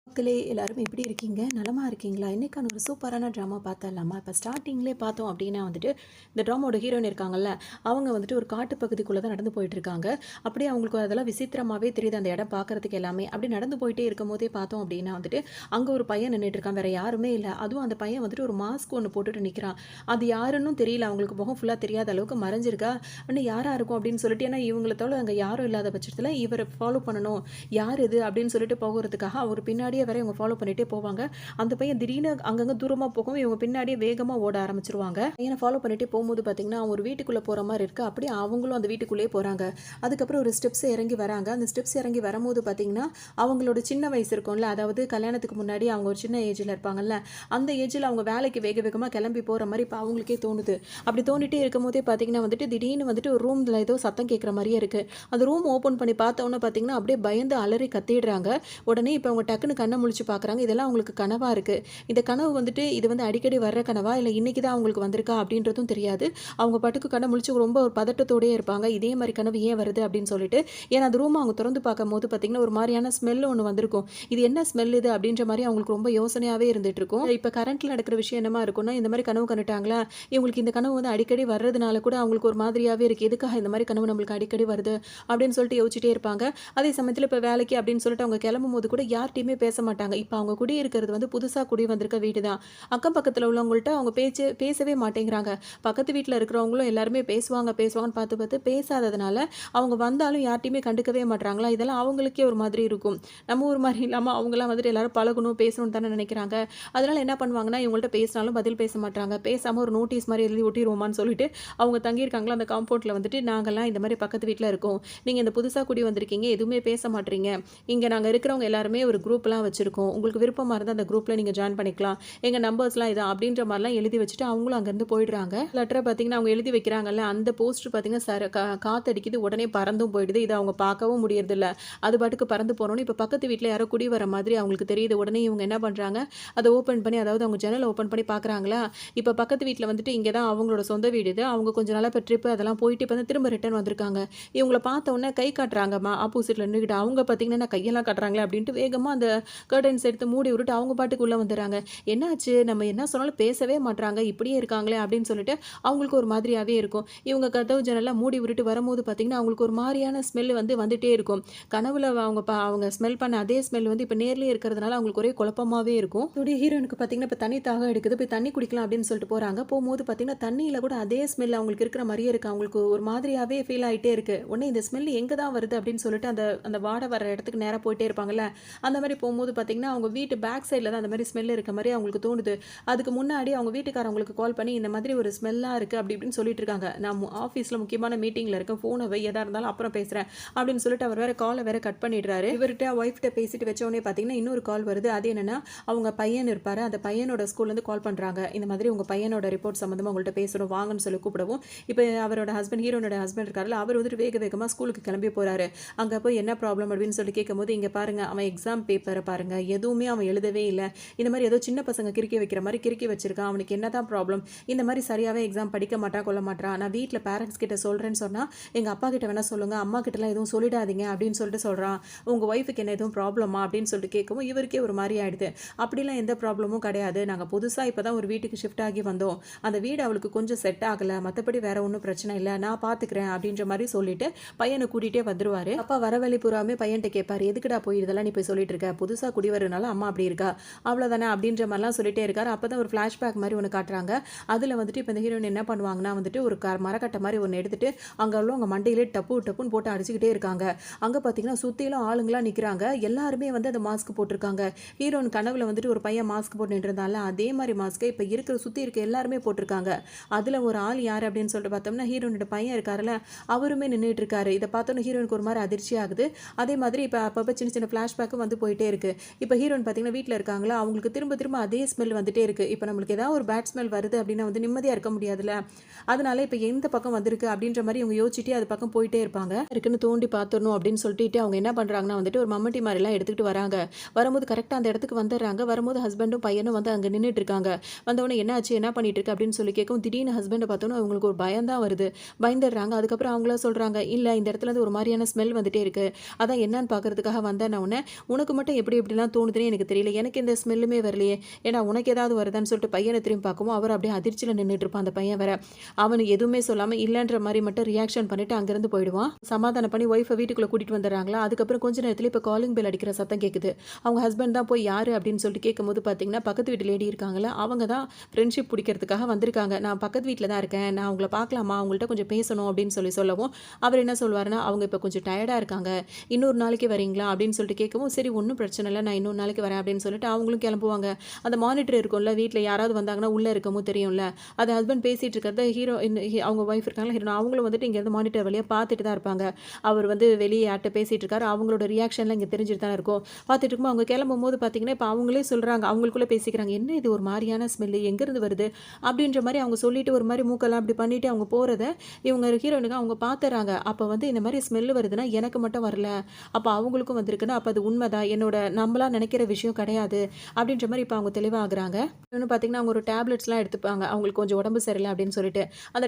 மக்களே எல்லாரும் எப்படி இருக்கீங்க? நலமா இருக்கீங்களா? இன்னைக்கான ஒரு சூப்பரான ட்ராமா பார்த்தரலாமா? இப்போ ஸ்டார்ட்டிங்லேயே பார்த்தோம் அப்படின்னா வந்துட்டு, இந்த ட்ராமாவோட ஹீரோயின் இருக்காங்கல்ல, அவங்க வந்துட்டு ஒரு காட்டு பகுதிக்குள்ள தான் நடந்து போயிட்டுருக்காங்க. அப்படியே அவங்களுக்கு அதெல்லாம் விசித்திரமாவே தெரியுது அந்த இடம் பார்க்கறதுக்கு எல்லாமே. அப்படி நடந்து போயிட்டே இருக்கும்போதே பார்த்தோம் அப்படின்னா வந்துட்டு, அங்க ஒரு பையன் நின்னுட்டு இருக்கான். வேற யாருமே இல்ல. அதுவும் அந்த பையன் வந்துட்டு ஒரு மாஸ்க் ஒண்ணு போட்டுட்டு நிக்கிறான். அது யாருன்னும் தெரியல. அவங்களுக்கு முகம் ஃபுல்லா தெரியாத அளவுக்கு மறைஞ்சிருக்கா. இன்னும் யாரா இருக்கும் அப்படின்னு சொல்லிட்டு, ஏன்னா இவங்கள தவிர அங்க யாரும் இல்லாத பட்சத்தில இவர ஃபாலோ பண்ணணும். யார் இது அப்படின்னு சொல்லிட்டு போகுறதுக்காக அவர் பின்னாடியே வேற இவங்க ஃபாலோ பண்ணிட்டே போவாங்க. அந்த பையன் திடீர்னு அங்கங்க தூரமா போகவும் இவங்க பின்னாடியே வேகமா ஓட ஆரம்பிச்சுருவாங்க. பையன ஃபாலோ பண்ணிட்டே போகும்போது பார்த்தீங்கன்னா, அவன் ஒரு வீட்டுக்குள்ள போற மாரி இருக்கு. அப்படியே அவங்களும் அந்த வீட்டுக்குள்ளேயே போறாங்க. அதுக்கப்புறம் ஒரு ஸ்டெப்ஸ் இறங்கி வராங்க. அந்த ஸ்டெப்ஸ் இறங்கி வரும்போது பார்த்தீங்கன்னா, அவங்களோட சின்ன வயசு இருக்கும்ல, அதாவது கல்யாணத்துக்கு முன்னாடி அவங்க ஒரு சின்ன ஏஜ்ல இருப்பாங்கல்ல, அந்த ஏஜ்ல அவங்க வேலைக்கு வேக வேகமா கிளம்பி போற மாரி இப்ப அவங்களுக்கே தோணுது. அப்படி தோணிட்டே இருக்கும்போதே பார்த்தீங்கன்னா வந்துட்டு, திடீர்னு வந்துட்டு ஒரு ரூம்ல ஏதோ சத்தம் கேட்குற மாரியே இருக்கு. அந்த ரூம் ஓப்பன் பண்ணி பார்த்தோன்னே பார்த்தீங்கன்னா, அப்படியே பயந்து அலறி கத்திடுறாங்க. உடனே இப்ப அவங்க டக்குன்னு கண்ண முழிச்சு பார்க்குறாங்க. இதெல்லாம் அவங்களுக்கு கனவா இருக்கு. இந்த கனவு வந்துட்டு இது வந்து அடிக்கடி வர்ற கனவா? இல்ல இன்னைக்கு தான் அவங்களுக்கு வந்திருக்கா? அப்படின்றதும் தெரியாது. அவங்க பாட்டுக்கு கண்ண முழிச்சு ரொம்ப ஒரு பதட்டத்தோடயே இருப்பாங்க. இதே மாரி கனவு ஏன் வருது? அப்படின்னு சொல்லிட்டு. ஏன்னா அந்த ரூம அவங்க தொறந்து பார்க்கும்போது பார்த்தீங்கன்னா, ஒரு மாரியான ஸ்மெல் ஒண்ணு வந்திருக்கும். இது என்ன ஸ்மெல் இது? அப்படின்ற மாரி அவங்களுக்கு ரொம்ப யோசனையாவே இருந்துட்டு இருக்கும். இப்ப கரண்ட்ல நடக்கிற விஷயம் என்னமா இருக்கும்னா, இந்த மாரி கனவு கண்டுட்டாங்களா? இவங்களுக்கு இந்த கனவு வந்து அடிக்கடி வர்றதுனால கூட அவங்களுக்கு ஒரு மாதிரியாவே இருக்கு. எதுக்காக இந்த மாரி கனவு நம்மளுக்கு அடிக்கடி வருது? அப்படின்னு சொல்லிட்டு யோசிச்சுட்டே இருப்பாங்க. அதே சமயத்தில இப்ப வேலைக்கு அப்படின்னு சொல்லிட்டு அவங்க கிளம்பும்போது கூட யார்ட்டயுமே பேச மாட்டாங்க. இப்ப அவங்க குடியிருக்கிறது வந்து புதுசா குடி வந்திருக்க வீடு தான். அக்கம் பக்கத்துல உள்ளவங்கள்ட்ட அவங்க பேசவே மாட்டேங்கிறாங்க. பக்கத்து வீட்ல இருக்கிறவங்களும் எல்லாருமே பேசுவாங்கன்னு பார்த்து பார்த்து பேசாததுனால, அவங்க வந்தாலும் யார்ட்டயுமே கண்டுக்கவே மாட்றாங்களா, இதெல்லாம் அவங்களுக்கே ஒரு மாதிரி இருக்கும். நம்ம ஊர் மாரி இல்லாம அவங்கலாம் வந்துட்டு எல்லாரும் பழகணும், பேசணும்னு தானே நினைக்கிறாங்க. அதனால என்ன பண்ணுவாங்கன்னா, இவங்கள்ட்ட பேசினாலும் பதில் பேச மாட்றாங்க. பேசாம ஒரு நோட்டீஸ் மாரி எழுதி ஒட்டிருவோமான்னு சொல்லிட்டு, அவங்க தங்கியிருக்காங்களா அந்த காம்பவுண்ட்ல வந்துட்டு, நாங்கலாம் இந்த மாரி பக்கத்து வீட்ல இருக்கோம். நீங்க இந்த புதுசா குடி வந்திருக்கீங்க. எதுவுமே பேச மாட்றீங்க. இங்க நாங்க இருக்கிறவங்க எல்லாருமே ஒரு குரூப்லாம் வச்சிருக்கோம். உங்களுக்கு விருப்பமா இருந்தா அந்த குரூப்ல நீங்க ஜாயின் பண்ணிக்கலாம். எங்க நம்பர்ஸ்லாம் இதான் அப்படின்ற மாரிலாம் எழுதி வச்சுட்டு அவங்களும் அங்கருந்து போயிடுறாங்க. லெட்டர பார்த்தீங்கன்னா, அவங்க எழுதி வைக்கிறாங்கல்ல, அந்த போஸ்டர் பார்த்தீங்கன்னா, காத்தடிக்குது. உடனே பறந்தும் போயிடுது. இத அவங்க பார்க்கவும் முடியறதில்ல. அது பாட்டுக்கு பறந்து போனோனே, இப்ப பக்கத்து வீட்ல யாரோ குடி வர மாதிரி அவங்களுக்கு தெரியுது. உடனே இவங்க என்ன பண்றாங்க, அத ஓப்பன் பண்ணி அதாவது அவங்க ஜன்னல ஓப்பன் பண்ணி பார்க்குறாங்களா, இப்ப பக்கத்து வீட்ல வந்துட்டு இங்க தான் அவங்களோட சொந்த வீடு இது. அவங்க கொஞ்ச நாளா இப்ப ட்ரிப் அதெல்லாம் போயிட்டு இப்ப தான் திரும்ப ரிட்டர்ன் வந்திருக்காங்க. இவங்கள பார்த்த உடனே கை காட்டுறாங்கம்மா ஆப்போசிட்ல நின்னுகிட்டு. அவங்க பார்த்தீங்கன்னா, கையெல்லாம் காட்டுறாங்களே அப்படின்ட்டு வேகமா அந்த கர்டன்ஸ் எடுத்து மூடி விட்டுட்டு அவங்க பாட்டுக்கு உள்ள வந்துடுறாங்க. என்னாச்சு? நம்ம என்ன சொன்னாலும் பேசவே மாட்றாங்க. இப்படியே இருக்காங்களே அப்படின்னு சொல்லிட்டு அவங்களுக்கு ஒரு மாதிரியாவே இருக்கும். இவங்க கதவு ஜன்னல்லாம் மூடி விட்டுட்டு வரும்போது பார்த்தீங்கன்னா, அவங்களுக்கு ஒரு மாரியான ஸ்மெல் வந்து வந்துட்டே இருக்கும். கனவுல அவங்க ஸ்மெல் பண்ண அதே ஸ்மெல் வந்து இப்ப நேர்லயே இருக்கிறதுனால அவங்களுக்கு ஒரே குழப்பமாவே இருக்கும். இதோட ஹீரோயினுக்கு பார்த்தீங்கன்னா, இப்ப தண்ணி தாகம் எடுக்குது. போய் தண்ணி குடிக்கலாம் அப்படின்னு சொல்லிட்டு போறாங்க. போம்போது பார்த்தீங்கன்னா, தண்ணியில கூட அதே ஸ்மெல் அவங்களுக்கு இருக்கிற மாரியே இருக்கு. அவங்களுக்கு ஒரு மாதிரியாவே ஃபீல் ஆயிட்டே இருக்கு. உடனே இந்த ஸ்மெல் எங்க தான் வருது அப்படின்னு சொல்லிட்டு அந்த அந்த வாடை வர இடத்துக்கு நேரா போயிட்டே இருப்பாங்கல்ல. அந்த மாரி போம்போது பார்த்தீங்கன்னா, அவங்க வீட்டு பேக் சைட்ல தான் அந்த மாரி ஸ்மெல் இருக்க மாரி அவங்களுக்கு தோணுது. அதுக்கு முன்னாடி அவங்க வீட்டுக்காரவங்களுக்கு கால் பண்ணி, இந்த மாதிரி ஒரு ஸ்மெல்லா இருக்கு அப்படி இப்படின்னு சொல்லிட்டு இருக்காங்க. நான் ஆஃபீஸ்ல முக்கியமான மீட்டிங்ல இருக்கேன். ஃபோன வை எதா இருந்தாலும் அப்புறம் பேசுறேன் அப்படின்னு சொல்லிட்டு அவர் வேற கால வேற கட் பண்ணிடுறாரு. இவர்ட்ட ஒய்ஃப்ட்ட பேசிட்டு வச்ச உடனே பார்த்தீங்கன்னா, இன்னொரு கால் வருது. அது என்னன்னா, அவங்க பையன் இருப்பாரு. அந்த பையனோட ஸ்கூல்லேருந்து கால் பண்றாங்க. இந்த மாதிரி உங்க பையனோட ரிப்போர்ட் சம்மந்தமா உங்கள்ட்ட பேசணும் வாங்கன்னு சொல்லி கூப்பிடவும், இப்ப அவரோட ஹஸ்பண்ட் ஹீரோனோட ஹஸ்பண்ட் இருக்காருல்ல, அவர் வந்துட்டு வேக வேகமா ஸ்கூலுக்கு கிளம்பி போறாரு. அங்க போய் என்ன ப்ராப்ளம் அப்படின்னு சொல்லி கேட்கும்போது, இங்க பாருங்க அவன் எக்ஸாம் பேப்பர பாருங்க. எதுவுமே அவன் எழுதவே இல்ல. இந்த மாரி ஏதோ சின்ன பசங்க கிறுக்கி வைக்கிற மாரி கிறுக்கி வச்சிருக்கான். அவனுக்கு என்னதான் ப்ராப்ளம்? இந்த மாரி சரியாவே எக்ஸாம் படிக்க மாட்டான், கொள்ள மாட்றான். நான் வீட்ல பேரண்ட்ஸ் கிட்ட சொல்றேன்னு சொன்னா, எங்க அப்பா கிட்ட வேணா சொல்லுங்க. அம்மா கிட்டலாம் எதுவும் சொல்லிடாதீங்க அப்படின்னு சொல்லிட்டு சொல்றான். உங்க ஒய்ஃப்க்கு என்ன எதுவும் ப்ராப்ளமா? அப்படின்னு சொல்லிட்டு கேட்கவும், இவருக்கே ஒரு மாரி ஆயிடுது. அப்படிலாம் எந்த ப்ராப்ளமும் கிடையாது. நாங்க புதுசா இப்ப தான் ஒரு வீட்டுக்கு ஷிஃப்ட் ஆகி வந்தோம். அந்த வீடு அவளுக்கு கொஞ்சம் செட் ஆகல. மத்தபடி வேற ஒண்ணும் பிரச்சனை இல்ல. நான் பாத்துக்கிறேன் அப்படின்ற மாரி சொல்லிட்டு பையன கூட்டிட்டே வந்துருவாரு. அப்பா வர வழி பூராமே பையன்ட்ட கேட்பாரு. எதுக்குடா போய் இதெல்லாம் நீ போய் சொல்லிட்டு இருக்க? புதுசா குடி வரனால அம்மா அப்படி இருக்கா. அவ்வளோதானே அப்படின்ற மாரிலாம் சொல்லிட்டே இருக்காரு. அப்பதான் ஒரு ஃபிளாஷ்பேக் மாரி ஒண்ணு காட்டுறாங்க. அதுல வந்துட்டு இப்ப இந்த ஹீரோயின் என்ன பண்ணுவாங்கன்னா வந்துட்டு ஒரு மரக்கட்ட மாரி ஒண்ணு எடுத்துட்டு அங்க உள்ளவங்க மண்டையிலே டப்பு டப்புன்னு போட்டு அடிச்சுக்கிட்டே இருக்காங்க. அங்க பார்த்தீங்கன்னா சுத்திலும் ஆளுங்களா நிக்கிறாங்க. எல்லாருமே வந்து அந்த மாஸ்க் போட்டிருக்காங்க. ஹீரோயின் கனவுல வந்துட்டு ஒரு பையன் மாஸ்க் போட்டு நின்றுருந்தான்ல, அதே மாரி மாஸ்க்கை இப்ப சுத்தி இருக்க எல்லாருமே போட்டிருக்காங்க. அதுல ஒரு ஆள் யாரு அப்படின்னு சொல்லிட்டு பார்த்தோம்னா, ஹீரோயினோட பையன் இருக்காருல்ல, அவருமே நின்னுட்டு இருக்காரு. இத பார்த்தோன்னே ஹீரோயினுக்கு ஒரு மாரி அதிர்ச்சி ஆகுது. அதே மாதிரி இப்ப அப்பப்ப சின்ன சின்ன ஃபிளாஷ்பேக்கும் வந்து போயிட்டே இருக்கு. இப்ப ஹீரோயின் பார்த்தீங்கன்னா வீட்ல இருக்காங்களா, அவங்களுக்கு திரும்ப திரும்ப அதே ஸ்மெல் வந்துட்டே இருக்கு. இப்ப நம்மளுக்கு ஏதாவது ஒரு பேட் ஸ்மெல் வருது அப்படின்னா வந்து நிம்மதியா இருக்க முடியாதுல்ல. அதனால இப்ப எந்த பக்கம் வந்திருக்கு அப்படின்ற மாரி இவங்க யோசிச்சுட்டே அது பக்கம் போயிட்டே இருப்பாங்க. இருக்குன்னு தோண்டி பார்த்துடணும் அப்படின்னு சொல்லிட்டு அவங்க என்ன பண்றாங்கன்னா வந்துட்டு ஒரு மம்மட்டி மாரிலாம் எடுத்துக்கிட்டு வராங்க. வரும்போது கரெக்ட்டா அந்த இடத்துக்கு வந்துடுறாங்க. வரும்போது ஹஸ்பண்டும் பையனும் வந்து அங்க நின்னுட்டு இருக்காங்க. வந்தவுடனே என்னாச்சு? என்ன பண்ணிட்டு இருக்க? அப்படின்னு சொல்லி கேட்கவும் திடீர்னு ஹஸ்பண்ட பார்த்தோன்னே அவங்களுக்கு ஒரு பயம் தான் வருது. பயந்துடுறாங்க. அதுக்கப்புறம் அவங்களா சொல்றாங்க, இல்ல இந்த இடத்துல இருந்து ஒரு மாரியான ஸ்மெல் வந்துட்டே இருக்கு. அதான் என்னன்னு பார்க்கறதுக்காக வந்தேன்ன உடனே, உனக்கு மட்டும் எப்படி எப்படி எப்படிலாம் தோணுதுன்னு எனக்கு தெரியல. எனக்கு எந்த ஸ்மெல்லுமே வரலையே. ஏன்னா உனக்கு ஏதாவது வருதான்னு சொல்லிட்டு பையனை திரும்பி பார்க்கவும், அவர் அப்படியே அதிர்ச்சியில நின்னுட்டு இருப்பான் அந்த பையன் வேற. அவனு எதுவுமே சொல்லாம இல்லன்ற மாரி மட்டும் ரியாக்ஷன் பண்ணிட்டு அங்கேருந்து போயிடுவான். சமாதானம் பண்ணி ஒய்ஃப வீட்டுக்குள்ள கூட்டிட்டு வந்துடுறாங்களா, அதுக்கப்புறம் கொஞ்ச நேரத்துல இப்ப காலிங் பெல் அடிக்கிற சத்தம் கேட்குது. அவங்க ஹஸ்பண்ட் தான் போய் யாரு அப்படின்னு சொல்லிட்டு கேட்கும்போது பார்த்தீங்கன்னா, பக்கத்து வீட்டு லேடி இருக்காங்கல்ல, அவங்க தான் ஃப்ரெண்ட்ஷிப் பிடிக்கிறதுக்காக வந்திருக்காங்க. நான் பக்கத்து வீட்ல தான் இருக்கேன். நான் உங்கள பார்க்கலாமா? உங்கள்ட்ட கொஞ்சம் பேசணும் அப்படின்னு சொல்லவும், அவர் என்ன சொல்வாருன்னா, அவங்க இப்ப கொஞ்சம் டயர்டா இருக்காங்க. இன்னொரு நாளைக்கு வரீங்களா? அப்படின்னு சொல்லிட்டு கேட்கவும், சரி ஒண்ணும் பிரச்சனை இல்ல. நான் இன்னொரு நாளைக்கு வரேன் அப்படின்னு சொல்லிட்டு அவங்களும் கிளம்புவாங்க. அந்த மானிட்டர் இருக்கும்ல, வீட்ல யாராவது வந்தாங்கன்னா உள்ள இருக்கவும் தெரியும்ல. அது ஹஸ்பண்ட் பேசிட்டு இருக்கிறத அவங்க ஒய்ஃப் இருக்காங்கல்ல ஹீரோயின், அவங்களும் வந்துட்டு இங்கேருந்து மானிட்டர் வழியா பார்த்துட்டு தான் இருப்பாங்க. அவர் வந்து வெளிய யார்ட்ட பேசிட்டு இருக்காரு. அவங்களோட ரியாக்ஷன்லாம் இங்க தெரிஞ்சுட்டு தானே இருக்கும். பார்த்துட்டு இருக்கும்போது அவங்க கிளம்பும்போது பார்த்தீங்கன்னா, இப்ப அவங்களே சொல்றாங்க. அவங்களுக்குள்ள பேசிக்கிறாங்க. "என்ன இது ஒரு மாரியான ஸ்மெல்லு எங்கேருந்து வருது?" அப்படின்ற மாரி அவங்க சொல்லிட்டு ஒரு மாரி மூக்கெல்லாம் அப்படி பண்ணிட்டு அவங்க போறத இவங்க ஹீரோயினுக்கு அவங்க பார்த்துறாங்க. அப்ப வந்து இந்த மாரி ஸ்மெல் வருதுன்னா எனக்கு மட்டும் வரல. அப்ப அவங்களுக்கும் வந்திருக்குன்னா, அப்ப அது உண்மைதான். என்னோட நம்மளா நினைக்கிற விஷயம் கிடையாது. அப்படின்ற மாரி இப்ப அவங்க தெளிவா ஆகுறாங்க. இன்னொன்னு பார்த்தீங்கன்னா, அவங்க ஒரு டேப்லெட்ஸ்லாம் எடுத்துப்பாங்க. அவங்களுக்கு கொஞ்சம் உடம்பு சரியில்ல அப்படின்னு சொல்லிட்டு. அந்த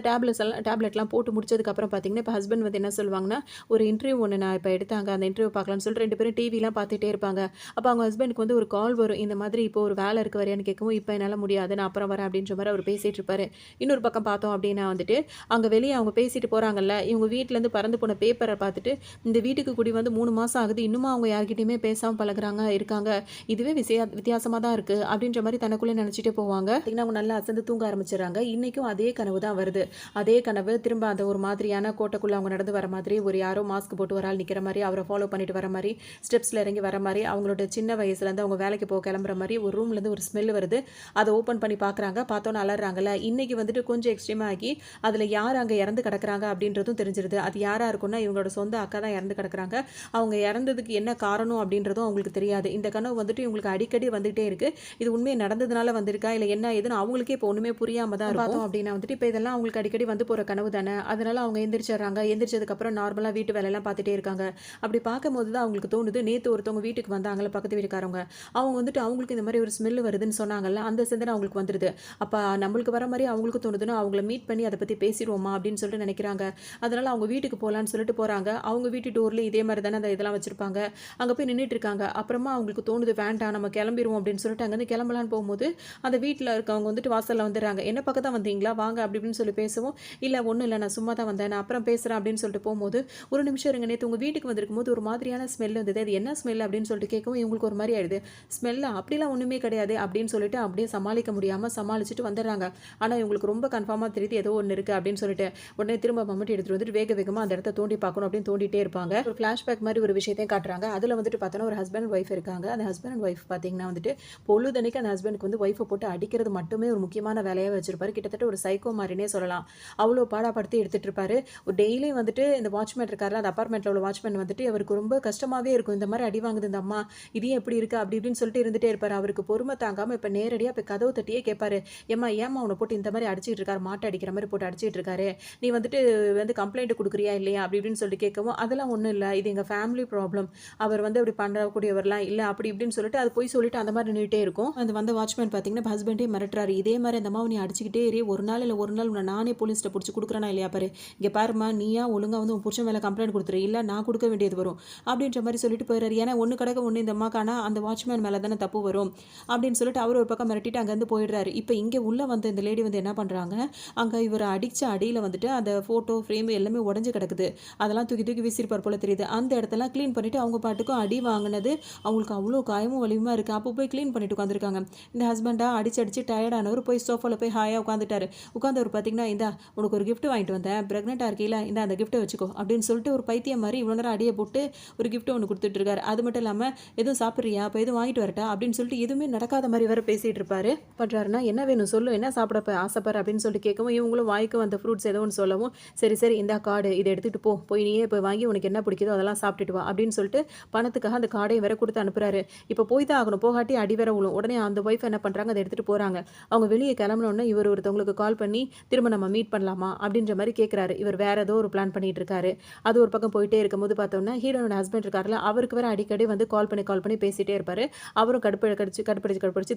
டேப்லெட்லாம் போட்டு முடிச்சதுக்கப்புறம் பார்த்தீங்கன்னா, இப்ப ஹஸ்பண்ட் வந்து என்ன சொல்லுவாங்கன்னா, ஒரு இன்டர்வியூ ஒண்ணு நான் இப்ப எடுத்தாங்க. அந்த இன்டர்வியூ பார்க்கலாம்னு சொல்லிட்டு 2 பேரும் டிவிலாம் பார்த்துட்டே இருப்பாங்க. அப்ப அவங்க ஹஸ்பண்டுக்கு வந்து ஒரு கால் வரும். இந்த மாதிரி இப்போ ஒரு வேலை இருக்கு வரியான்னு கேட்கவும், இப்ப என்னால முடியாது. நான் அப்புறம் வரேன் அப்படின்ற மாரி அவர் பேசிட்டு இருப்பாரு. இன்னொரு பக்கம் பார்த்தோம் அப்படின்னா வந்துட்டு, அங்க வெளிய அவங்க பேசிட்டு போறாங்கல்ல, இவங்க வீட்லேருந்து பறந்து போன பேப்பர பார்த்துட்டு, இந்த வீட்டுக்கு குடி வந்து 3 மாசம் ஆகுது. இன்னுமா அவங்க யார்கிட்டயுமே பேசாம பழகுறாங்க, இருக்காங்க. இதுவே வித்தியாசமா தான் இருக்கு. அப்படின்ற மாரி தனக்குள்ளே நினைச்சிட்டே போவாங்க. பார்த்தீங்கன்னா, அவங்க நல்லா அசந்து தூங்க ஆரம்பிச்சுடுறாங்க. இன்னைக்கும் அதே கனவு தான் வருது. அதே கனவு திரும்ப அந்த ஒரு மாதிரியான கோட்டைக்குள்ள அவங்க நடந்து வர மாதிரி, ஒரு யாரோ மாஸ்க் போட்டு ஒரு ஆள் நிக்கிற மாரி, அவர ஃபாலோ பண்ணிட்டு வர மாரி, ஸ்டெப்ஸ்ல இறங்கி வர மாரி, அவங்களோட சின்ன வயசுலேருந்து அவங்க வேலைக்கு போக கிளம்புற மாரி ஒரு ரூம்லேருந்து ஒரு ஸ்மெல் வருது. அத ஓப்பன் பண்ணி பார்க்குறாங்க. பார்த்தோன்னே அலர்றாங்கல்ல. இன்னைக்கு வந்துட்டு கொஞ்சம் எக்ஸ்ட்ரீமா ஆகி, அதில யார் அங்க இறந்து கிடக்குறாங்க அப்படின்றதும் தெரிஞ்சிருது. அது யாரா இருக்கும்னா, இவங்களோட சொந்த அக்கா தான் இறந்து கிடக்குறாங்க. அவங்க இறந்ததுக்கு என்ன காரணம் அப்படின்றதும் அவங்களுக்கு தெரியாது. இந்த கனவு வந்துட்டு இவங்களுக்கு அடிக்கடி வந்துட்டே இருக்கு. இது உண்மையா நடந்ததுனால வந்திருக்கா? இல்ல என்ன ஏதுன்னு அவங்களுக்கே இப்போ ஒண்ணுமே புரியாம தான் இருக்கும். பார்த்தோம் அப்படின்னா வந்துட்டு, இப்ப இதெல்லாம் அவங்களுக்கு அடிக்கடி வந்து போற கனவு தானே. அதனால அவங்க எந்திரிச்சிடுறாங்க. எந்திரிச்சதுக்கப்புறம் நார்மலா வீட்டு வேலையெல்லாம் பார்த்துட்டே இருக்காங்க. அப்படி பார்க்கும்போது தான் அவங்களுக்கு தோணுது, நேத்து ஒருத்தவங்க வீட்டுக்கு வந்தாங்கல்ல பக்கத்து வீட்டுக்காரவங்க. அவங்க வந்துட்டு அவங்களுக்கு இந்த மாரி ஒரு ஸ்மெல் வருதுன்னு சொன்னாங்கல்ல, அந்த சிந்தனை அவங்களுக்கு வந்துருது. அப்ப நம்மளுக்கு வர மாரி அவங்களுக்கு தோணுதுன்னா, அவங்கள மீட் பண்ணி அத பத்தி பேசிருவோமா அப்படின்னு சொல்லிட்டு நினைக்கிறாங்க. அதனால அவங்க வீட்டுக்கு போலான்னு சொல்லிட்டு போறாங்க. அவங்க வீட்டு டோர்ல இதே மாரி தானே அந்த இதெல்லாம் வச்சிருப்பாங்க. அங்க போய் நின்னுட்டு இருக்காங்க. அப்புறமா அவங்களுக்கு தோணுது, வேண்டாம் நம்ம கிளம்பிருவோம் அப்படின்னு சொல்லிட்டு அங்கேருந்து கிளம்பலான்னு போகும்போது, அந்த வீட்ல இருக்கவங்க வந்துட்டு வாசல்ல வந்துடுறாங்க. என்ன பார்க்க தான் வந்தீங்களா? வாங்க அப்படி இப்படின்னு சொல்லி பேசவும், இல்ல ஒண்ணும் இல்ல நான் சும்மா தான் வந்தேன். நான் அப்புறம் பேசுறேன் அப்படின்னு சொல்லிட்டு போகும்போது, ஒரு நிமிஷம் இருங்க. நேத்து உங்க வீட்டுக்கு வந்திருக்கும்போது ஒரு மாதிரியான ஸ்மெல் வந்தது. அது என்ன ஸ்மெல் அப்படின்னு சொல்லிட்டு கேட்கவும் இவங்களுக்கு ஒரு மாரி ஆயிடுது. ஸ்மெல்லா? அப்படிலாம் ஒண்ணுமே கிடையாதே அப்படின்னு சொல்லிட்டு அப்படியே சமாளிக்க முடியாம சமாளிச்சுட்டு வந்துடுறாங்க. ஆனா இவங்களுக்கு ரொம்ப கன்ஃபார்மா தெரியுது ஏதோ ஒண்ணு இருக்கு அப்படின்னு சொல்லிட்டு. உடனே திரும்ப மம்முட்டி எடுத்துட்டு வந்துட்டு வேக வேகமா அந்த இடத்த தோண்டி பார்க்கணும் அப்படின்னு தோண்டிட்டே இருப்பாங்க. ஒரு ஃபிளாஷ்பேக் மாரி ஒரு விஷயத்தையும் காட்டுறாங்க. அதுல வந்துட்டு பார்த்தோன்னா ஒரு ஹஸ்பண்ட் அண்ட் ஒய்ஃப் இருக்காங்க. அந்த ஹஸ்பண்ட் அண்ட் ஒய்ஃப் பார்த்தீங்கன்னா வந்துட்டு, பொழுதன்னைக்கு அந்த ஹஸ்பண்டுக்கு வந்து ஒய்ஃப போட்டு அடிக்கிறது மட்டுமே ஒரு முக்கியமான வேலையா வச்சிருப்பாரு. கிட்டத்தட்ட ஒரு சைக்கோ மாரினே சொல்லலாம். அவ்வளோ பாடாப்படுத்தி எடுத்துட்டு இருப்பாரு. டெய்லியும் வந்துட்டு இந்த வாட்ச்மேன் இருக்கார்ல, அந்த அபார்ட்மெண்ட்ல உள்ள வாட்ச்மேன் வந்துட்டு அவருக்கு ரொம்ப கஷ்டமாவே இருக்கும். இந்த மாரி அடி வாங்குது இந்த அம்மா. இது ஏன் இப்படி இருக்கு? அப்படி இப்படின்னு சொல்லிட்டு இருந்துட்டே இருப்பாரு. அவருக்கு பொறுமை தாங்காம இப்ப நேரடியா போய் கதவு தட்டியே கேட்பாரு. ஏம்மா உன்ன போட்டு இந்த மாரி அடிச்சிட்டு இருக்காரு. மாட்ட அடிக்கிற மாரி போட்டு அடிச்சிட்டு இருக்காரு. நீ வந்துட்டு வந்து கம்ப்ளைண்ட் குடுக்குறியா இல்லையா? அப்படி இப்படின்னு சொல்லிட்டு கேட்கவும், அதெல்லாம் ஒண்ணும் இல்ல. இது எங்க ஃபேமிலி ப்ராப்ளம். அவர் வந்து அப்படி பண்ணக்கூடியவர்லாம் இல்ல. அப்படி இப்படின்னு சொல்லிட்டு அது பொய் சொல்லிட்டு அந்த மாரி நின்னுட்டே இருக்கும். அந்த வந்த வாட்ச்மேன் பார்த்தீங்கன்னா, ஹஸ்பண்டே மிரட்டுறாரு. இதே மாரி அந்த அம்மாவ நீ அடிச்சுக்கிட்டே இரு. ஒரு நாள் இல்ல ஒரு நாள் உன்ன நானே போலீஸ்ட்ட புடிச்சு குடுக்குறேனா இல்லையா பாரு. இங்க பாரும்மா நீயா ஒழுங்கா வந்து உன் புருஷன் மேல கம்ப்ளைண்ட் குடுத்துரு. இல்ல நான் குடுக்க வேண்டியது வரும். அப்படின்ற மாரி சொல்லிட்டு போயிறாரு. ஏன்னா ஒண்ணு கடக்க ஒண்ணு இந்த அம்மாக்கு ஆனா அந்த வாட்ச்மேன் மேல தானே தப்பு வரும். அப்படின்னு சொல்லிட்டு அவர் ஒரு பக்கம் மிரட்டிட்டு அங்கேருந்து போயிடுறாரு. இப்ப இங்க உள்ள வந்த இந்த லேடி வந்து என்ன பண்றாங்க, அங்க இவர அடிச்ச அடியில வந்துட்டு அந்த ஃபோட்டோ ஃப்ரேம் எல்லாமே உடைஞ்சு கிடக்குது. அதெல்லாம் தூக்கி தூக்கி வீசிருப்பார் போல தெரியுது. அந்த இடத்தெல்லாம் கிளீன் பண்ணிட்டு அவங்க பாட்டுக்கும் அடி வாங்குனது அவங்களுக்கு அவ்வளோ காயமும் வலியுமா இருக்கு. அப்போ போய் கிளீன் பண்ணிட்டு உட்காந்துருக்காங்க. இந்த ஹஸ்பண்டா அடிச்சு அடிச்சு டயர்ட் ஆனவர் போய் சோஃபால போய் ஹாயா உட்காந்துட்டாரு. உட்காந்தவர் பார்த்தீங்கன்னா, இந்தா உனக்கு ஒரு கிஃப்ட் வாங்கிட்டு வந்தேன். பிரெக்னென்ட்டா இருக்கீல, இந்தா அந்த கிஃப்ட்டை வச்சுக்கோ அப்படின்னு சொல்லிட்டு ஒரு பைத்தியம் மாதிரி இவ்வளோ நேரம் அடியை போட்டு ஒரு கிஃப்ட் ஒன்று கொடுத்துட்டு இருக்காரு. அது மட்டும் இல்லாமல் எதுவும் சாப்பிட்றியா? அப்போ எதுவும் வாங்கிட்டு வரட்டா அப்படின்னு சொல்லிட்டு எதுவுமே நடக்காத மாதிரி வேற பேசிட்டு இருப்பாரு. பண்றாருன்னா என்ன வேணும் சொல்லு, என்ன சாப்பிட ஆசைப்படுற அப்படின்னு சொல்லிட்டு கேட்கவும் இவங்களும் வாய்க்கு வந்த ஃப்ரூட்ஸ் ஏதோ ஒன்று சொல்லவும், சரி சரி இந்த கார்டு இதை எடுத்துட்டு போ, போய் நீயே போய் வாங்கி உனக்கு என்ன பிடிக்குதோ அதெல்லாம் சாப்பிட்டுட்டு வா அப்படின்னு சொல்லிட்டு பணத்துக்காக அந்த கார்டையும் வேற கொடுத்து அனுப்புறாரு. இப்போ போய் தான் ஆகணும், போகாட்டி அடி வேற விழும். உடனே அந்த ஒய்ஃப் என்ன பண்றாங்க, அதை எடுத்துட்டு போறாங்க. அவங்க வெளியே கிளம்பினோடனே இவர் ஒருத்தவங்களுக்கு கால் பண்ணி திரும்ப நம்ம மீட் பண்ணலாமா அப்படின்ற மாதிரி கேட்குறாரு. இவர் வேற ஏதோ ஒரு பிளான் பண்ணிட்டு இருக்காரு. அது ஒரு பக்கம் போயிட்டே இருக்கும்போது பார்த்தோம்னா ஹீரோனோட ஹஸ்பண்ட் இருக்காருல, அவருக்கு வேற அடிக்கடி வந்து கால் பண்ணி பேசிட்டே இருப்பாரு. அவரும் கடுப்படிச்சு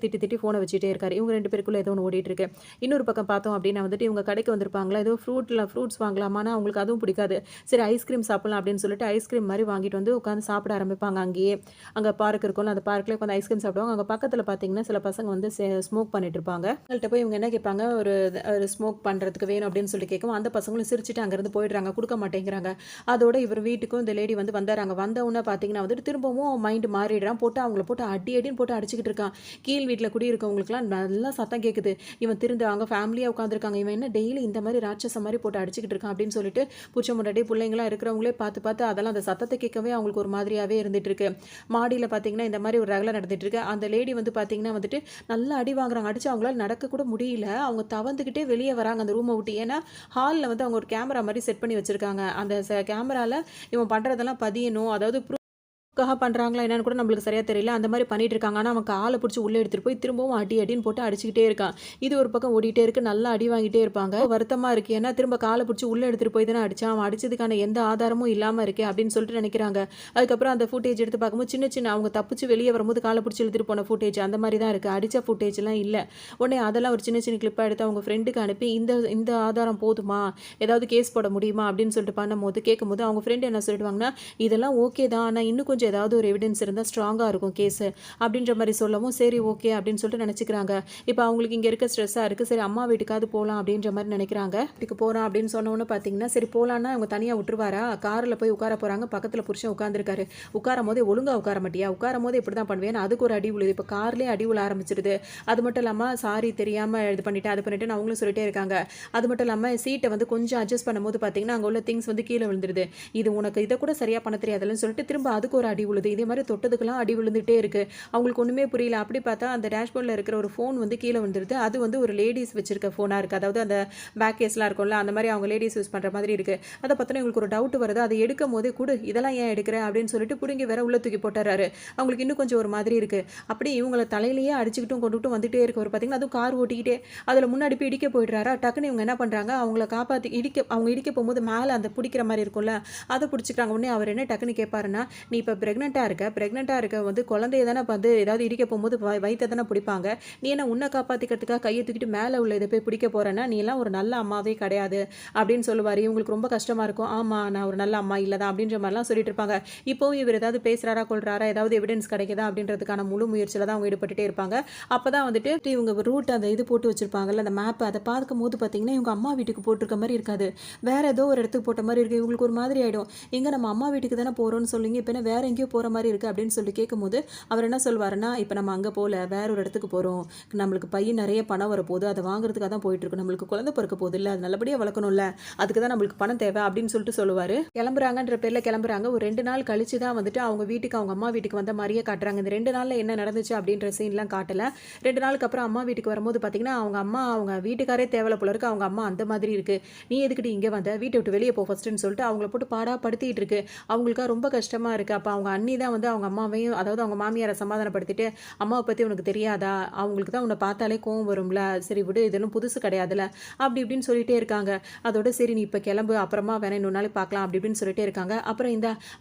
திட்டி திட்டி ஃபோனை வச்சுட்டே இருக்காரு. இவங்க 2 பேருக்குள்ள ஏதோ ஒன்று ஓடிட்டு இருக்கு. இன்னொரு பக்கம் பார்த்தோம் அப்படின்னா வந்துட்டு இவங்க கடைக்கு வந்திருப்பாங்களா, ஏதோ ஃப்ரூட்ஸ் வாங்கலாமான்னா அவங்களுக்கு அதுவும் பிடிக்காது. சரி ஐஸ்கிரீம் சாப்பிடலாம் அப்படின்னு சொல்லிட்டு ஐஸ்கிரீம் மாதிரி வாங்கிட்டு வந்து உட்காந்து சாப்பிட ஆரம்பிப்பாங்க அங்கேயே. அங்கே பார்க் இருக்கும்ல, அந்த பார்க்லேயே உட்காந்து ஐஸ்கிரீம் சாப்பிடுவாங்க. அங்கே பக்கத்தில் பார்த்தீங்கன்னா சில பசங்க வந்து ஸ்மோக் பண்ணிட்டு இருப்பாங்க. அவங்கள்ட்ட போய் இவங்க என்ன கேட்பாங்க, ஒரு ஸ்மோக் பண்ணுறதுக்கு வேணும் அப்படின்னு சொல்லி கேட்கவும் அந்த பசங்களும் சிரிச்சுட்டு அங்கேருந்து போயிடுறாங்க, கொடுக்க மாட்டேங்கிறாங்க. அதோட இவர் வீட்டுக்கும் இந்த லேடி வந்து வந்தாராங்க. வந்தவுடனே பார்த்தீங்கன்னா வந்துட்டு திரும்பவும் மைண்டு மாறிடுறான். போட்டு அவங்கள போட்டு அடி அடின்னு போட்டு அடிச்சுக்கிட்டு இருக்கான். கீழ் வீட்டில் குடியிருக்கவங்களுக்குலாம் நல்லா சத்தம் கேட்குது. இவன் திருந்து அவங்க ஃபேமிலியாக உட்காந்துருக்காங்க. இவன் என்ன டெய்லி இந்த மாதிரி ராட்சச மாதிரி போட்டு அடிச்சுக்கிட்டு இருக்கான் அப்படின்னு சொல்லிட்டு புருஷன் முன்னாடி பிள்ளைங்களாம் இருக்கிறவங்களே பார்த்து அதெல்லாம் அந்த சத்தத்தை கேட்கவே அவங்களுக்கு ஒரு மாதிரியாகவே இருந்துட்டு இருக்கு. மாடியில் பார்த்தீங்கன்னா இந்த மாதிரி ஒரு ரகலை நடந்துட்டு இருக்கு. அந்த லேடி வந்து பார்த்தீங்கன்னா வந்துட்டு நல்லா அடி வாங்குறாங்க. அடிச்சு அவங்களால நடக்க கூட முடியல. அவங்க தவந்துக்கிட்டே வெளியே வராங்க அந்த ரூமை விட்டு. ஏன்னா ஹாலில் வந்து அவங்க ஒரு கேமரா மாதிரி செட் பண்ணி வச்சிருக்காங்க. அந்த கேமராவில் இவன் பண்ணுறதெல்லாம் பதியணும். அதாவது க்காக பண்ணுறாங்களா என்னன்னு கூட நம்மளுக்கு சரியாக தெரியல. அந்த மாதிரி பண்ணிட்டு இருக்காங்க. ஆனால் அவன் காலை பிடிச்சி உள்ளே எடுத்துகிட்டு போய் திரும்பவும் அடி அடின்னு போட்டு அடிச்சுக்கிட்டே இருக்கான். இது ஒரு பக்கம் ஓடிட்டே இருக்கு. நல்லா அடி வாங்கிட்டே இருப்பாங்க. வருத்தமாக இருக்கு. ஏன்னா திரும்ப காலை பிடிச்சி உள்ளே எடுத்துகிட்டு போய் தானே அடிச்சான். அவன் அடிச்சதுக்கான எந்த ஆதாரமும் இல்லாமல் இருக்கே அப்படின்னு சொல்லிட்டு நினைக்கிறாங்க. அதுக்கப்புறம் அந்த ஃபுட்டேஜ் எடுத்து பார்க்கும்போது சின்ன அவங்க தப்பிச்சு வெளியே வரும்போது காலை பிடிச்சி இழுத்துட்டு போன ஃபுட்டேஜ் அந்த மாதிரி தான் இருக்குது. அடித்த ஃபுட்டேஜ்லாம் இல்லை. உடனே அதெல்லாம் ஒரு சின்ன கிளிப்பாக எடுத்து அவங்க ஃப்ரெண்டுக்கு அனுப்பி இந்த இந்த ஆதாரம் போதுமா, ஏதாவது கேஸ் போட முடியுமா அப்படின்னு சொல்லிட்டு பண்ணும்போது கேட்கும்போது அவங்க ஃப்ரெண்டு என்ன சொல்லிடுவாங்கன்னா, இதெல்லாம் ஓகே தான், ஆனால் இன்னும் கொஞ்சம் ஏதாவது ஒரு எவிடன்ஸ் இருந்தால் ஸ்ட்ராங்காக இருக்கும் கேஸு அப்படின்ற மாதிரி சொல்லவும் சரி ஓகே அப்படின்னு சொல்லிட்டு நினச்சிக்கிறாங்க. இப்போ அவங்களுக்கு இங்கே இருக்க ஸ்ட்ரெஸ்ஸாக இருக்குது. சரி அம்மா வீட்டுக்காவது போகலாம் அப்படின்ற மாதிரி நினைக்கிறாங்க. வீட்டுக்கு போகிறோம் அப்படின்னு சொன்னோன்னு பார்த்தீங்கன்னா சரி போகலான்னா அவங்க தனியாக விட்டுருவாரா, காரில் போய் உட்கார போகிறாங்க. பக்கத்தில் புருஷன் உட்காந்துருக்காரு. உட்காரும் போதே ஒழுங்காக உட்கார மாட்டியா, உட்காரும் போது இப்படி தான் பண்ணுவேன், அதுக்கு ஒரு அடி விழுது. இப்போ கார்லேயே அடி விழ ஆரம்பிச்சிருது. அது மட்டும் இல்லாமல் சாரி தெரியாமல் இது பண்ணிட்டேன் அது பண்ணிட்டு அவங்களும் சொல்லிட்டே இருக்காங்க. அது மட்டும் இல்லாமல் சீட்டை வந்து கொஞ்சம் அட்ஜஸ்ட் பண்ணும்போது பார்த்தீங்கன்னா அங்கே உள்ள திங்ஸ் வந்து கீழே விழுந்துருது. இது உனக்கு இதை கூட சரியாக பண்ண தெரியாதுன்னு சொல்லிட்டு திரும்ப அதுக்கு ஒரு அடி விழுது. இதே மாதிரி தொட்டதுக்கெல்லாம் அடி விழுந்துட்டே இருக்கு. அவங்களுக்கு ஒன்றுமே புரியல. அப்படி பார்த்தா அந்த டேஷ்போர்டில் இருக்கிற ஒரு ஃபோன் வந்து கீழே வந்துடுது. அது வந்து ஒரு லேடிஸ் வச்சிருக்க ஃபோனாக இருக்குது. அதாவது அந்த பேக் கேஸ்லாம் இருக்கும்ல, அந்த மாதிரி அவங்க லேடிஸ் யூஸ் பண்ணுற மாதிரி இருக்குது. அதை பார்த்தோன்னா இவங்களுக்கு ஒரு டவுட் வருது. அதை எடுக்கும் போதே கூட இதெல்லாம் ஏன் எடுக்கிற அப்படின்னு சொல்லிட்டு பிடுங்கி வேற உள்ள தூக்கி போட்டுறாரு. அவங்களுக்கு இன்னும் கொஞ்சம் ஒரு மாதிரி இருக்குது. அப்படி இவங்களை தலையிலேயே அடிச்சுக்கிட்டும் கொண்டுட்டும் வந்துட்டே இருக்கு. ஒரு பார்த்தீங்கன்னா அதுவும் கார் ஓட்டிக்கிட்டே அதில் முன்னாடி போய் இடிக்க போயிடுறாரா. டக்குன்னு இவங்க என்ன பண்ணுறாங்க, அவங்கள காப்பாற்றி அவங்க இடிக்க போகும்போது மேலே அந்த பிடிக்கிற மாதிரி இருக்கும்ல, அதை பிடிச்சிக்கிறாங்க. உடனே அவர் என்ன டக்குன்னு கேட்பாருன்னா, நீ இப்போ ப்ரெக்னெண்ட்டாக இருக்க வந்து குழந்தைய தானே வந்து ஏதாவது இடிக்க போகும்போது வயிற்றை தானே பிடிப்பாங்க. நீ என்ன உன்னை காப்பாற்றிக்கிறதுக்காக கையை தூக்கிட்டு மேலே உள்ள இதை போய் பிடிக்க போகிறேன்னா நீ எல்லாம் ஒரு நல்ல அம்மாவே கிடையாது அப்படின்னு சொல்லுவார். இவங்களுக்கு ரொம்ப கஷ்டமாக இருக்கும். ஆமாம் நான் ஒரு நல்ல அம்மா இல்லை தான் அப்படின்ற மாதிரிலாம் சொல்லிட்டு இருப்பாங்க. இப்போவும் இவர் ஏதாவது பேசுகிறாரா கொள்கிறாரா, ஏதாவது எவிடன்ஸ் கிடைக்குதா அப்படின்றதுக்கான முழு முயற்சியில் தான் அவங்க ஈடுபட்டுட்டே இருப்பாங்க. அப்போ தான் வந்துட்டு இவங்க ரூட் அந்த இது போட்டு வச்சுருப்பாங்கல்ல அந்த மேப், அதை பார்க்கும் போது பார்த்தீங்கன்னா இவங்க அம்மா வீட்டுக்கு போட்டிருக்க மாதிரி இருக்காது. வேறு ஏதோ ஒரு இடத்துக்கு போட்ட மாதிரி இருக்குது. இவங்களுக்கு ஒரு மாதிரி ஆகிடும். எங்கே நம்ம அம்மா வீட்டுக்கு தானே போகிறோம்னு சொல்லிங்க, இப்போ என்ன வேறு எங்கேயோ போகிற மாதிரி இருக்குது அப்படின்னு சொல்லி கேட்கும்போது அவர் என்ன சொல்வாருன்னா, இப்போ நம்ம அங்கே போகல வேற ஒரு இடத்துக்கு போகிறோம், நம்மளுக்கு பையன் நிறைய பணம் வரப்போகுது, அதை வாங்குறதுக்காக தான் போயிட்டுருக்கோம், நம்மளுக்கு குழந்தை பிறக்க போகுது இல்லை, அது நல்லபடியாக வளர்க்கணும்ல, அதுக்கு தான் நம்மளுக்கு பணம் தேவை அப்படின்னு சொல்லிட்டு சொல்லுவார். கிளம்புறாங்கன்ற பேரில் கிளம்புறாங்க. ஒரு 2 நாள் கழிச்சு தான் வந்துட்டு அவங்க வீட்டுக்கு அவங்க அம்மா வீட்டுக்கு வந்த மாதிரியே காட்டுறாங்க. இந்த 2 நாளில் என்ன நடந்துச்சு அப்படின்ற சீன்லாம் காட்டலை. 2 நாளுக்கு அப்புறம் அம்மா வீட்டுக்கு வரும்போது பார்த்தீங்கன்னா அவங்க வீட்டுக்காரே தேவையில்ல போல இருக்கு. அவங்க அம்மா அந்த மாதிரி இருக்குது. நீ எதுக்கிட்டு இங்கே வந்த, வீட்டை விட்டு வெளியே போ ஃபஸ்ட்டுன்னு சொல்லிட்டு அவங்கள போட்டு பாடா படுத்திட்டு இருக்கு. அவங்களுக்கா ரொம்ப கஷ்டமாக இருக்குது. அப்போ அவங்க அண்ணி தான் வந்து அவங்க அம்மாவையும் அதாவது அவங்க மாமியாரை சமாதானப்படுத்திட்டு, அம்மாவை பற்றி உனக்கு தெரியாதா, அவங்களுக்கு தான் உன்னை பார்த்தாலே கோவம் வரும்ல, சரி விடு இதெல்லாம் புதுசு கிடையாதுல அப்படி இப்படின்னு சொல்லிட்டே இருக்காங்க. அதோட சரி நீ இப்போ கிளம்பு, அப்புறமா வேணா இன்னொரு நாளைக்கு பார்க்கலாம் அப்படி இப்படின்னு சொல்லிட்டே இருக்காங்க. அப்புறம்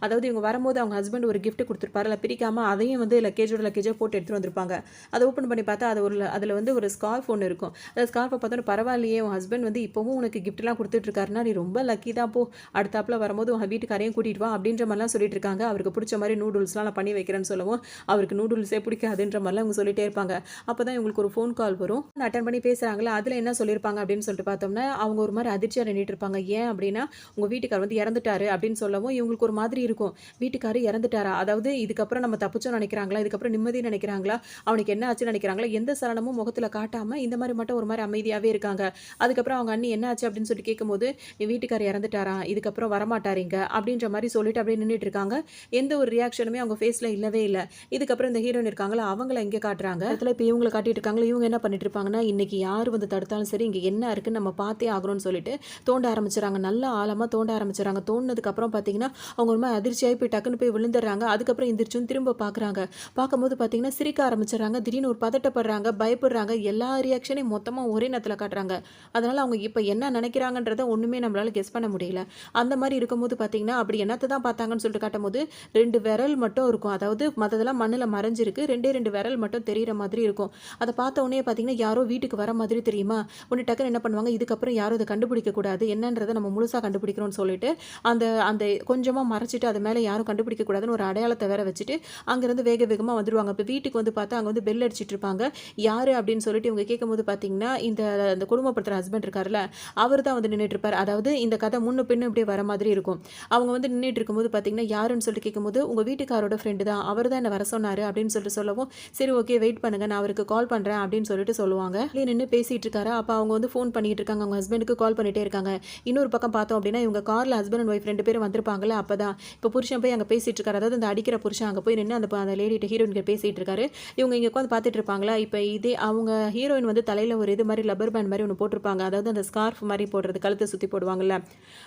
அதாவது இவங்க வரும்போது அவங்க ஹஸ்பண்ட் ஒரு கிஃப்ட் கொடுத்துருப்பாரு, இல்லை பிரிக்காமல் அதையும் வந்து லக்கேஜாக போட்டு எடுத்துகிட்டு வந்திருப்பாங்க. அதை ஓப்பன் பண்ணி பார்த்தா அதில் வந்து ஒரு ஸ்கார்ஃப் ஒன்று இருக்கும். அந்த ஸ்கார்ஃபை பார்த்தோன்னா பரவாயில்லையே உன் ஹஸ்பண்ட் வந்து இப்போவும் உனக்கு கிஃப்ட்லாம் கொடுத்துட்ருக்காருன்னா நீ ரொம்ப லக்கி தான் போ, அடுத்தாப்பில் வரும்போது உங்கள் வீட்டுக்காரையும் கூட்டிகிட்டு வா அப்படின்ற மாதிரிலாம் சொல்லிட்டு இருக்காங்க. அவருக்கு பிடிச்ச மாதிரி நூடுல்ஸ்லாம் நான் பண்ணி வைக்கிறேன்னு சொல்லவும் அவருக்கு நூடுல்ஸே பிடிக்காதுன்ற மாதிரிலாம் அவங்க சொல்லிட்டே இருப்பாங்க. அப்போ தான் இவங்களுக்கு ஒரு ஃபோன் கால் வரும். அட்டன் பண்ணி பேசுகிறாங்களா, அதில் என்ன சொல்லியிருப்பாங்க அப்படின்னு சொல்லிட்டு பார்த்தோம்னா அவங்க ஒரு மாதிரி அதிர்ச்சியாக நின்றுட்டு இருப்பாங்க. ஏன் அப்படின்னா உங்கள் வீட்டுக்கார் வந்து இறந்துட்டாரு அப்படின்னு சொல்லவும் இவங்களுக்கு ஒரு மாதிரி இருக்கும். வீட்டுக்காரு இறந்துட்டாரா, அதாவது இதுக்கப்புறம் நம்ம தப்பிச்சோன்னு நினைக்கிறாங்களா, இதுக்கப்புறம் நிம்மதியை நினைக்கிறாங்களா, அவனுக்கு என்ன ஆச்சுன்னு நினைக்கிறாங்களா, எந்த சலனமும் முகத்தில் காட்டாமல் இந்த மாதிரி மட்டும் ஒரு மாதிரி அமைதியாகவே இருக்காங்க. அதுக்கப்புறம் அவங்க அண்ணி என்ன ஆச்சு அப்படின்னு சொல்லிட்டு கேட்கும்போது என் வீட்டுக்கார் இறந்துட்டாரா, இதுக்கப்புறம் வரமாட்டாருங்க அப்படின்ற மாதிரி சொல்லிட்டு அப்படியே நின்றுட்டு இருக்காங்க. எந்த ஒரு ரியாக்ஷனுமே அவங்க ஃபேஸில் இல்லவே இல்லை. இதுக்கப்புறம் இந்த ஹீரோயின் இருக்காங்களா அவங்கள எங்கே காட்டுறாங்க. அதில் இப்போ இவங்களை காட்டிட்டு இருக்காங்களா, இவங்க என்ன பண்ணிட்டு இருப்பாங்கன்னா இன்னைக்கு யார் வந்து தடுத்தாலும் சரி இங்கே என்ன இருக்குன்னு நம்ம பார்த்தே ஆகணும்னு சொல்லிட்டு தோண்ட ஆரம்பிச்சிடறாங்க. நல்லா ஆழமாக தோண்ட ஆரம்பிச்சிடறாங்க. தோண்டினதுக்கப்புறம் பார்த்தீங்கன்னா அவங்க ரொம்ப அதிர்ச்சியாகி போய் டக்குன்னு போய் விழுந்துடுறாங்க. அதுக்கப்புறம் எந்திரிச்சும் திரும்ப பார்க்குறாங்க. பார்க்கும்போது பார்த்தீங்கன்னா சிரிக்க ஆரம்பிச்சிடறாங்க. திடீர்னு ஒரு பதட்டப்படுறாங்க, பயப்படுறாங்க. எல்லா ரியாக்ஷனையும் மொத்தமாக ஒரே நேரத்தில் காட்டுறாங்க. அதனால அவங்க இப்போ என்ன நினைக்கிறாங்கன்றத ஒன்றுமே நம்மளால கெஸ் பண்ண முடியல. அந்த மாதிரி இருக்கும்போது பார்த்தீங்கன்னா அப்படி என்னத்தை தான் பார்த்தாங்கன்னு சொல்லிட்டு காட்டும் போது 2 2 விரல் மட்டும் இருக்கும். அதாவது மத்ததெல்லாம் மண்ணுல மறைஞ்சிருக்கு. 2 விரல் மட்டும் தெரியிற மாதிரி இருக்கும். அத பார்த்த உடனே பார்த்தீங்கன்னா, யாரோ வீட்டுக்கு வர மாதிரி தெரியுமா? உடனே டக்குனு என்ன பண்ணுவாங்க, இதுக்கப்புறம் யாரும் இத கண்டுபிடிக்க கூடாது. என்னன்றத நம்ம முழுசா கண்டுபிடிக்கணும்னு சொல்லிட்டு, அந்த அந்த கொஞ்சமா மறைச்சிட்டு அது மேல யாரும் கண்டுபிடிக்க கூடாதுன்னு ஒரு அடையாளத்த வேற வச்சுட்டு, அங்கேருந்து வேக வேகமா வந்துருவாங்க. இப்ப வீட்டுக்கு வந்து பார்த்தா, அங்க வந்து பெல் அடிச்சிட்டு இருப்பாங்க. யாரு அப்படின்னு சொல்லிட்டு இவங்க கேட்கும்போது பார்த்தீங்கன்னா, இந்த குடும்பப்படுத்துற ஹஸ்பண்ட் இருக்கார்ல, அவர் தான் வந்து நின்னுட்டு இருப்பாரு. அதாவது இந்த கதை முன்ன பின்ன இப்படியே வர மாதிரி இருக்கும். அவங்க வந்து நின்னுட்டு இருக்கும்போது பார்த்தீங்கன்னா, யாருன்னு சொல்லிட்டு கேட்கும்போது, "உங்க வீட்டுக்காரோட ஃப்ரெண்டு தான். அவர் தான் என்ன வர சொன்னாரு" அப்படின்னு சொல்லிட்டு சொல்லவும், "சரி ஓகே வெயிட் பண்ணுங்க. நான் அவருக்கு கால் பண்றேன்" அப்படின்னு சொல்லிட்டு சொல்லுவாங்க. வெளிய நின்னு பேசிட்டு இருக்காரு. அப்ப அவங்க வந்து ஃபோன் பண்ணிட்டு இருக்காங்க. அவங்க ஹஸ்பண்டுக்கு கால் பண்ணிட்டே இருக்காங்க. இன்னொரு பக்கம் பார்த்தோம் அப்படின்னா, இவங்க கார்ல ஹஸ்பண்ட் அண்ட் ஒய்ஃப் 2 பேரும் வந்திருப்பாங்கல்ல, அப்பதான். இப்ப புருஷன் போய் அங்க பேசிட்டு இருக்காரு. அதாவது அந்த அடிக்கிற புருஷன் அங்க போய் நின்னு அந்த லேடிட்ட ஹீரோயின் கிட்ட பேசிட்டு இருக்காரு. இவங்க இங்க உட்காந்து பார்த்துட்டு இருப்பாங்களா, இப்ப இதே அவங்க ஹீரோயின் வந்து தலையில ஒரு இது மாரி லப்பர் பேண்ட் மாரி ஒண்ணு போட்டிருப்பாங்க. அதாவது அந்த ஸ்கார்ஃப் மாரி போடுறது, கழுத்த சுத்தி போடுவாங்கல்ல,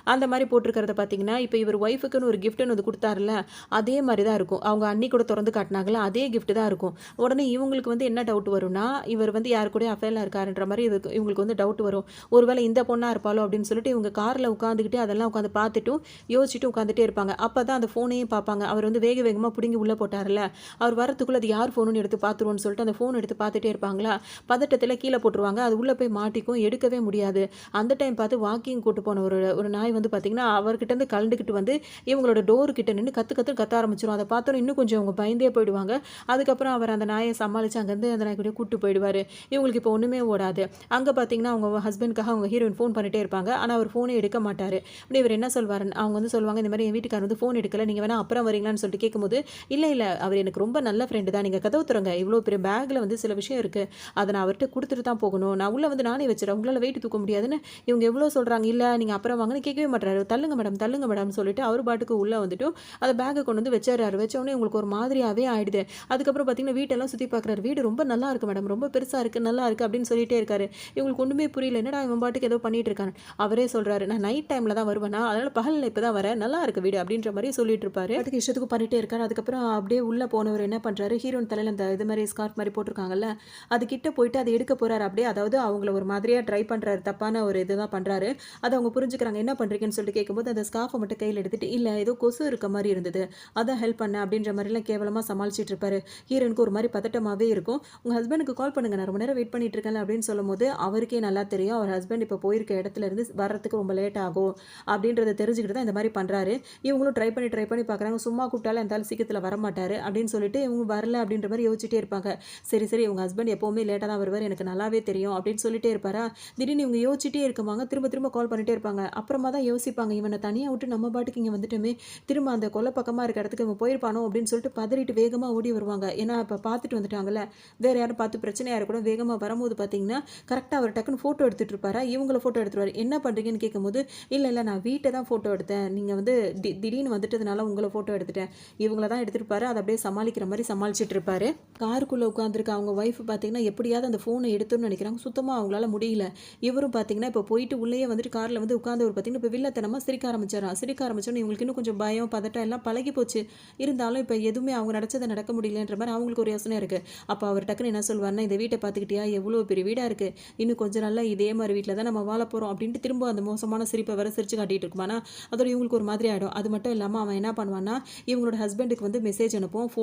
அந்த மாரி போட்டிருக்கிறத பார்த்தீங்கன்னா, இப்ப இவர் ஒய்ஃப்க்குன்னு ஒரு கிஃப்ட்ன்னு வந்து குடுத்தாருல்ல, அதே மாரி தான் இருக்கும். அவங்க அண்ணி கூட தொறந்து காட்டுனாங்கல்ல, அதே கிஃப்ட் தான் இருக்கும். உடனே இவங்களுக்கு வந்து என்ன டவுட் வரும்னா, இவர் வந்து யார் கூடயும் அஃபேர்ல இருக்காருன்ற மாரி இவங்களுக்கு வந்து டவுட் வரும். ஒருவேளை இந்த பொண்ணா இருப்பாளோ அப்படின்னு சொல்லிட்டு இவங்க கார்ல உட்காந்துக்கிட்டு அதெல்லாம் உட்காந்து பார்த்துட்டும், யோசிச்சுட்டும் உட்காந்துட்டே இருப்பாங்க. அப்பதான் அந்த ஃபோனையும் பார்ப்பாங்க. அவர் வந்து வேக வேகமா புடுங்கி உள்ள போட்டாருல்ல, அவர் வரத்துக்குள்ள அது யார் ஃபோனுன்னு எடுத்து பார்த்துருவோம்னு சொல்லிட்டு அந்த ஃபோன் எடுத்து பார்த்துட்டே இருப்பாங்களா, பதட்டத்துல கீழ போட்டுருவாங்க. அது உள்ள போய் மாட்டிக்கும். எடுக்கவே முடியாது. அந்த டைம் பார்த்து வாக்கிங் கூட்டு போன ஒரு ஒரு நாய் வந்து பார்த்தீங்கன்னா, அவர்கிட்ட இருந்து கழண்டுக்கிட்டு வந்து இவங்களோட டோர் கிட்ட நின்னு கத்து கத்துன்னு கத்த ஆரம்பிச்சுரும். அத பார்த்தோனே இன்னும் கொஞ்சம் அவங்க பயந்தே போயிடுவாங்க. அதுக்கப்புறம் அவர் அந்த நாய சமாளிச்சு அங்கருந்து அந்த நாய்க்குட்டிய கூட்டு போயிடுவாரு. இவங்களுக்கு இப்போ ஒண்ணுமே ஓடாது. அங்க பார்த்தீங்கன்னா, அவங்க ஹஸ்பண்ட்காக அவங்க ஹீரோயின் ஃபோன் பண்ணிட்டே இருப்பாங்க. ஆனா அவர் ஃபோனே எடுக்க மாட்டாரு. உடனே இவர் என்ன சொல்வாருன்னு அவங்க வந்து சொல்லுவாங்க, "இந்த மாரி என் வீட்டுக்காரர் வந்து ஃபோன் எடுக்கல. நீங்க வேணா அப்புறம் வரீங்களான்னு" சொல்லிட்டு கேட்கும்போது, "இல்ல, இல்ல. அவர் எனக்கு ரொம்ப நல்ல ஃப்ரெண்டு தான். நீங்க கதவு தொறங்க. இவ்ளோ பெரிய பேக்ல வந்து சில விஷயம் இருக்கு. அத நான் அவர்ட்ட குடுத்துட்டு தான் போகணும். நான் உள்ள வந்து நானே வச்சுர்றேன். உங்களால வெயிட் தூக்க முடியாதுன்னு" இவங்க எவ்வளோ சொல்றாங்க. "இல்ல நீங்க அப்புறம் வாங்கன்னு" கேட்கவே மாட்றாரு. "தள்ளுங்க மேடம், தள்ளுங்க மேடம்னு" சொல்லிட்டு அவரு பாட்டுக்கு உள்ள வந்துட்டு அந்த பேக்க கொண்டு வந்து வச்சுர்றாரு. வச்ச உடனே உங்களுக்கு ஒரு மாதிரியாவே ஆயிடுது. அதுக்கப்புறம் பார்த்தீங்கன்னா, வீட்டெல்லாம் சுத்தி பார்க்குறாரு. "வீடு ரொம்ப நல்லா இருக்கு மேடம். ரொம்ப பெருசா இருக்கு. நல்லா இருக்கு" அப்படின்னு சொல்லிட்டே இருக்காரு. இவங்களுக்கு ஒண்ணுமே புரியல. என்னடா இவன் பாட்டுக்கு ஏதோ பண்ணிட்டு இருக்கான்னு. அவரே சொல்றாரு, "நான் நைட் டைம்ல தான் வருவேனா, அதனால பகல்ல இப்ப தான் வரேன். நல்லா இருக்கு வீடு" அப்படின்ற மாரி சொல்லிட்டு இருப்பாரு. பாட்டுக்கு இஷ்டத்துக்கு பண்ணிட்டே இருக்காரு. அதுக்கப்புறம் அப்படியே உள்ள போனவர் என்ன பண்றாரு, ஹீரோயின் தலையில அந்த இது மாரி ஸ்கார்ஃப் மாரி போட்டிருக்காங்கல்ல, அது கிட்ட போயிட்டு அத எடுக்க போறாரு. அப்படியே அதாவது அவங்கள ஒரு மாதிரியா ட்ரை பண்றாரு. தப்பான ஒரு இதுதான் பண்றாரு. அத அவங்க புரிஞ்சுக்கிறாங்க. "என்ன பண்றீங்கன்னு?" சொல்லிட்டு கேட்கும்போது, அந்த ஸ்கார்ஃப மட்டும் கையில எடுத்துட்டு, "இல்ல ஏதோ கொசு இருக்க மாரி இருந்தது. அதான் ஹெல்ப் பண்ணேன்" அப்படின்ற மாரிலாம் கேவலமா சமாளிச்சுட்டு இருப்பாரு. ஹீரோயினுக்கு ஒரு மாரி பதட்டமாவே இருக்கும். "உங்க ஹஸ்பண்டுக்கு கால் பண்ணுங்க. நான் ரொம்ப நேரம் வெயிட் பண்ணிட்டு இருக்கேன்ல" அப்படின்னு சொல்லும்போது, அவருக்கே நல்லா தெரியும். அவர் ஹஸ்பண்ட் இப்ப போயிருக்க இடத்துல இருந்து வர்றதுக்கு ரொம்ப லேட் ஆகும் அப்படின்றத தெரிஞ்சுக்கிட்டு தான் இந்த மாரி பண்றாரு. இவங்களும் ட்ரை பண்ணி பார்க்குறாங்க. சும்மா கூப்பிட்டாலும் அந்த ஆள் சீக்கிரத்துல வரமாட்டாரு அப்படின்னு சொல்லிட்டு இவங்க வரல அப்படின்ற மாரி யோசிச்சுட்டே இருப்பாங்க. சரி, சரி உங்க ஹஸ்பண்ட் எப்பவுமே லேட்டா தான் வருவாரு. எனக்கு நல்லாவே தெரியும் அப்படின்னு சொல்லிட்டே இருப்பாரா, திடீர்னு இவங்க யோசிச்சுட்டே இருக்குமாங்க. திரும்ப திரும்ப கால் பண்ணிட்டே இருப்பாங்க. அப்புறமா தான் யோசிப்பாங்க, இவன தனியா விட்டு நம்ம பாட்டுக்கு இங்க வந்துட்டோமே, திரும்ப அந்த கொல்லை பக்கமா இருக்க இடத்துக்கு இவன் போயிருப்பானோ அப்படின்னு சொல்லிட்டு பதறிட்டு வேகமா ஓடி வருவாங்க. ஏன்னா இப்ப பார்த்துட்டு வந்துட்டாங்கல்ல. வேற யாரும் பார்த்து பிரச்சனையா இருக்கக்கூடாது. வேகமா வரும்போது பார்த்தீங்கன்னா, கரெக்ட்டா அவர் டக்குன்னு ஃபோட்டோ எடுத்துட்டு இருப்பாரா, இவங்கள ஃபோட்டோ எடுத்துருவாரு. என்ன பண்றீங்கன்னு கேட்கும்போது, "இல்ல, இல்ல நான் வீட்ட தான் ஃபோட்டோ எடுத்தேன். நீங்க வந்து திடீர்னு வந்துட்டதுனால உங்கள ஃபோட்டோ எடுத்துட்டேன்." இவங்கள தான் எடுத்திருப்பாரு. அத அப்படியே சமாளிக்கிற மாரி சமாளிச்சுட்டு இருப்பாரு. காருக்குள்ள உட்காந்துருக்க அவங்க ஒய்ஃப் பார்த்தீங்கன்னா, எப்படியாவது அந்த ஃபோன எடுத்துடணும்னு நினைக்கிறாங்க. சுத்தமா அவங்களால முடியல. இவரும் பார்த்தீங்கன்னா, இப்போ போயிட்டு உள்ளேயே வந்துட்டு கார்ல வந்து உட்கார்ந்தவர் பார்த்தீங்கன்னா, இப்போ வில்லத்தனமா சிரிக்க ஆரம்பிச்சாராம். சிரிக்க ஆரம்பிச்சோனே இவங்களுக்கு இன்னும் கொஞ்சம் பயம், பதட்டம் எல்லாம் பழகி போச்சு. இருந்தாலும் இப்போ எதுவுமே அவங்க நெனச்சது நடக்க முடியலன்ற மாரி அவங்களுக்கு ஒரு யோசனை இருக்கு. அப்ப அவர் டக்குன்னு என்ன சொல்வாருன்னா, "இந்த வீட்ட பார்த்துக்கிட்டியா? எவ்வளோ பெரிய வீடா இருக்கு. இன்னும் கொஞ்ச நாள்ல இதே மாரி வீட்ல தான் நம்ம வாழப் போறோம்." அப்படின்ட்டு திரும்ப அந்த மோசமான சிரிப்ப வேற சிரிச்சு காட்டிட்டு இருக்குமானா, அதோட இவங்களுக்கு ஒரு மாதிரி ஆயிடும். அது மட்டும் இல்லாம அவன் என்ன பண்ணுவான்னா, இவங்களோட ஹஸ்பண்டுக்கு வந்து மெசேஜ் அனுப்புவான்.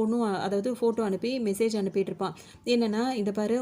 அதாவது ஃபோட்டோ அனுப்பி மெசேஜ் அனுப்பிட்டு இருப்பான். என்னன்னா, "இந்த பாரு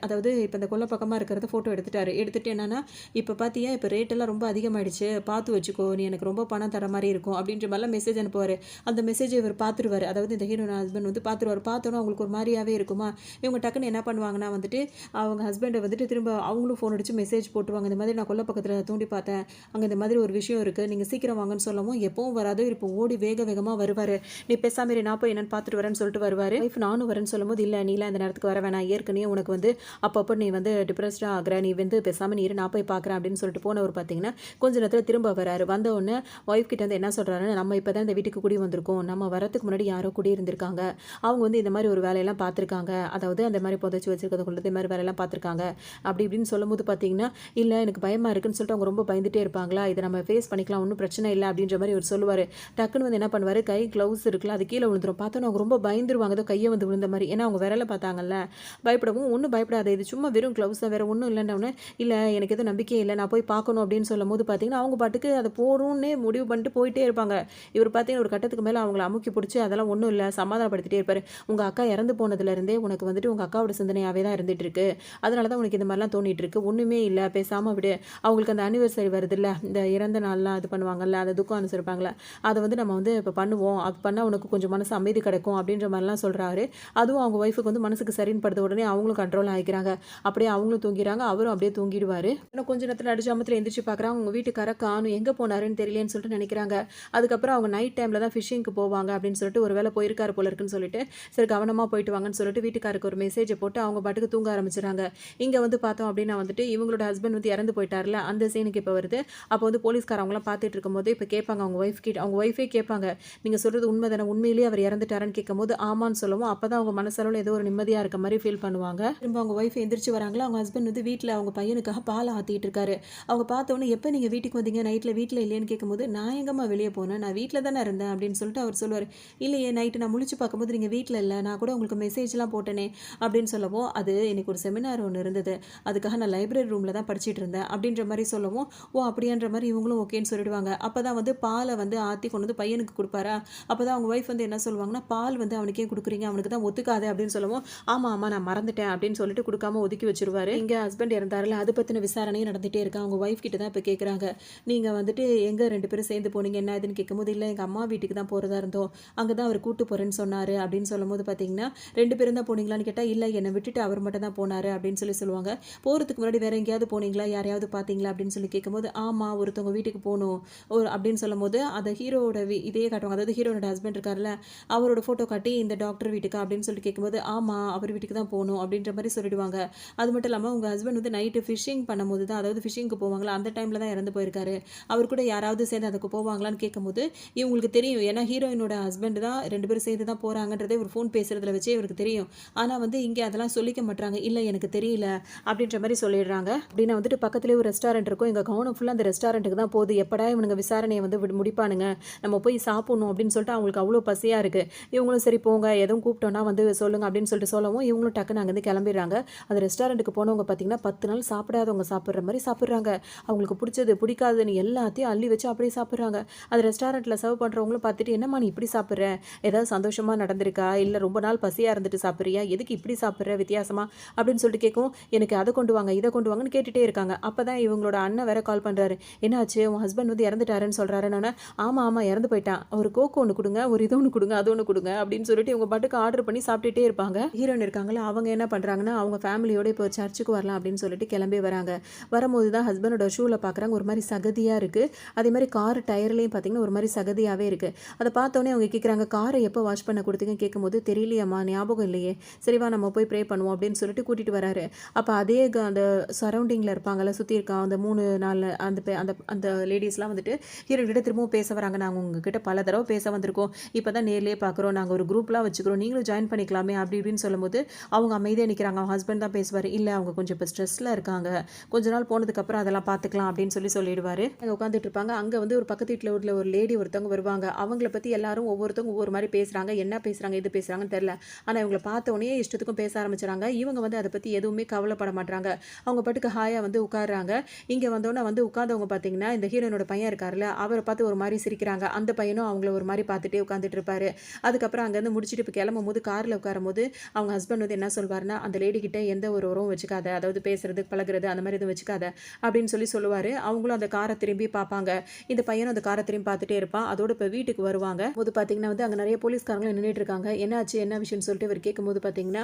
அதாவது இப்ப இந்த கொல்லை பக்கமா இருக்கிறத ஃபோட்டோ எடுத்துட்டாரு. எடுத்துட்டு என்னன்னா, "இப்ப பார்த்தியா, இப்ப ரேட் எல்லாம் ரொம்ப அதிகமாயிடுச்சு. பார்த்து வச்சுக்கோ. நீ எனக்கு ரொம்ப பணம் தர மாரி இருக்கும்." அப்படின்ற மாரிலாம் மெசேஜ் அனுப்புவாரு. அந்த மெசேஜ இவர் பார்த்துருவாரு. அதாவது இந்த ஹீரோயின் ஹஸ்பண்ட் வந்து பார்த்துருவாரு. பார்த்தோனே அவங்களுக்கு ஒரு மாரியாவே இருக்குமா, இவங்க டக்குன்னு என்ன பண்ணுவாங்கன்னா வந்துட்டு, அவங்க ஹஸ்பண்ட வந்துட்டு திரும்ப அவங்களும் ஃபோன் அடிச்சு மெசேஜ் போட்டுருவாங்க. இந்த மாதிரி "நான் கொல்லை பக்கத்துல தூண்டி பார்த்தேன். அங்க இந்த மாதிரி ஒரு விஷயம் இருக்கு. நீங்க சீக்கிரம் வாங்கன்னு" சொல்லவும், எப்பவும் வராதோ இப்போ ஓடி வேக வேகமா வருவாரு. "நீ பேசாம இரு. நான் போய் என்னன்னு பார்த்துட்டு வரேன்னு" சொல்லிட்டு வருவாரு. ஒய்ஃப் நானும் வரேன்னு சொல்லும்போது, "இல்ல நீலாம் இந்த நேரத்துக்கு வர வேணாம். ஏற்கனவே உனக்கு வந்து அப்பப்போ நீ வந்து டிப்ரெஸ்டா ஆகுற. நீ வந்து பேசாம நீ இரு. நான் போய் பார்க்குறேன்" அப்படின்னு சொல்லிட்டு போனவர் பார்த்தீங்கன்னா, கொஞ்ச நேரத்துல திரும்ப வராரு. வந்த உடனே ஒய்ஃப் கிட்ட வந்து என்ன சொல்றாருன்னா, "நம்ம இப்ப தான் இந்த வீட்டுக்கு குடி வந்திருக்கோம். நம்ம வரதுக்கு முன்னாடி யாரோ குடியிருந்திருக்காங்க. அவங்க வந்து இந்த மாதிரி ஒரு வேலையெல்லாம் பார்த்துருக்காங்க. அதாவது அந்த மாதிரி புதைச்சு வச்சிருக்கிறத கொண்டு இந்த மாதிரி வேலையெல்லாம் பார்த்துருக்காங்க." அப்படி இப்படின்னு சொல்லும்போது பார்த்தீங்கன்னா, "இல்ல எனக்கு பயமா இருக்குன்னு" சொல்லிட்டு அவங்க ரொம்ப பயந்துட்டே இருப்பாங்களா, "இதை நம்ம ஃபேஸ் பண்ணிக்கலாம். ஒன்றும் பிரச்சனை இல்லை" அப்படின்ற மாதிரி இவர் சொல்லுவாரு. டக்குன்னு வந்து என்ன பண்ணுவாரு, கை க்ளவுஸ் இருக்குல்ல, அது கீழே விழுந்துரும். பார்த்தோன்னே அவங்க ரொம்ப பயந்துருவாங்க. ஏதோ கையை வந்து விழுந்த மாதிரி. ஏன்னா அவங்க விரல பார்த்தாங்கல்ல. பயப்படவும், "ஒண்ணும் பயப்படாத. இது சும்மா வெறும் க்ளவுஸ் தான். வேற ஒண்ணும் இல்லைன்னவுடனே, "இல்ல எனக்கு எதுவும் நம்பிக்கையே இல்ல. நான் போய் பார்க்கணும்" அப்படின்னு சொல்லும்போது பார்த்தீங்கன்னா, அவங்க பாட்டுக்கு அதை போறோம்னே முடிவு பண்ணிட்டு போயிட்டே இருப்பாங்க. இவர் பார்த்தீங்கன்னா ஒரு கட்டத்துக்கு மேல போல் அவங்கள அமுக்கி பிடிச்சி அதெல்லாம் ஒன்றும் இல்லை சமாதானப்படுத்திட்டே இருப்பார். உங்கள் அக்கா இறந்து போனதுலேருந்தே உனக்கு வந்துட்டு உங்கள் அக்காவோட சிந்தனையாகவே தான் இருந்துட்டு இருக்கு. அதனால தான் உனக்கு இந்த மாதிரிலாம் தோணிட்டு இருக்கு. ஒன்றுமே இல்லை, பேசாமல் விடு. அவங்களுக்கு அந்த அனிவர்சரி வருதுல்ல, இந்த இறந்த நாள்லாம் இது பண்ணுவாங்கல்ல, அந்த துக்கம் அனுசரிப்பாங்களே, அதை வந்து நம்ம வந்து இப்போ பண்ணுவோம். அது பண்ணால் உனக்கு கொஞ்சம் மனசு அமைதி கிடைக்கும் அப்படின்ற மாதிரிலாம் சொல்கிறாரு. அதுவும் அவங்க ஒய்ஃபுக்கு வந்து மனசுக்கு சரின்னு படுத்த உடனே அவங்களும் கண்ட்ரோல் ஆகிக்கிறாங்க. அப்படியே அவங்களும் தூங்கிடுறாங்க. அவரும் அப்படியே தூங்கிடுவார். இன்னும் கொஞ்ச நேரத்தில் நடுஜாமத்தில் எந்திரிச்சு பார்க்குறாங்க. உங்கள் வீட்டுக்கார காணும், எங்கே போனாருன்னு தெரியலேன்னு சொல்லிட்டு நினைக்கிறாங்க. அதுக்கப்புறம் அவங்க நைட் டைமில் தான் ஃபிஷிங்க்கு போவாங்க அப்படின்னு சொல்லிட்டு ஒரு வேளை போயிருக்காரு போல இருக்குன்னு சொல்லிட்டு சரி கவனமாக போயிட்டு வாங்கன்னு சொல்லிட்டு வீட்டுக்காருக்கு ஒரு மெசேஜை போட்டு அவங்க பாட்டுக்கு தூங்க ஆரம்பிச்சிடறாங்க. இங்கே வந்து பார்த்தோம் அப்படின்னா வந்துட்டு இவங்களோட ஹஸ்பண்ட் வந்து இறந்து போயிட்டார்ல, அந்த சீனுக்கு இப்போ வருது. அப்போ வந்து போலீஸ்காரவங்களாம் பார்த்துட்டு இருக்கும்போது இப்போ கேட்பாங்க அவங்க ஒய்ஃப் கிட்ட, அவங்க ஒய்ஃபே கேட்பாங்க, நீங்கள் சொல்கிறது உண்மை தானே, உண்மையிலேயே அவர் இறந்துட்டாருன்னு கேட்கும்போது ஆமான்னு சொல்லவும் அப்போ தான் அவங்க மனசளவில் ஏதோ ஒரு நிம்மதியாக இருக்க மாதிரி ஃபீல் பண்ணுவாங்க. திரும்ப அவங்க ஒய்ஃப் எந்திரிச்சு வராங்களா, அவங்க ஹஸ்பண்ட் வந்து வீட்டில் அவங்க பையனுக்காக பால் ஆற்றிட்டு இருக்காரு. அவங்க பார்த்தோன்னே எப்போ நீங்கள் வீட்டுக்கு வந்தீங்க, நைட்டில் வீட்டில் இல்லையேன்னு கேட்கும்போது நான் எங்கம்மா வெளியே போனேன், நான் வீட்டில் தானே இருந்தேன் அப்படின்னு சொல்லிட்டு அவர் சொல்லுவார். இல்லையே நைட்டு நான் முழிச்சு பார்க்கும்போது நீங்கள் வீட்டில் இல்லை, நான் கூட உங்களுக்கு மெசேஜ்லாம் போட்டேனே அப்படின்னு சொல்லவும், அது எனக்கு ஒரு செமினார் ஒன்று இருந்தது, அதுக்காக நான் லைப்ரரி ரூமில் தான் படிச்சுட்டு இருந்தேன் அப்படின்ற மாதிரி சொல்லவும், ஓ அப்படின்ற மாதிரி இவங்களும் ஓகேன்னு சொல்லிடுவாங்க. அப்போ தான் வந்து பாலை வந்து ஆற்றி கொண்டு வந்து பையனுக்கு கொடுப்பாரா. அப்போ தான் அவங்க ஒய்ஃப் வந்து என்ன சொல்லுவாங்கன்னா, பால் வந்து அவனுக்கே கொடுக்குறீங்க, அவனுக்கு தான் ஒத்துக்காது அப்படின்னு சொல்லவும், ஆமாம் ஆமாம் நான் மறந்துட்டேன் அப்படின்னு சொல்லிட்டு கொடுக்காம ஒதுக்கி வச்சிருவாரு. இங்கே ஹஸ்பண்ட் இறந்தாருல, அது பற்றின விசாரணையும் நடந்துகிட்டே இருக்கா. அவங்க ஒய்ஃப் கிட்ட தான் இப்போ கேட்குறாங்க, நீங்கள் வந்துட்டு எங்கே 2 பேரும் சேர்ந்து போனீங்க என்ன இதுன்னு கேட்கும்போது, இல்லை எங்கள் அம்மா வீட்டுக்கு தான் போகிறதா இருந்தோம், அங்கே தான் அவர் கூட்டு போகிறேன்னு சொன்னார் அப்படின்னு சொல்லும்போது பார்த்தீங்கன்னா, 2 பேரும் தான் போனீங்களான்னு கேட்டால், இல்லை என்னை விட்டுட்டு அவர் மட்டும் தான் போனார் அப்படின்னு சொல்லுவாங்க. போகிறதுக்கு முன்னாடி வேறு எங்கேயாவது போனீங்களா, யாரையாவது பார்த்தீங்களா அப்படின்னு சொல்லி கேட்கும்போது, ஆமாம் ஒருத்தவங்க வீட்டுக்கு போகணும் ஒரு அப்படின்னு சொல்லும்போது அந்த ஹீரோவோட இதையே காட்டுவாங்க. அதாவது ஹீரோனோட ஹஸ்பண்ட் இருக்கார்ல, அவரோட ஃபோட்டோ காட்டி இந்த டாக்டர் வீட்டுக்கா அப்படின்னு சொல்லிட்டு கேட்கும்போது, ஆமாம் அவர் வீட்டுக்கு தான் போகணும் அப்படின்ற மாதிரி சொல்லிடுவாங்க. அது மட்டும் இல்லாமல் உங்கள் ஹஸ்பண்ட் வந்து நைட்டு ஃபிஷிங் பண்ணும்போது தான், அதாவது ஃபிஷிங்க்கு போவாங்களா அந்த டைமில் தான் இறந்து போயிருக்காரு, அவர் கூட யாராவது சேர்ந்து அதுக்கு போவாங்களான்னு கேட்கும்போது இவங்களுக்கு தெரியும். ஏன்னா ஹீரோயினோட ஹஸ்பண்ட் தான் 2 பேரும் சேர்ந்து தான் போகிறாங்கன்றதே ஒரு ஃபோன் பேசுகிறதுல வச்சே இவருக்கு தெரியும். ஆனால் வந்து இங்கே அதெல்லாம் சொல்லிக்க மாட்டாங்க. இல்லை எனக்கு தெரியல அப்படின்ற மாதிரி சொல்லிடுறாங்க. அப்படின்னா வந்துட்டு பக்கத்துலேயே ஒரு ரெஸ்டாரண்ட் இருக்கும். எங்கள் கவனம் ஃபுல்லாக அந்த ரெஸ்டாரண்ட்டுக்கு தான் போகுது. எப்படா இவனுங்க விசாரணையை வந்து முடிப்பானுங்க, நம்ம போய் சாப்பிடணும் அப்படின்னு சொல்லிட்டு அவங்களுக்கு அவ்வளோ பசியாக இருக்குது. இவங்களும் சரி போங்க, எதுவும் கூப்பிட்டோன்னா வந்து சொல்லுங்க அப்படின்னு சொல்லிட்டு சொல்லவும் இவங்களும் டக்குன்னு அங்கேருந்து கிளம்பிடுறாங்க. அந்த ரெஸ்டாரண்ட்டுக்கு போனவங்க பார்த்தீங்கன்னா 10 நாள் சாப்பிடாதவங்க சாப்பிட்ற மாதிரி சாப்பிட்றாங்க. அவங்களுக்கு பிடிச்சது பிடிக்காதுன்னு எல்லாத்தையும் அள்ளி வச்சு அப்படியே சாப்பிட்றாங்க. அந்த ரெஸ்டாரண்ட்டில் சர்வ் பண்ணுறவங்களும் பார்த்துட்டு, என்னம்மா நீ இப்படி சாப்பிட்ற, ஏதாவது சந்தோஷமாக நடந்திருக்கா, இல்லை ரொம்ப நாள் பசியாக இருந்துட்டு சாப்பிட்றியா, எதுக்கு இப்படி சாப்பிட்ற வித்தியாசமாக அப்படின்னு சொல்லிட்டு கேட்கும். எனக்கு அதை கொண்டு வாங்க இதை கொண்டு வாங்கன்னு கேட்டுகிட்டே இருக்காங்க. அப்போ தான் இவங்களோட அண்ணன் வேற கால் பண்ணுறாரு. என்னாச்சு உன் ஹஸ்பண்ட் வந்து இறந்துட்டாருன்னு சொல்கிறாருன்னு. ஆமாம் ஆமாம் இறந்து போயிட்டான், ஒரு கோக்கு ஒன்று கொடுங்க, ஒரு இது ஒன்று கொடுங்க, அது ஒன்று கொடுங்க அப்படின்னு சொல்லிட்டு இவங்க பாட்டுக்கு ஆர்டர் பண்ணி சாப்பிட்டுட்டே இருப்பாங்க. ஹீரோயின் இருக்காங்களா, அவங்க என்ன பண்ணுறாங்கன்னா அவங்க ஃபேமிலியோட இப்போ சர்ச்சுக்கு வரலாம் அப்படின்னு சொல்லிட்டு கிளம்பி வராங்க. வரும்போது தான் ஹஸ்பண்டோட ஷூவில் பார்க்குறாங்க, ஒரு மாதிரி சகதியாக இருக்குது. அதே மாதிரி கார் டயர்லேயும் பார்த்தீங்கன்னா ஒரு மாதிரி சகதியாகவே இருக்குது. அதை பார்த்தோன்னே அவங்க கேட்குறாங்க, காரை எப்போ வாஷ் பண்ண கொடுத்தீங்கன்னு கேட்கும்போது, தெரியலையம்மா ஞாபகம் இல்லையே, சரிவா நம்ம போய் ப்ரே பண்ணுவோம் அப்படின்னு சொல்லிட்டு கூட்டிகிட்டு வராரு. அப்போ அதே அந்த சரௌண்டிங்கில் இருப்பாங்கள்ல, சுற்றி இருக்கா அந்த 3-4 அந்த அந்த அந்த லேடிஸ்லாம் வந்துட்டு ஹீரோக்கிட்ட திரும்பவும் பேச வராங்க. நாங்கள் உங்ககிட்ட பல தடவை பேச வந்திருக்கோம், இப்போ தான் நேர்லேயே பார்க்குறோம், நாங்கள் ஒரு குரூப்லாம் வச்சுக்கிறோம், நீங்களும் ஜாயின் பண்ணிக்கலாமே அப்படி இப்படின்னு சொல்லும்போது அவங்க அமைதியாக நிற்கிறாங்க. அவங்க ஹஸ்பண்ட் தான் பேசுவார், இல்லை அவங்க கொஞ்சம் இப்போ ஸ்ட்ரெஸ்ஸில் இருக்காங்க, கொஞ்ச நாள் போனதுக்கப்புறம் அதெல்லாம் பார்த்துக்கலாம் அப்படின்னு சொல்லிடுவார். அங்கே உட்காந்துட்டு இருப்பாங்க. அங்கே வந்து ஒரு பக்கத்து வீட்டில் ஒரு லேடி ஒருத்தவங்க வருவாங்க. அவங்கள பற்றி எல்லாரும் ஒவ்வொருத்தவங்க ஒவ்வொரு மாதிரி பேசுகிறாங்க. என்ன பேசுகிறாங்க எது பேசுகிறாங்கன்னு தெரில. ஆனால் இவங்களை பார்த்த உடனே இஷ்டத்துக்கும் பேச ஆரம்பிச்சுறாங்க. இவங்க வந்து அதை பற்றி எதுவுமே கவலைப்பட மாட்டாங்க. அவங்க பாட்டுக்கு ஹாயாக வந்து உட்காடுறாங்க. இங்கே வந்தோன்னே வந்து உட்காந்தவங்க பார்த்தீங்கன்னா இந்த ஹீரோனோட பையன் இருக்காருல்ல, அவரை பார்த்து ஒரு மாதிரி சிரிக்கிறாங்க. அந்த பையனும் அவங்கள ஒரு மாதிரி பார்த்துட்டே உட்காந்துட்டு இருப்பாரு. அதுக்கப்புறம் அங்கேருந்து முடிச்சுட்டு இப்போ கிளம்பும் போது காரில் உட்காரும் போது அவங்க ஹஸ்பண்ட் வந்து என்ன சொல்வார்னா, அந்த லேடி கிட்ட எந்த ஒரு உறவும் வச்சுக்காத, அதாவது பேசுறது பழகுறது அந்த மாதிரி எதுவும் வச்சுக்காத அப்படின்னு சொல்லுவார். அவங்களும் அந்த காரை திரும்பி பார்ப்பாங்க. இந்த பையனும் அந்த காரை திரும்பி பார்த்துட்டே இருப்பான். அதோட இப்போ வீட்டுக்கு வருவாங்க போது பார்த்தீங்கன்னா வந்து அங்கே நிறைய போலீஸ்காரங்களும் நின்றுட்டு இருக்காங்க. என்னாச்சு என்ன விஷயம்னு சொல்லிட்டு இவர் கேட்கும்போது பார்த்தீங்கன்னா,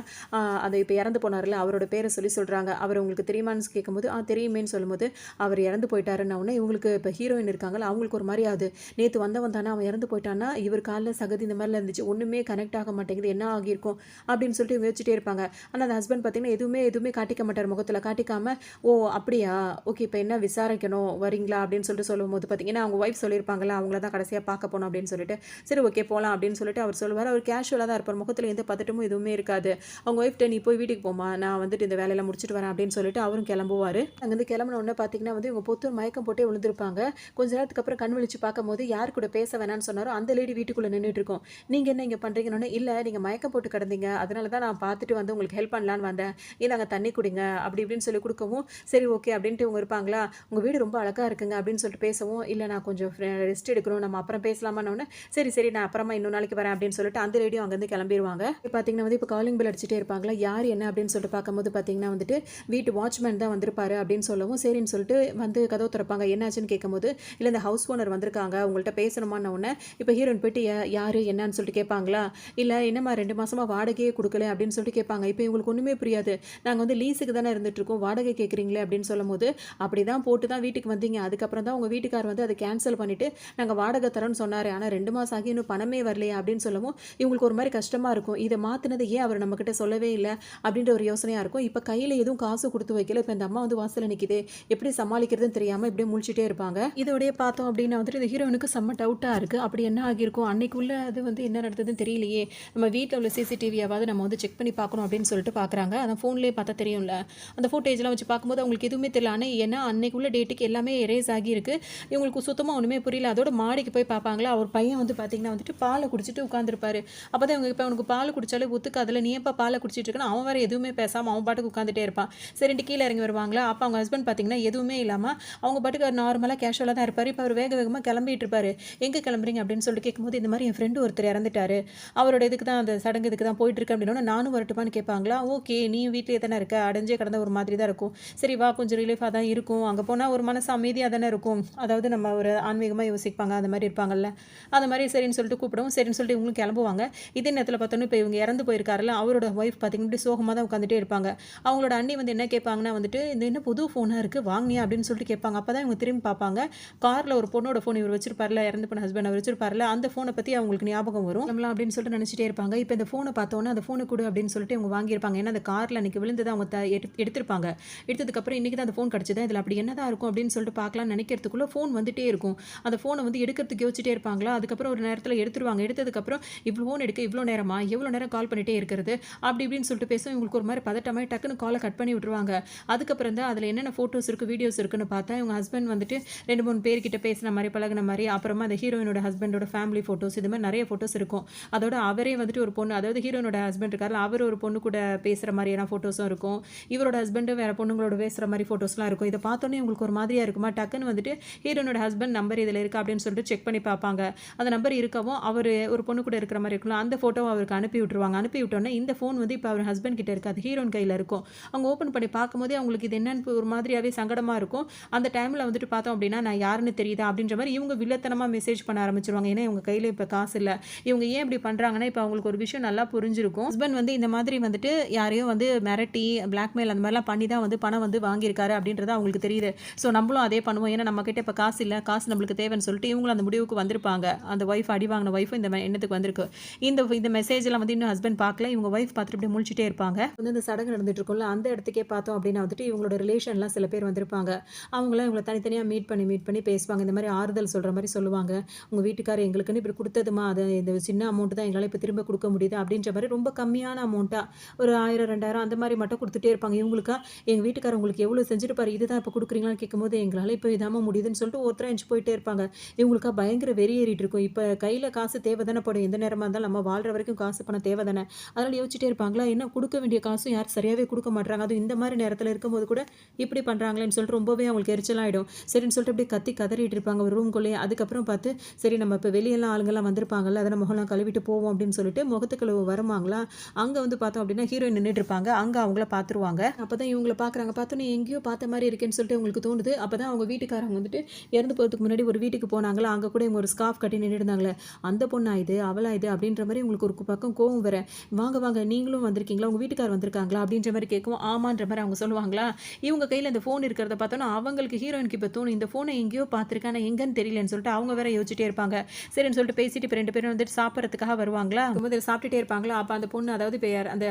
அதை இப்போ இறந்து போனார்ல அவரோட பேரை சொல்கிறாங்க. அவர் உங்களுக்கு தெரியுமான்னு கேட்கும்போது தெரியுமேன்னு சொல்லும்போது, அவர் இறந்து போயிட்டாருன்னா உடனே இவங்களுக்கு இப்போ ஹீரோயின் இருக்காங்களா அவங்களுக்கு ஒரு மாதிரி ஆகுது. நேற்று வந்தவன் தானே அவன் இறந்து போயிட்டான்னா, இவர் காலில் சகதி இந்த மாதிரிலாம் இருந்துச்சு, ஒன்றுமே கனெக்ட் ஆக மாட்டேங்குது, என்ன ஆகியிருக்கும் அப்படின்னு சொல்லிட்டு யோசிச்சுட்டே இருப்பாங்க. ஆனால் அந்த ஹஸ்பண்ட் பார்த்தீங்கன்னா எதுவுமே காட்டிக்க மாட்டார், முகத்தில் காட்டிக்காமல், ஓ அப்படியா ஓகே இப்போ என்ன விசாரிக்கணும் வரீங்களா அப்படின்னு சொல்லிட்டு சொல்லும்போது பார்த்தீங்கன்னா அவங்க ஒய்ஃப் சொல்லியிருப்பாங்களா, அவங்கள தான் கடைசியாக பார்க்க போனோம் அப்படின்னு சொல்லிட்டு, சரி ஓகே போகலாம் அப்படின்னு சொல்லிட்டு அவர் சொல்லுவார். அவர் கேஷுவலாக தான் இருப்பார், முகத்தில் எந்த பதட்டமும் எதுவுமே இருக்காது. அவங்க ஒய்ஃப்ட்ட நீ போய் வீட்டுக்கு போமா, நான் வந்துட்டு இந்த வேலையெல்லாம் முடிச்சுட்டு வரேன் அப்படின்னு சொல்லிட்டு அவரும் கிளம்புவார். அங்கேருந்து கிளம்பின உடனே பார்த்தீங்கன்னா வந்து இவங்க பொத்தூர் மயக்கம் போட்டே விழுந்திருப்பாங்க. கொஞ்ச நேரத்துக்கு அப்புறம் கண் விழிச்சு பார்க்கும்போது யார் கூட பேச வேணான்னு சொன்னாரோ அந்த லேடி வீட்டுக்குள்ளே நின்றுட்டு இருக்கோம். நீங்கள் என்ன இங்கே பண்ணுறீங்கன்னு, இல்லை நீங்கள் மயக்கம் போட்டு கிடந்தீங்க, அதனால தான் நான் பார்த்துட்டு வந்து உங்களுக்கு ஹெல்ப் பண்ணலான்னு வந்தேன், நாங்கள் தண்ணி குடிங்க அப்படி இப்படின்னு சொல்லி கொடுக்கவும், சரி ஓகே அப்படின்ட்டு இவங்க இருப்பாங்களா, உங்கள் வீடு ரொம்ப அழகாக இருக்குங்க அப்படின்னு சொல்லிட்டு பேசவும், இல்லை நான் கொஞ்சம் ரெஸ்ட் எடுக்கணும், நம்ம அப்புறம் பேசலாமான்னு. சரி சரி நான் அப்புறமா இன்னொரு நாளைக்கு வரேன் அப்படின்னு சொல்லிட்டு அந்த லேடியும் அங்கேருந்து கிளம்பிடுவாங்க. பார்த்தீங்கன்னா வந்து இப்போ காலிங் பெல் அடிச்சுட்டே இருப்பாங்களா, யார் என்ன அப்படின்னு சொல்லிட்டு பார்க்கும்போது பார்த்தீங்கன்னா வந்துட்டு வீட்டு வாட்ச்மேன் தான் வந்திருப்பாரு அப்படின்னு சொல்லவும் சரின்னு சொல்லிட்டு வந்து கதவு திறப்பாங்க. என்னாச்சுன்னு கேட்கும்போது இல்லை இந்த ஹவுஸ் ஓனர் வந்திருக்காங்க உங்கள்கிட்ட பேசணுமான்னு உடனே இப்போ ஹீரோயின் போயிட்டு யார் என்னன்னு சொல்லிட்டு கேட்பாங்களா, இல்லை என்னம்மா 2 மாசமாக வாடகையே கொடுக்கல அப்படின்னு சொல்லிட்டு கேட்பாங்க. இப்போ இவங்களுக்கு ஒன்றுமே புரியாது. நாங்கள் வந்து லீஸுக்கு தானே இருந்துகிட்ருக்கோம், வாடகை கேட்குறீங்களே அப்படின்னு சொல்லும் போது அப்படி தான் போட்டு தான் வீட்டுக்கு வந்தீங்க, அதுக்கப்புறம் தான் உங்கள் வீட்டுக்கார் வந்து அதை கேன்சல் பண்ணிவிட்டு நாங்கள் வாடகை தரோன்னு சொன்னார், ஆனால் 2 மாதம் ஆகி இன்னும் பணமே வரலையா அப்படின்னு சொல்லவும் இவங்களுக்கு ஒரு மாதிரி கஷ்டமாக இருக்கும். இதை மாற்றினது ஏன் அவர் நம்மக்கிட்ட சொல்லவே இல்லை அப்படின்ற ஒரு யோசனையாக இருக்கும். இப்போ கையில் எதுவும் காசு கொடுத்து வைக்கல, இப்போ இந்த அம்மா வந்து வாசலில் நிற்கிது, எப்படி சமாளிக்கிறதுன்னு தெரியாமல் இப்படியே முழிச்சிட்டே இருப்பாங்க. இதோடய பார்த்தோம் அப்படின்னா வந்துட்டு இந்த ஹீரோனுக்கு செம்ம டவுட்டாக இருக்குது. அப்படி என்ன ஆகியிருக்கும் அன்னைக்குள்ள அது வந்து என்ன நடந்ததுன்னு தெரியலையே, நம்ம வீட்டில் உள்ள சிசிடிவியாவது நம்ம வந்து செக் பண்ணி பார்க்கணும் அப்படின்னு சொல்லிட்டு பார்க்குறாங்க. அதான் ஃபோன்லேயே பார்த்தா தெரியும்ல, அந்த ஃபுட்டேஜ்லாம் வச்சு பார்க்கும்போது அவங்களுக்கு எதுவுமே தெரியல. ஆனால் ஏன்னா அன்னைக்குள்ள டேட்டுக்கு எல்லாமே எரேஸ் ஆகியிருக்கு. இவங்களுக்கு சுத்தமாக ஒன்றுமே புரியல. அதோட மாடிக்கு போய் பார்ப்பாங்களா, அவர் பையன் வந்து பார்த்தீங்கன்னா வந்துட்டு பாலை குடிச்சிட்டு உட்காந்துருப்பாரு. அப்போ தான் இவங்க இப்போ அவனுக்கு பால் குடிச்சாலே ஒத்துக்காதுல, நீ எப்போ பாலை குடிச்சிட்டு இருக்கணும், அவன் வேறு எதுவுமே பேசாமல் அவன் பாட்டுக்கு உட்காந்துட்டே இருப்பான். சரின்ட்டு கீழே இறங்கி வருவாங்களா, அப்போ அவங்க ஹஸ்பண்ட் பார்த்தீங்கன்னா எதுவுமே இல்லாமல் அவங்க பாட்டுக்கு நார்மலாக கேஷுவலாக தான் இருப்பார். இப்போ அவர் வேக வேகமாக கிளம்பிட்டு இருப்பாரு. எங்கே கிளம்புறீங்க அப்படின்னு சொல்லிட்டு கேட்கும்போது இந்த மாதிரி என் ஃப்ரெண்டு ஒருத்தர் இறந்துட்டாரு, அவரோட இதுக்கு தான் அந்த சடங்கு இதுக்கு தான் போயிட்டு இருக்கு அப்படின்னா நானும் வரட்டுமான்னு கேட்பாங்களா. ஓகே நீ வீட்டிலே தானே இருக்க, அடைஞ்சே கடந்த ஒரு மாதிரி தான் இருக்கும், சரி வா கொஞ்சம் ரிலீஃபாக தான் இருக்கும், அங்கே போனால் ஒரு மனசு அமைதியாக தானே இருக்கும், அதாவது நம்ம ஒரு ஆன்மீகமாக யோசிப்பாங்க அந்த மாதிரி இருப்பாங்கல்ல, அந்த மாதிரி சரின்னு சொல்லிட்டு கூப்பிடுவோம். சரின்னு சொல்லிட்டு இவங்களும் கிளம்புவாங்க. இதே நேரத்தில் பார்த்தோன்னா இப்போ இவங்க இறந்து போயிருக்காருல, அவரோட ஒய்ஃப் பார்த்தீங்கன்னா சோகமாக தான் உட்காந்துட்டே இருப்பாங்க. அவங்களோட அண்ணி வந்து என்ன கேட்பாங்கன்னா வந்துட்டு இந்த என்ன புது ஃபோனாக இருக்குது வாங்கினியா அப்படின்னு சொல்லிட்டு கேட்பாங்க. அப்போ தான் இவங்க திரும்பி பார்ப்பாங்க, காரில் ஒரு பொண்ணோட ஃபோன் இவர் வச்சிருப்பார்ல, இறந்து போன ஹஸ்பண்ட் அவர் வச்சிருப்பார்ல, அந்த ஃபோனை பற்றி அவங்களுக்கு ஞாபகம் வரும் நம்மளாம் அப்படின்னு சொல்லிட்டு நினச்சிட்டே இருப்பாங்க. இப்போ இந்த ஃபோனை பார்த்தோன்னா அந்த ஃபோனை கொடு அப்படின்னு சொல்லிட்டு இவங்க வாங்கியிருப்பாங்க. ஏன்னா அந்த காரில் அன்றைக்கி விழுந்து தான் அவங்க எடுத்திருப்பாங்க. எடுத்ததுக்கப்புறம் இன்றைக்கி தான் அந்த ஃபோன் கிடச்சிது, இதில் அப்படி என்ன தான் இருக்கும் அப்படின்னு சொல்லிட்டு பார்க்கலாம்னு நினைக்கிறதுக்குள்ளே ஃபோன் வந்துட்டே இருக்கும். அந்த ஃபோனை வந்து எடுக்கிறதுக்கு யோசிச்சிட்டே இருப்பாங்களா, அதுக்கப்புறம் ஒரு நேரத்தில் எடுத்துருவாங்க. எடுத்ததுக்கப்புறம் இவ்வளோ ஃபோன் எடுக்க இவ்வளோ நேரமா, எவ்வளோ நேரம் கால் பண்ணிகிட்டே இருக்கிறது அப்படி இப்படின்னு சொல்லிட்டு பேசும். இவங்களுக்கு ஒரு மாதிரி பதட்டமாக டக்குன்னு காலை கட் பண்ணி விட்டுருவாங்க. அதுக்கப்புறம் தான் அதில் என்னென்ன ஃபோட்டோஸ் இருக்குது வீடியோஸ் இருக்குன்னு பார்த்தா இவங்க ஹஸ்பண்ட் வந்துட்டு 2-3 பேர்கிட்ட பேசின மாதிரி பழகின மாதிரி, அப்புறமா அந்த ஹீரோயினோட ஹஸ்பண்டோட ஃபேமிலி ஃபோட்டோஸ் இது மாதிரி நிறைய ஃபோட்டோஸ் இருக்கும். அதோட அவரே வந்துட்டு ஒரு பொண்ணு, அதாவது ஹீரோனோட ஹஸ்பண்ட் இருக்காரு, அவர் ஒரு பொண்ணு கூட பேசுகிற மாதிரியான ஃபோட்டோஸும் இருக்கும். இவரோட ஹஸ்பண்டு வேறு பொண்ணுங்களோட பேசுகிற மாதிரி ஃபோட்டோஸ்லாம் இருக்கும். இதை பார்த்தோன்னே உங்களுக்கு ஒரு மாதிரியாக இருக்குமா, டக்குன்னு வந்துட்டு ஹீரோனோட ஹஸ்பண்ட் நம்பர் இதில் இருக்கா அப்படின்னு சொல்லிட்டு செக் பண்ணி பார்ப்பாங்க. அந்த நம்பர் இருக்கவும் அவர் ஒரு பொண்ணு கூட இருக்கிற மாதிரி இருக்கலாம், அந்த ஃபோட்டோவை அவருக்கு அனுப்பி விட்டுருவாங்க. அனுப்பி விட்டோன்னே இந்த ஃபோன் வந்து இப்போ அவர் ஹஸ்பண்ட் கிட்ட இருக்காது, ஹீரோயின் கையில் இருக்கும். அவங்க ஓப்பன் பண்ணி பார்க்கும்போதே அவங்களுக்கு இது என்னன்னு ஒரு மாதிரியாகவே சங்கடமாக இருக்கும். அந்த டைமில் வந்துட்டு பார்த்தோம் அப்படின்னா நான் யாருன்னு தெரியுதா அப்படின்ற மாதிரி இவங்க வில்லத்தனமாக மெசேஜ் பண்ண ஆரம்பிச்சிருவாங்க. ஏன்னா இவங்க கையில் இப்போ காசு இல்லை, இவங்க ஏன் இப்படி பண்ணுறாங்கன்னா இப்போ அவங்களுக்கு ஒரு விஷயம் நல்லா புரிஞ்சிருக்கும். ஹஸ்பண்ட் வந்து இந்த மாதிரி வந்துட்டு யாரையும் வந்து மிரட்டி பிளாக்மெயில் அந்த மாதிரிலாம் பண்ணி தான் வந்து பணம் வந்து வாங்கியிருக்காரு அப்படின்றது அவங்களுக்கு தெரியுது. ஸோ நம்மளும் அதே பண்ணுவோம், ஏன்னா நம்ம கிட்ட இப்போ காசு இல்லை, காசு நம்மளுக்கு தேவைன்னு சொல்லிட்டு இவங்களும் அந்த முடிவுக்கு வந்திருப்பாங்க. அந்த ஒய்ஃப் அடி வாங்கின ஒய்ஃபும் இந்த எண்ணத்துக்கு வந்திருக்கு. இந்த மெசேஜ்லாம் வந்து இன்னும் ஹஸ்பண்ட் பார்க்கல, இவங்க ஒய்ஃப் பார்த்துட்டு இப்படி முழிச்சிட்டே இருப்பாங்க. வந்து இந்த சடங்கு நடந்துட்டு இருக்கும்ல அந்த இடத்துக்கே பார்த்தோம் அப்படின்னா வந்துட்டு இவங்களோட ரிலேஷன்லாம் சில பேர் வந்திருப்பாங்க. அவங்களாம் இவங்களை தனித்தனியாக மீட் பண்ணி பேசுவாங்க. இந்த மாதிரி ஆறுதல் சொல்கிற மாதிரி சொல்லுவாங்க. உங்கள் வீட்டுக்காரர் எங்களுக்குன்னு இப்படி கொடுத்ததுமா, அது இந்த சின்ன அமௌண்ட் தான் எங்களால் இப்போ திரும்ப கொடுக்க முடியுது அப்படின்ற மாதிரி ரொம்ப கம்மியான அமௌண்ட்டாக ஒரு 1000 2000 அந்த மாதிரி மட்டும் கொடுத்துட்டே இருப்பாங்க. இவங்களுக்கா எங்கள் வீட்டுக்காரர் உங்களுக்கு எவ்வளோ செஞ்சுருப்பாரு, இதுதான் இப்போ கொடுக்குறீங்களான்னு கேட்கும்போது எங்களால் இப்போ இதாமல் முடியுதுன்னு சொல்லிட்டு ஒருத்தர் எஞ்சி போயிட்டே இருப்பாங்க. இவங்களுக்கா பயங்கர வெறியேறிட்டு இருக்கும். இப்போ கையில் காசு தேவை தானே படும், எந்த நேரமாக இருந்தாலும் நம்ம வாழ்கிற வரைக்கும் காசு பணம் தேவை தானே, அதனால் யோசிச்சுட்டே இருப்பாங்களா, என்ன கொடுக்க வேண்டிய காசும் யார் சரியாகவே கொடுக்க மாட்டாங்க, அதுவும் இந்த மாதிரி நேரத்தில் இருக்கும்போது கூட இப்படி பண்ணுறாங்களேன்னு சொல்லிட்டு ரொம்பவே அவங்களுக்கு எரிச்சலாகிடும். சரின்னு சொல்லிட்டு அப்படியே கத்தி கதறிட்டு இருப்பாங்க ஒரு ரூம்குள்ளேயே. அதுக்கப்புறம் பார்த்து சரி நம்ம இப்போ வெளியெல்லாம் ஆளுங்கெல்லாம் வந்திருப்பாங்கல்ல, அதை முகம்லாம் கழுவிட்டு போவோம் அப்படின்னு சொல்லிட்டு முகத்து கழுவு வருவாங்களா, அங்கே வந்து பார்த்தோம் அப்படின்னா ஹீரோயின் நின்றுட்டு இருப்பாங்க. அங்கே அவங்கள பார்த்துருவாங்க. அப்போ தான் இவங்களை பார்க்குறாங்க, பார்த்தோன்னே எங்கேயோ பார்த்த மாதிரி இருக்கேன்னு சொல்லிட்டு உங்களுக்கு தோணுது. அப்போ தான் அவங்க வீட்டுக்காரங்க வந்துட்டு இறந்து போகிறதுக்கு முன்னாடி ஒரு வீட்டுக்கு போனாங்களா, அங்கே கூட இவங்க ஒரு ஸ்கார்ஃப் கட்டி நின்றுட்டு இருந்தாங்களே, அந்த பொண்ணா இது அவளா இது அப்படின்ற மாதிரி உங்களுக்கு ஒரு பக்கம் கோவம் வர, வாங்க வாங்க நீங்களும் வந்திருக்கீங்களா, உங்கள் வீட்டுக்கார் வந்திருக்காங்களா அப்படின்ற மாதிரி கேட்கும். ஆமான்ற மாதிரி அவங்க சொல்லுவாங்களா. இவங்க கையில் இந்த ஃபோன் இருக்கிறத பார்த்தோன்னா அவங்களுக்கு ஹீரோயினுக்கு இப்போ தோணும், இந்த ஃபோனை எங்கேயோ பார்த்துருக்கேன் ஆனால் எங்கன்னு தெரியலன்னு சொல்லிட்டு அவங்க வேற யோசிச்சுட்டே இருப்பாங்க. சரின்னு சொல்லிட்டு பேசிட்டு இப்போ 2 பேரும் வந்துட்டு சாப்பிட்றதுக்காக வருவாங்களா, முதல்ல சாப்பிட்டுட்டே இருப்பாங்களா. அப்போ அந்த பொண்ணு அதாவது இப்போ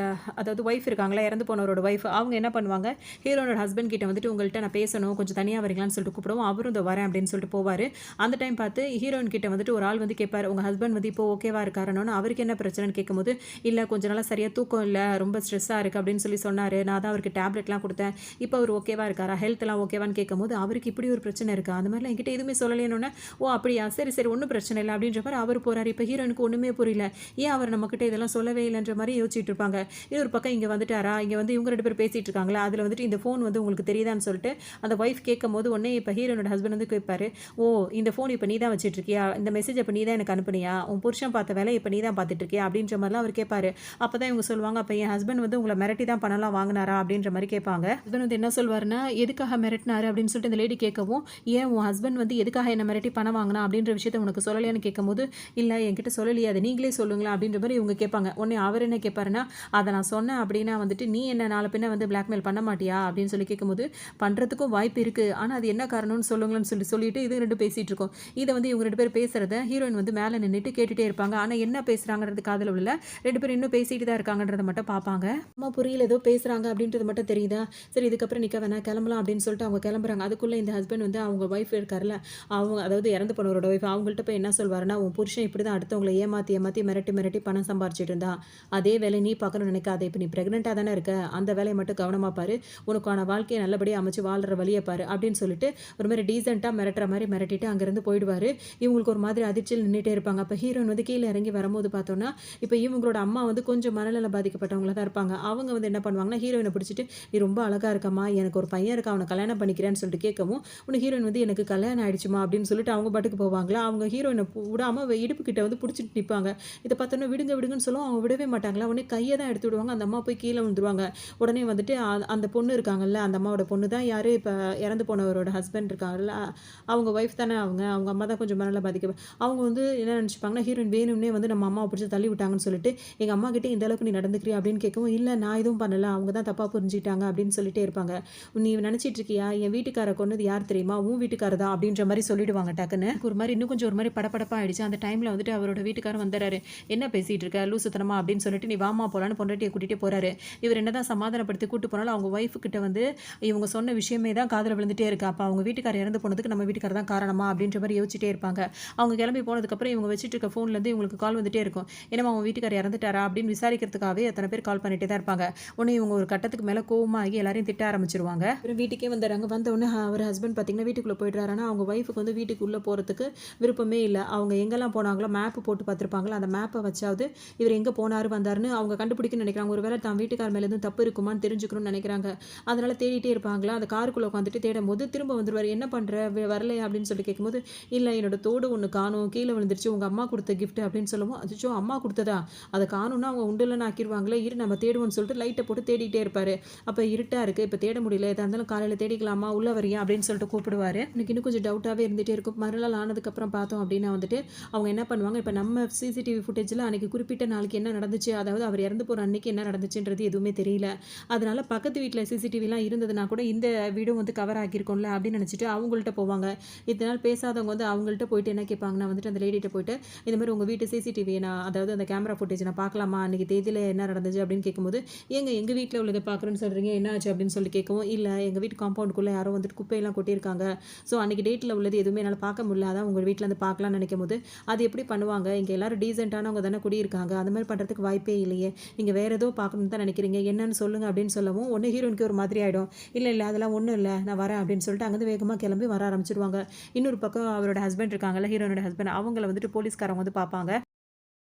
அதாவது ஒய்ஃப் இருக்காங்களா, இறந்து போனவரோட ஒய்ஃப், அவங்க என்ன பண்ணுவாங்க, ஹீரோனோட ஹஸ்பண்ட் கிட்ட வந்துட்டு உங்கள்கிட்ட நான் பேசணும் கொஞ்சம் தனியாக வரீங்களான்னு சொல்லிட்டு கூப்பிடுவோம். அவரும் இந்த வரேன் அப்படின்னு சொல்லிட்டு போவார். அந்த டைம் பார்த்து ஹீரோயின் கிட்ட வந்துட்டு ஒரு ஆள் வந்து கேட்பார், உங்கள் ஹஸ்பண்ட் வந்து இப்போ ஓகேவா இருக்காருன்னு. அவருக்கு என்ன பிரச்சனைன்னு கேட்கும்போது இல்லை கொஞ்ச நாளாக சரியாக தூக்கம் இல்லை, ரொம்ப ஸ்ட்ரெஸ்ஸாக இருக்குது அப்படின்னு சொல்லி சொன்னார், நான் தான் அவருக்கு டேப்லெட்லாம் கொடுத்தேன், இப்போ அவர் ஓகேவா இருக்காரா, ஹெல்த்லாம் ஓகேவான்னு கேட்கும்போது அவருக்கு இப்படி ஒரு பிரச்சனை இருக்கா, அந்த மாதிரிலாம் என்கிட்ட எதுவுமே சொல்லலைன்னு. ஓ அப்படியா, சரி சரி ஒன்றும் பிரச்சனை இல்லை அப்படின்ற மாதிரி அவர் போகிறார். இப்போ ஹீரோனுக்கு ஒன்றுமே புரியல, ஏன் அவர் நம்மக்கிட்ட இதெல்லாம் சொல்லவே இல்லைன்ற மாதிரி யோசிச்சுட்டு இருப்பாங்க. இது ஒரு பக்கம் இங்கே வந்துட்டாரா, இங்கே வந்து இவங்க 2 பேர் பேசிகிட்டு இருக்காங்களா, அதில் வந்துட்டு இந்த ஃபோன் வந்து உங்களுக்கு தெரியுதான்னு சொல்லிட்டு அந்த ஒய்ஃப் கேட்கும் போது உடனே இப்போ ஹீரோனோட ஹஸ்பண்ட் வந்து கேட்பாரு, ஓ இந்த ஃபோன் இப்போ நீ தான் வச்சுட்டு இருக்கியா, இந்த மெசேஜை இப்போ நீ தான் எனக்கு அனுப்புனியா? உன் புருஷன் பார்த்த வேலைய இப்ப நீ தான் பார்த்துட்டு இருக்கியா? அப்படின்ற மாரிலாம் அவரு கேட்பாரு. அப்பதான் இவங்க சொல்லுவாங்க, "அப்ப என் ஹஸ்பண்ட் வந்து உங்கள மிரட்டி தான் பணம்லாம் வாங்குனாரா?" அப்படின்ற மாரி கேட்பாங்க. ஹஸ்பண்ட் வந்து என்ன சொல்வாருன்னா, "எதுக்காக மிரட்டினாரு?" அப்படின்னு சொல்லிட்டு இந்த லேடி கேட்கவும், "ஏன் உன் ஹஸ்பண்ட் வந்து எதுக்காக என்ன மிரட்டி பணம் வாங்குனா அப்படின்ற விஷயத்த உனக்கு சொல்லலையான்னு?" கேட்கும்போது, "இல்ல என்கிட்ட சொல்லலையே. அத நீங்களே சொல்லுங்களேன்." அப்படின்ற மாரி இவங்க கேட்பாங்க. உடனே அவர் என்ன கேட்பாருன்னா, "அத நான் சொன்னேன் அப்படின்னா வந்துட்டு, நீ என்ன நாள பின்ன வந்து பிளாக்மெயில் பண்ண மாட்டியா?" அப்படின்னு சொல்லி கேட்கும்போது, "பண்றதுக்கும் வாய்ப்பு இருக்கு. ஆனா அது என்ன காரணம்னு சொல்லுங்களேன்னு" சொல்லிட்டு இது 2 பேசிட்டு இருக்கோம். இத வந்து இவங்க 2 பேரும் பேசுறத ஹீரோயின் வந்து மேல நின்னுட்டு கேட்டுட்டே இருப்பாங்க. ஆனா என்ன பேசுறாங்கன்றது காதுல விழல. 2 பேரும் இன்னும் பேசிட்டு தான் இருக்காங்கன்றத மட்டும் பார்ப்பாங்க. அம்மா புரியல ஏதோ பேசுறாங்க அப்படின்றது மட்டும் தெரியுதா? சரி இதுக்கப்புறம் நிக்க வேணாம் கிளம்பலாம் அப்படின்னு சொல்லிட்டு அவங்க கிளம்புறாங்க. அதுக்குள்ள இந்த ஹஸ்பண்ட் வந்து அவங்க ஒய்ஃப் இருக்கார்ல, அவங்க அதாவது இறந்து போனவரோட ஒய்ஃப் அவங்கள்ட்ட போய் என்ன சொல்வாருன்னா, "உன் புருஷன் இப்படிதான் அடுத்தவங்கள ஏமாத்தி ஏமாத்தி மிரட்டி மிரட்டி பணம் சம்பாரிச்சுட்டு இருந்தான். அதே வேலைய நீ பார்க்கணும்னு நினைக்காத. இப்ப நீ பிரெக்னன்ட்டா தானே இருக்க. அந்த வேலைய மட்டும் கவனமா பாரு. உனக்கான வாழ்க்கைய நல்லபடியா அமைச்சு வாழ்ற வழிய பாரு" அப்படின்னு சொல்லிட்டு ஒரு மாரி டீசென்ட்டா மிரட்டுற மாரி மிரட்டிட்டு அங்கேருந்து போயிடுவாரு. இவங்களுக்கு ஒரு மாதிரி அதிர்ச்சியில் நின்னுட்டே இருப்பாங்க. அப்ப ஹீரோயின் வந்து கீழ இறங்கி வரும்போது பார்த்தோம்னா, இப்ப இவங்களோட அம்மா வந்து கொஞ்சம் மனநலம் பாதிக்கப்பட்டவங்களா தான் இருப்பாங்க. அவங்க வந்து என்ன பண்ணுவாங்கன்னா, ஹீரோயின பிடிச்சிட்டு, "நீ ரொம்ப அழகா இருக்கம்மா. எனக்கு ஒரு பையன் இருக்கான். அவன கல்யாணம் பண்ணிக்கிறேன்னு" சொல்லிட்டு கேட்கவும், உடனே ஹீரோயின் வந்து, "எனக்கு கல்யாணம் ஆயிடுச்சும்மா" அப்படின்னு சொல்லிட்டு அவங்க பாட்டுக்கு போவாங்களா, அவங்க ஹீரோயின விடாம இடுப்பு கிட்ட வந்து புடிச்சிட்டு நிப்பாங்க. இத பார்த்தோன்னே விடுங்க விடுங்கன்னு சொல்லவும் அவங்க விடவே மாட்டாங்களா, உடனே கைய தான் எடுத்து விடுவாங்க. அந்த அம்மா போய் கீழ விழுந்துருவாங்க. உடனே வந்துட்டு அந்த பொண்ணு இருக்காங்கல்ல, அந்த அம்மாவோட பொண்ணு தான் யாரு, இப்ப இறந்து போனவரோட ஹஸ்பண்ட் இருக்காங்கல்ல, அவங்க ஒய்ஃப் தானே அவங்க. அவங்க அம்மா தான் கொஞ்சம் மனநல அவங்க வந்து என்ன நினச்சுப்பாங்கன்னா, ஹீரோயின் வேணும்னே வந்து நம்ம அம்மாவ பிடிச்சு தள்ளி விட்டாங்கன்னு சொல்லிட்டு, "எங்க அம்மாகிட்ட இந்த அளவுக்கு நீ நடந்துக்கிறியா?" அப்படின்னு கேட்கவும், "இல்ல நான் எதுவும் பண்ணல. அவங்க தான் தப்பா புரிஞ்சுக்கிட்டாங்க" அப்படின்னு சொல்லிட்டே இருப்பாங்க. "நீ நினைச்சிட்டு இருக்கியா? என் வீட்டுக்கார கொன்னது யார் தெரியுமா? உன் வீட்டுக்காரர் தான்" அப்படின்ற மாரி சொல்லிடுவாங்க டக்குன்னு. ஒரு மாரி இன்னும் கொஞ்சம் ஒரு மாரி படபடப்பா ஆயிடுச்சு. அந்த டைம்ல வந்துட்டு அவரோட வீட்டுக்காரர் வந்துர்றாரு. "என்ன பேசிட்டு இருக்க? லூசுத்தனமா" அப்படின்னு சொல்லிட்டு, "நீ வாம்மா போலான்னு" பொண்டாட்டிய கூட்டிட்டே போறாரு. இவர் என்னதான் சமாதானப்படுத்தி கூட்டு போனாலும், அவங்க ஒய்ஃப் கிட்ட வந்து இவங்க சொன்ன விஷயமே தான் காதுல விழுந்துட்டே இருக்கு. அப்ப அவங்க வீட்டுக்காரர் இறந்து போனதுக்கு நம்ம வீட்டுக்காரர் தான் காரணமா? அப்படின்ற மாரி யோசிச்சுட்டே இருப்பாங்க. அவங்க கிளம்பி போனதுக்கப்புறம் இவங்க வச்சுட்டு இருக்க ஃபோன்லேருந்து இவங்களுக்கு கால் வந்துட்டே இருக்கும். "என்னம்மா உன் வீட்டுக்காரர் இறந்துட்டாரா?" அப்படின்னு விசாரிக்கிறதுக்காகவே எத்தனை பேர் கால் பண்ணிட்டே தான் இருப்பாங்க. உடனே இவங்க ஒரு கட்டத்துக்கு மேல கோவமாகி எல்லாரையும் திட்ட ஆரம்பிச்சுருவாங்க. அப்புறம் வீட்டுக்கே வந்துடுறாங்க. வந்த உடனே அவர் ஹஸ்பண்ட் பார்த்தீங்கன்னா வீட்டுக்குள்ள போயிடுறாரு. ஆனா அவங்க ஒய்ஃப்க்கு வந்து வீட்டுக்குள்ள போறதுக்கு விருப்பமே இல்ல. அவங்க எங்கெல்லாம் போனாங்களோ மேப் போட்டு பார்த்துருப்பாங்களா, அந்த மேப்ப வச்சாவது இவர் எங்க போனாரு வந்தாருன்னு அவங்க கண்டுபிடிக்கணும்னு நினைக்கிறாங்க. ஒருவேளை தான் வீட்டுக்கார் மேல எதுவும் தப்பு இருக்குமான்னு தெரிஞ்சுக்கணும்னு நினைக்கிறாங்க. அதனால தேடிட்டே இருப்பாங்களா, அந்த காருக்குள்ள உட்காந்துட்டு தேடும்போது திரும்ப வந்துருவாரு. "என்ன பண்ற? வரலையா?" அப்படின்னு சொல்லி கேட்கும்போது, "இல்ல என்னோட தோடு ஒண்ணு காணோம். கீழ விழுந்துருச்சு. உங்க அம்மா குடுத்த கிஃப்ட்" அப்படின்னு சொல்லவும், "அச்சச்சோ! அம்மா குடுத்ததா? அத காணோம்னா அவங்க உண்டு இல்லன்னு ஆக்கிருவாங்களே! இரு நம்ம தேடுவோம்ன்னு" சொல்லிட்டு லைட்ட போட்டு தேடிட்டே இருப்பாரு. அப்ப இருட்டா இருக்கு. இப்ப தேட முடியல. எதா இருந்தாலும் காலையில தேடிக்கலாமா? உள்ள வரியா? அப்படின்னு சொல்லிட்டு கூப்பிடுவாரு. எனக்கு இன்னும் கொஞ்சம் டவுட்டாவே இருந்துட்டே இருக்கும். மறுநாள் ஆனதுக்கப்புறம் பார்த்தோம் அப்படின்னா வந்துட்டு, அவங்க என்ன பண்ணுவாங்க, இப்ப நம்ம சிசிடிவி ஃபுட்டேஜ்ல அன்னைக்கு குறிப்பிட்ட நாளைக்கு என்ன நடந்துச்சு, அதாவது அவர் இறந்து போற அன்னைக்கு என்ன நடந்துச்சுன்றது எதுவுமே தெரியல. அதனால பக்கத்து வீட்ல சிசிடிவிலாம் இருந்ததுனா கூட இந்த வீடும் வந்து கவர் ஆகியிருக்கும்ல அப்படின்னு நினைச்சுட்டு அவங்கள்ட்ட போவாங்க. இத்தன நாள் பேசாதவங்க வந்து அவங்கள்ட்ட போயிட்டு என்ன கேட்பாங்கன்னா வந்துட்டு அந்த லேடிட்ட போயிட்டு, "இந்த மாரி உங்க வீட்டு சிசிடிவி நான் அதாவது அந்த கேமரா ஃபுட்டேஜ் நான் பார்க்கலாமா? அன்னைக்கு தேதியில என்ன நடந்துச்சு?" அப்படின்னு கேட்கும்போது, "ஏங்க எங்க வீட்ல உள்ளத பார்க்குறேன்னு சொல்றீங்க. என்ன ஆச்சு?" அப்படின்னு சொல்லி கேட்கவும், "இல்ல எங்க வீட்டு காம்பவுண்டுக்குள்ள யாரோ வந்துட்டு குப்பையெல்லாம் கொட்டியிருக்காங்க. ஸோ அன்னைக்கு டேட்ல உள்ளது எதுவுமே என்னால பார்க்க முடியல. அதான் உங்க வீட்ல இருந்து பார்க்கலாம்னு நினைக்கும்போது, அது எப்படி பண்ணுவாங்க? இங்க எல்லாரும் டீசென்ட்டானவங்க தானே குடியிருக்காங்க. அந்த மாரி பண்றதுக்கு வாய்ப்பே இல்லையே. நீங்க வேற ஏதோ பார்க்கணும்னு தான் நினைக்கிறீங்க. என்னன்னு சொல்லுங்க" அப்படின்னு சொல்லவும், உடனே ஹீரோயினுக்கு ஒரு மாதிரி ஆயிடும். "இல்ல, இல்ல அதெல்லாம் ஒண்ணும் இல்ல. நான் வரேன்" அப்படின்னு சொல்லிட்டு அங்கருந்து வேகமா கிளம்பி வர ஆரம்பிச்சுருவாங்க. இன்னொரு பக்கம் அவரோட ஹஸ்பண்ட் இருக்காங்கல்ல, ஹீரோயினோட ஹஸ்பண்ட் அவங்கள வந்துட்டு போலீஸ்காரங்க வந்து பார்ப்பாங்க.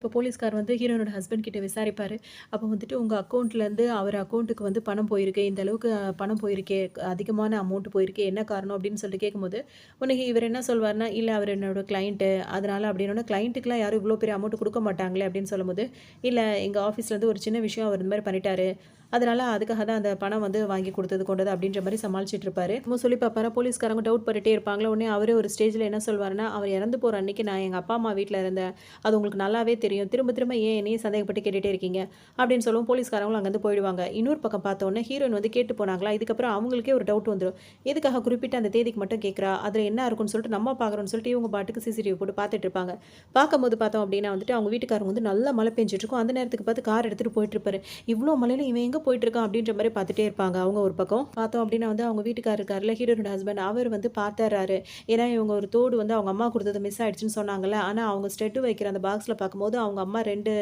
இப்போ போலீஸ்கார் வந்து ஹீரோயினோட ஹஸ்பண்ட் கிட்ட விசாரிப்பாரு. அப்போ வந்துட்டு உங்க அக்கவுண்ட்லேருந்து அவர் அக்கவுண்ட்டுக்கு வந்து பணம் போயிருக்கு. இந்த அளவுக்கு பணம் போயிருக்கே, அதிகமான அமௌண்ட் போயிருக்கே. என்ன காரணம் அப்படின்னு சொல்லிட்டு கேட்கும்போது, உடனே இவர் என்ன சொல்வாருன்னா, இல்ல அவர் என்னோட கிளையண்ட்டு. அதனால அப்படின்னோனே, கிளையண்ட்டுக்குலாம் யாரும் இவ்வளோ பெரிய அமௌண்ட் குடுக்க மாட்டாங்களே அப்படின்னு சொல்லும்போது, இல்ல எங்க ஆஃபீஸ்லேருந்து ஒரு சின்ன விஷயம் அவர் இந்த மாரி பண்ணிட்டாரு. அதனால அதுக்காக தான் அந்த பணம் வந்து வாங்கி குடுத்தது, கொண்டது அப்படின்ற மாரி சமாளிச்சுட்டு இருப்பாரு. நம்ம சொல்லி பார்ப்பாரா, போலீஸ்காரங்க டவுட் பட்டுட்டே இருப்பாங்களா. உடனே அவரே ஒரு ஸ்டேஜ்ல என்ன சொல்வாருன்னா, அவர் இறந்து போற அன்னைக்கு நான் எங்க அப்பா, அம்மா வீட்ல இருந்தேன். அது உங்களுக்கு நல்லாவே தெரியும். திரும்ப திரும்ப ஏன் என்னையே சந்தேகப்பட்டு கேட்டுட்டே இருக்கீங்க? அப்படின்னு சொல்லவும் போலீஸ்காரங்களும் அங்கேருந்து போயிடுவாங்க. இன்னொரு பக்கம் பார்த்தோன்னே ஹீரோயின் வந்து கேட்டு போனாங்களா, இதுக்கப்புறம் அவங்களுக்கே ஒரு டவுட் வந்துரும். எதுக்காக குறிப்பிட்ட அந்த தேதிக்கு மட்டும் கேட்குறா? அதில என்ன இருக்குன்னு சொல்லிட்டு நம்ம பார்க்குறோம்னு சொல்லிட்டு இவங்க பாட்டுக்கு சிசிடிவி போட்டு பார்த்துட்டு இருப்பாங்க. பார்க்கும்போது பார்த்தோம் அப்படின்னா வந்துட்டு அவங்க வீட்டுக்காரங்க வந்து நல்லா மழை பெஞ்சுட்டு இருக்கும். அந்த நேரத்துக்கு பார்த்து கார் எடுத்துட்டு போயிட்டு இருப்பாரு. இவ்ளோ மழையில இவன் எங்க போயிட்டு இருக்கான்? அப்படின்ற மாரி பார்த்துட்டே இருப்பாங்க அவங்க ஒரு பக்கம். பார்த்தோம் அப்படின்னா வந்து அவங்க வீட்டுக்காரர் இருக்கார்ல, ஹீரோயினோட ஹஸ்பண்ட் அவர் வந்து பார்த்துர்றாரு. ஏன்னா இவங்க ஒரு தோடு வந்து அவங்க அம்மா குடுத்தது மிஸ் ஆயிடுச்சுன்னு சொன்னாங்கல்ல. ஆனா அவங்க ஸ்டெட் வைக்கிற அந்த பாக்ஸ்ல பார்க்கும்போது அவங்க அம்மா 2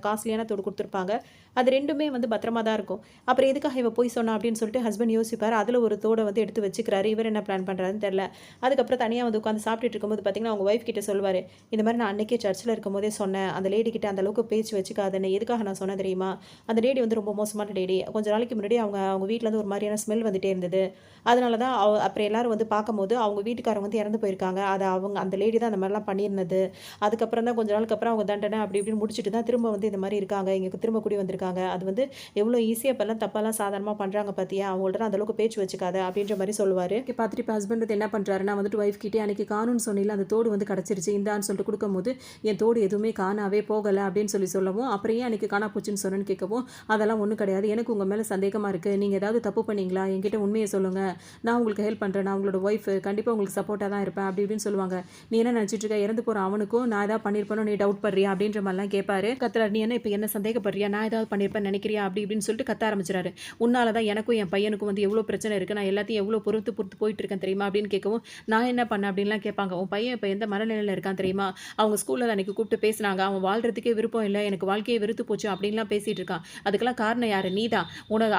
காஸ்ட்லியான தோடு குடுத்துருப்பாங்க. அது 2மே வந்து பத்திரமா தான் இருக்கும். அப்புறம் எதுக்காக இவ பொய் சொன்னா அப்படின்னு சொல்லிட்டு ஹஸ்பண்ட் யோசிப்பாரு. அதில ஒரு தோட வந்து எடுத்து வச்சுக்கிறாரு. இவர் என்ன பிளான் பண்றாருன்னு தெரியல. அதுக்கப்புறம் தனியா வந்து உட்காந்து சாப்பிட்டுட்டு இருக்கும்போது பார்த்தீங்கன்னா, அவங்க ஒய்ஃப் கிட்ட சொல்லுவாரு. இந்த மாரி நான் அன்னைக்கே சர்ச்சில இருக்கும்போதே சொன்னேன். அந்த லேடி கிட்ட அந்த அளவுக்கு பேச்சு வச்சுக்காதன்னு. எதுக்காக நான் சொன்னேன் தெரியுமா? அந்த லேடி வந்து ரொம்ப மோசமான லேடி. கொஞ்ச நாளைக்கு முன்னாடி அவங்க அவங்க வீட்லருந்து ஒரு மாரியான ஸ்மெல் வந்துட்டே இருந்தது. அதனால தான் அப்புறம் எல்லாரும் வந்து பார்க்கும்போது, அவங்க வீட்டுக்காரங்க வந்து இறந்து போயிருக்காங்க. அது அவங்க அந்த லேடி தான் அந்த மாரிலாம் பண்ணியிருந்தது. அதுக்கப்புறம் தான் கொஞ்ச நாளுக்கு அப்புறம் அவங்க தண்டனை அப்படி இப்படின்னு முடிச்சுட்டு தான் திரும்ப வந்து இந்த மாரி இருக்காங்க. இங்க திரும்ப குடி வந்திருக்காங்க. அது வந்து எவ்வளோ ஈஸியா இப்பலாம் தப்பாலாம் சாதாரணமா பண்றாங்க பாத்தியா? அவங்கள்ட்டலாம் அந்த அளவுக்கு பேச்சு வச்சுக்காத அப்படின்ற மாரி சொல்லுவாரு. பார்த்துட்டு இப்ப ஹஸ்பண்ட் வந்து என்ன பண்றாருன்னா வந்துட்டு ஒய்ஃப் கிட்டயே அன்னைக்கு காணும்னு சொன்னீல அந்த தோடு வந்து கிடைச்சிருச்சு இந்தான்னு சொல்லிட்டு குடுக்கும்போது, என் தோடு எதுவுமே காணாவே போகல அப்படின்னு சொல்லவும், அப்புறம் ஏன் அன்னைக்கு காணா போச்சுன்னு சொன்னேன்னு கேட்கவும், அதெல்லாம் ஒண்ணும் கிடையாது. எனக்கு உங்க மேல சந்தேகமா இருக்கு. நீங்க ஏதாவது தப்பு பண்ணீங்களா? என்கிட்ட உண்மைய சொல்லுங்க. நான் உங்களுக்கு ஹெல்ப் பண்றேன். நான் உங்களோட ஒய்ஃப். கண்டிப்பா உங்களுக்கு சப்போர்ட்டா தான் இருப்பேன். அப்படி இப்படின்னு சொல்லுவாங்க. நீ என்ன நினைச்சிட்டு இருக்க? இறந்து போற அவனுக்கும் நான் ஏதாவது பண்ணியிருப்பேனோ நீ டவுட் பண்றியா? அப்படின்ற மாதிரிலாம் கேட்பாரு. கத்துறாரு. நீ என்ன இப்ப என்ன சந்தேகப்படுறியா? நான் ஏதாவது பண்ணியிருப்பேன்னு நினைக்கிறியா? அப்படி இப்படின்னு சொல்லிட்டு கத்த ஆரம்பிச்சுறாரு. உன்னால தான் எனக்கும் என் பையனுக்கும் வந்து எவ்வளோ பிரச்சனை இருக்கு. நான் எல்லாத்தையும் எவ்வளோ பொறுத்து பொறுத்து போயிட்டு இருக்கேன் தெரியுமா? அப்படின்னு கேட்கவும், நான் என்ன பண்ணேன் அப்படின்லாம் கேட்பாங்க. உன் பையன் இப்ப எந்த மனநிலையில இருக்கான் தெரியுமா? அவங்க ஸ்கூல்ல அன்னைக்கு கூப்பிட்டு பேசினாங்க. அவன் வாழ்றதுக்கே விருப்பம் இல்ல. எனக்கு வாழ்க்கையே வெறுத்து போச்சு அப்படின்லாம் பேசிட்டு இருக்கான். அதுக்கெல்லாம் காரணம் யாரு? நீ தான்.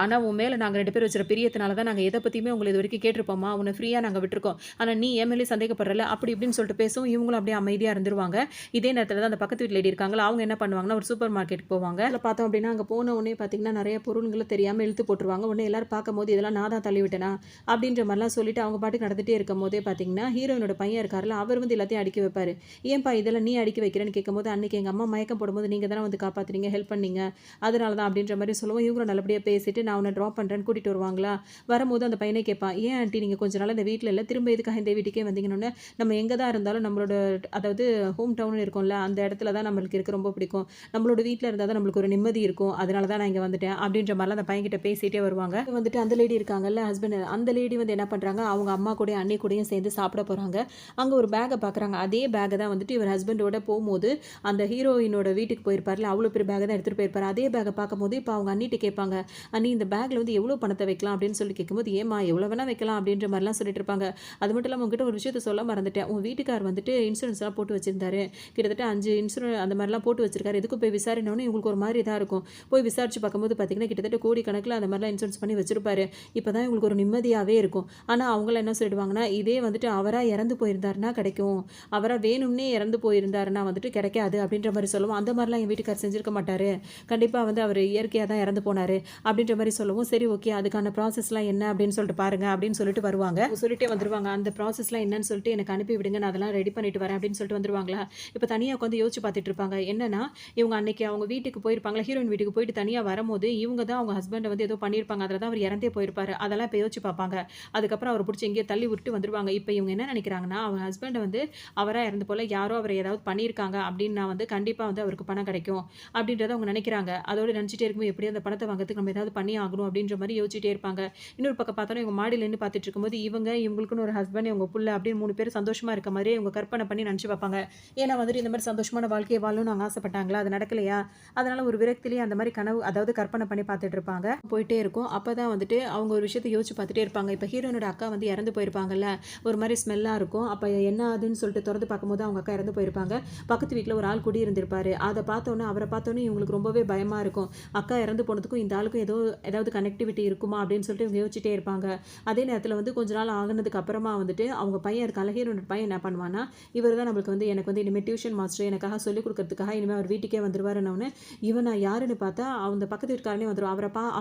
ஆனா உன் மேல நாங்க 2 பேரும் வச்சிருக்க பிரியத்தினால தான் நாங்க எத பத்தியுமே உங்கள இதுவரைக்கும் கேட்டிருப்போமா? உன்ன ஃப்ரீயா நாங்க விட்டுருக்கோம். ஆனா நீ என் மேலயே சந்தேகப்படுறல்ல, அப்படி இப்படின்னு சொல்லிட்டு பேசவும், இவங்களும் அப்படியே அமைதியா இருந்துருவாங்க. இதே நேரத்துல தான் அந்த பக்கத்து வீட்டு லேடி இருக்காங்கல்ல, அவங்க என்ன பண்ணுவாங்கன்னா, ஒரு சூப்பர் மார்க்கெட்டுக்கு போவாங்க. அதில பார்த்தோம் அப்படின்னா, அங்க போன உடனே பார்த்தீங்கன்னா, நெறைய பொருள்கள தெரியாம இழுத்து போட்டுருவாங்க. உடனே எல்லாரும் பார்க்கும்போது, இதெல்லாம் நான் தான் தள்ளி விட்டேனா? அப்படின்ற மாரிலாம் சொல்லிட்டு அவங்க பாட்டுக்கு நடந்துட்டே இருக்கும்போதே பார்த்தீங்கன்னா, ஹீரோயினோட பையன் இருக்கார்ல, அவர் வந்து எல்லாத்தையும் அடுக்கி வைப்பாரு. ஏன்பா இதெல்லாம் நீ அடுக்கி வைக்கிறேன்னு கேட்கும்போது, அன்னைக்கு எங்க அம்மா மயக்கம் போடும்போது நீங்க தானே வந்து காப்பாத்துனீங்க, ஹெல்ப் பண்ணீங்க. அதனால தான் அப்படின்ற மாரி சொல்லவும், இவங்களும் நல்லபடியா பேசிட்டு, நான் உன்ன ட்ராப் பண்றேன்னு கூட்டிட்டு வருவாங்களா? வரும்போது அந்த பையனே கேட்பான். ஏன் ஆன்ட்டி நீங்க கொஞ்ச நாள் இந்த வீட்ல இல்ல, திரும்ப எதுக்காக இந்த வீட்டுக்கே வந்தீங்கன்னோனே, நம்ம எங்க தான் இருந்தாலும் நம்மளோட அதாவது ஹோம் டவுன் இருக்கும்ல, அந்த இடத்துல தான் நம்மளுக்கு இருக்க ரொம்ப பிடிக்கும். நம்மளோட வீட்ல இருந்தா தான் நம்மளுக்கு ஒரு நிம்மதி இருக்கும். அதனால தான் நான் இங்க வந்துட்டேன். அப்படின்ற மாரிலாம் அந்த பையன்கிட்ட பேசிட்டே வருவாங்க. வந்துட்டு அந்த லேடி இருக்காங்கல்ல ஹஸ்பண்ட், அந்த லேடி வந்து என்ன பண்றாங்க, அவங்க அம்மா கூடயும், அண்ணி கூடயும் சேர்ந்து சாப்பிட போறாங்க. அங்க ஒரு பேக்க பார்க்குறாங்க. அதே பேக்க தான் வந்துட்டு இவர் ஹஸ்பண்டோட போம்போது, அந்த ஹீரோயினோட வீட்டுக்கு போயிருப்பார்ல, அவ்வளோ பெரிய பேக்க தான் எடுத்துட்டு போயிருப்பாரு. அதே பேக்க பார்க்கும்போது, இப்ப அவங்க அண்ணிட்ட கேட்பாங்க. அண்ணி இந்த பேக்ல வந்து எவ்வளோ பணத்த வைக்கலாம் அப்படின்னு சொல்லி கேட்கும்போது, ஏம்மா எவ்வளோ வேணா வைக்கலாம் அப்படின்ற மாரிலாம் சொல்லிட்டு இருப்பாங்க. அது மட்டும் இல்லாம உங்ககிட்ட ஒரு விஷயத்த சொல்ல மறந்துட்டேன். உன் வீட்டுக்கார் வந்துட்டு இன்சூரன்ஸ்லாம் போட்டு வச்சிருந்தாரு. கிட்டத்தட்ட 5 அந்த மாரிலாம் போட்டு வச்சிருக்காரு. எதுக்கும் போய் விசாரினோனே இவங்களுக்கு ஒரு மாரி இதா இருக்கும். போய் விசாரிச்சு பார்க்கும்போது பார்த்தீங்கன்னா, கிட்டத்தட்ட கோடிக்கணக்குல அந்த மாரிலாம் இன்சூரன்ஸ் பண்ணி வச்சிருப்பாரு. இப்பதான் இவங்களுக்கு ஒரு நிம்மதியாவே இருக்கும். ஆனா அவங்கலாம் என்ன சொல்லிடுவாங்கன்னா, இதே வந்துட்டு அவரா இறந்து போயிருந்தாருன்னா கிடைக்கும். அவரா வேணும்னே இறந்து போயிருந்தாருன்னா வந்துட்டு கிடைக்காது அப்படின்ற மாரி சொல்லுவோம். அந்த மாரிலாம் என் வீட்டுக்காரர் செஞ்சிருக்க மாட்டாரு. கண்டிப்பா வந்து அவரு இயற்கையா தான் இறந்து போனாரு. அப்படின்ற மாரி சொல்லவும், சரி ஓகே அதுக்கான ப்ராசஸ்லாம் என்ன அப்படின்னு சொல்லிட்டு பாருங்க அப்படின்னு சொல்லிட்டு வருவாங்க. சொல்லிட்டே வந்துருவாங்க. அந்த ப்ராசஸ்லாம் என்னன்னு சொல்லிட்டு எனக்கு அனுப்பி விடுங்க. நான் அதெல்லாம் ரெடி பண்ணிட்டு வரேன் அப்படின்னு சொல்லிட்டு வந்துருவாங்களா. இப்ப தனியா உட்காந்து யோசிச்சு பார்த்துட்டு இருப்பாங்க. என்னன்னா, இவங்க அன்னைக்கு அவங்க வீட்டுக்கு போயிருப்பாங்கல்ல, ஹீரோயின் வீட்டுக்கு போயிட்டு தனியா வரும்போது, இவங்க தான் அவங்க ஹஸ்பண்ட வந்து ஏதோ பண்ணியிருப்பாங்க. அதுல தான் அவர் இறந்தே போயிருப்பாரு. அதெல்லாம் இப்ப யோசிச்சு பார்ப்பாங்க. அதுக்கப்புறம் அவர புடிச்சு எங்கேயோ தள்ளி விட்டுட்டு வந்துருவாங்க. இப்ப இவங்க என்ன நினைக்கிறாங்கன்னா, அவங்க ஹஸ்பண்ட வந்து அவரா இறந்து போல யாரோ அவர ஏதாவது பண்ணியிருக்காங்க அப்படின்னா வந்து கண்டிப்பா வந்து அவருக்கு பணம் கிடைக்கும். அப்படின்றத அவங்க நினைக்கிறாங்க. அதோட நினைச்சிட்டே இருக்கும்போது எப்படியோ அந்த பணத்த வாங்குறதுக்கு நம்ம ஏதாவது பண்ணி ஆகணும் அப்படின்ற மாரி யோசிச்சிட்டே இருப்பாங்க. இன்னொரு பக்கம் பார்த்தோம்னா, இவங்க மாடியில நின்னு பார்த்துட்டு இருக்கும்போது, இவங்களுக்குன்னு ஒரு ஹஸ்பண்ட், இவங்க புள்ள அப்படின்னு 3 பேரும் சந்தோஷமா இருக்க மாதிரியே இவங்க கற்பனை பண்ணி நினைச்சு பார்ப்பாங்க. ஏன்னா வந்துட்டு இந்த மாரி சந்தோஷமான வாழ்க்கைய வாழணும்னு அவங்க ஆசைப்பட்டாங்களா? அது நடக்கலையா? அதனால ஒரு விரக்தியிலேயே அந்த மாரி கனவு அதாவது கற்பனை பண்ணி பார்த்துட்டு இருப்பாங்க. போயிட்டே இருக்கும். அப்பதான் வந்துட்டு அவங்க ஒரு விஷயத்த யோசிச்சு பார்த்துட்டே இருப்பாங்க. இப்ப ஹீரோயினோட அக்கா வந்து இறந்து போயிருப்பாங்கல்ல. ஒரு மாரி ஸ்மெல்லா இருக்கும். அப்ப என்ன ஆதுன்னு சொல்லிட்டு தொறந்து பார்க்கும்போது அவங்க அக்கா இறந்து போயிருப்பாங்க. பக்கத்து வீட்ல ஒரு ஆள் குடியிருந்திருப்பாரு. அத பார்த்தோனே அவர பார்த்தோனே இவங்களுக்கு ரொம்பவே பயமா இருக்கும். அக்கா இறந்து போனதுக்கும் இந்த ஆளுக்கும் ஏதாவது கனெக்டிவிட்டி இருக்குமா? அப்படின்னு சொல்லிட்டு இவங்க யோசிச்சுட்டே இருப்பாங்க. அதே நேரத்துல வந்து கொஞ்ச நாள் ஆகுனதுக்கு அப்புறமா வந்துட்டு அவங்க பையன் இருக்கான்ல, ஹீரோயினோட பையன் என்ன பண்ணுவான்னா, இவர் தான் நம்மளுக்கு வந்து எனக்கு வந்து இனிமே டியூஷன் மாஸ்டர் எனக்காக சொல்லிக் கொடுக்கறதுக்காக இனிமே அவர் வீட்டுக்கே வந்துருவாருன்னோனே, இவன் நான் யாருன்னு பார்த்தா அந்த பக்கத்து வீட்டுக்காரனே வந்துருவான்.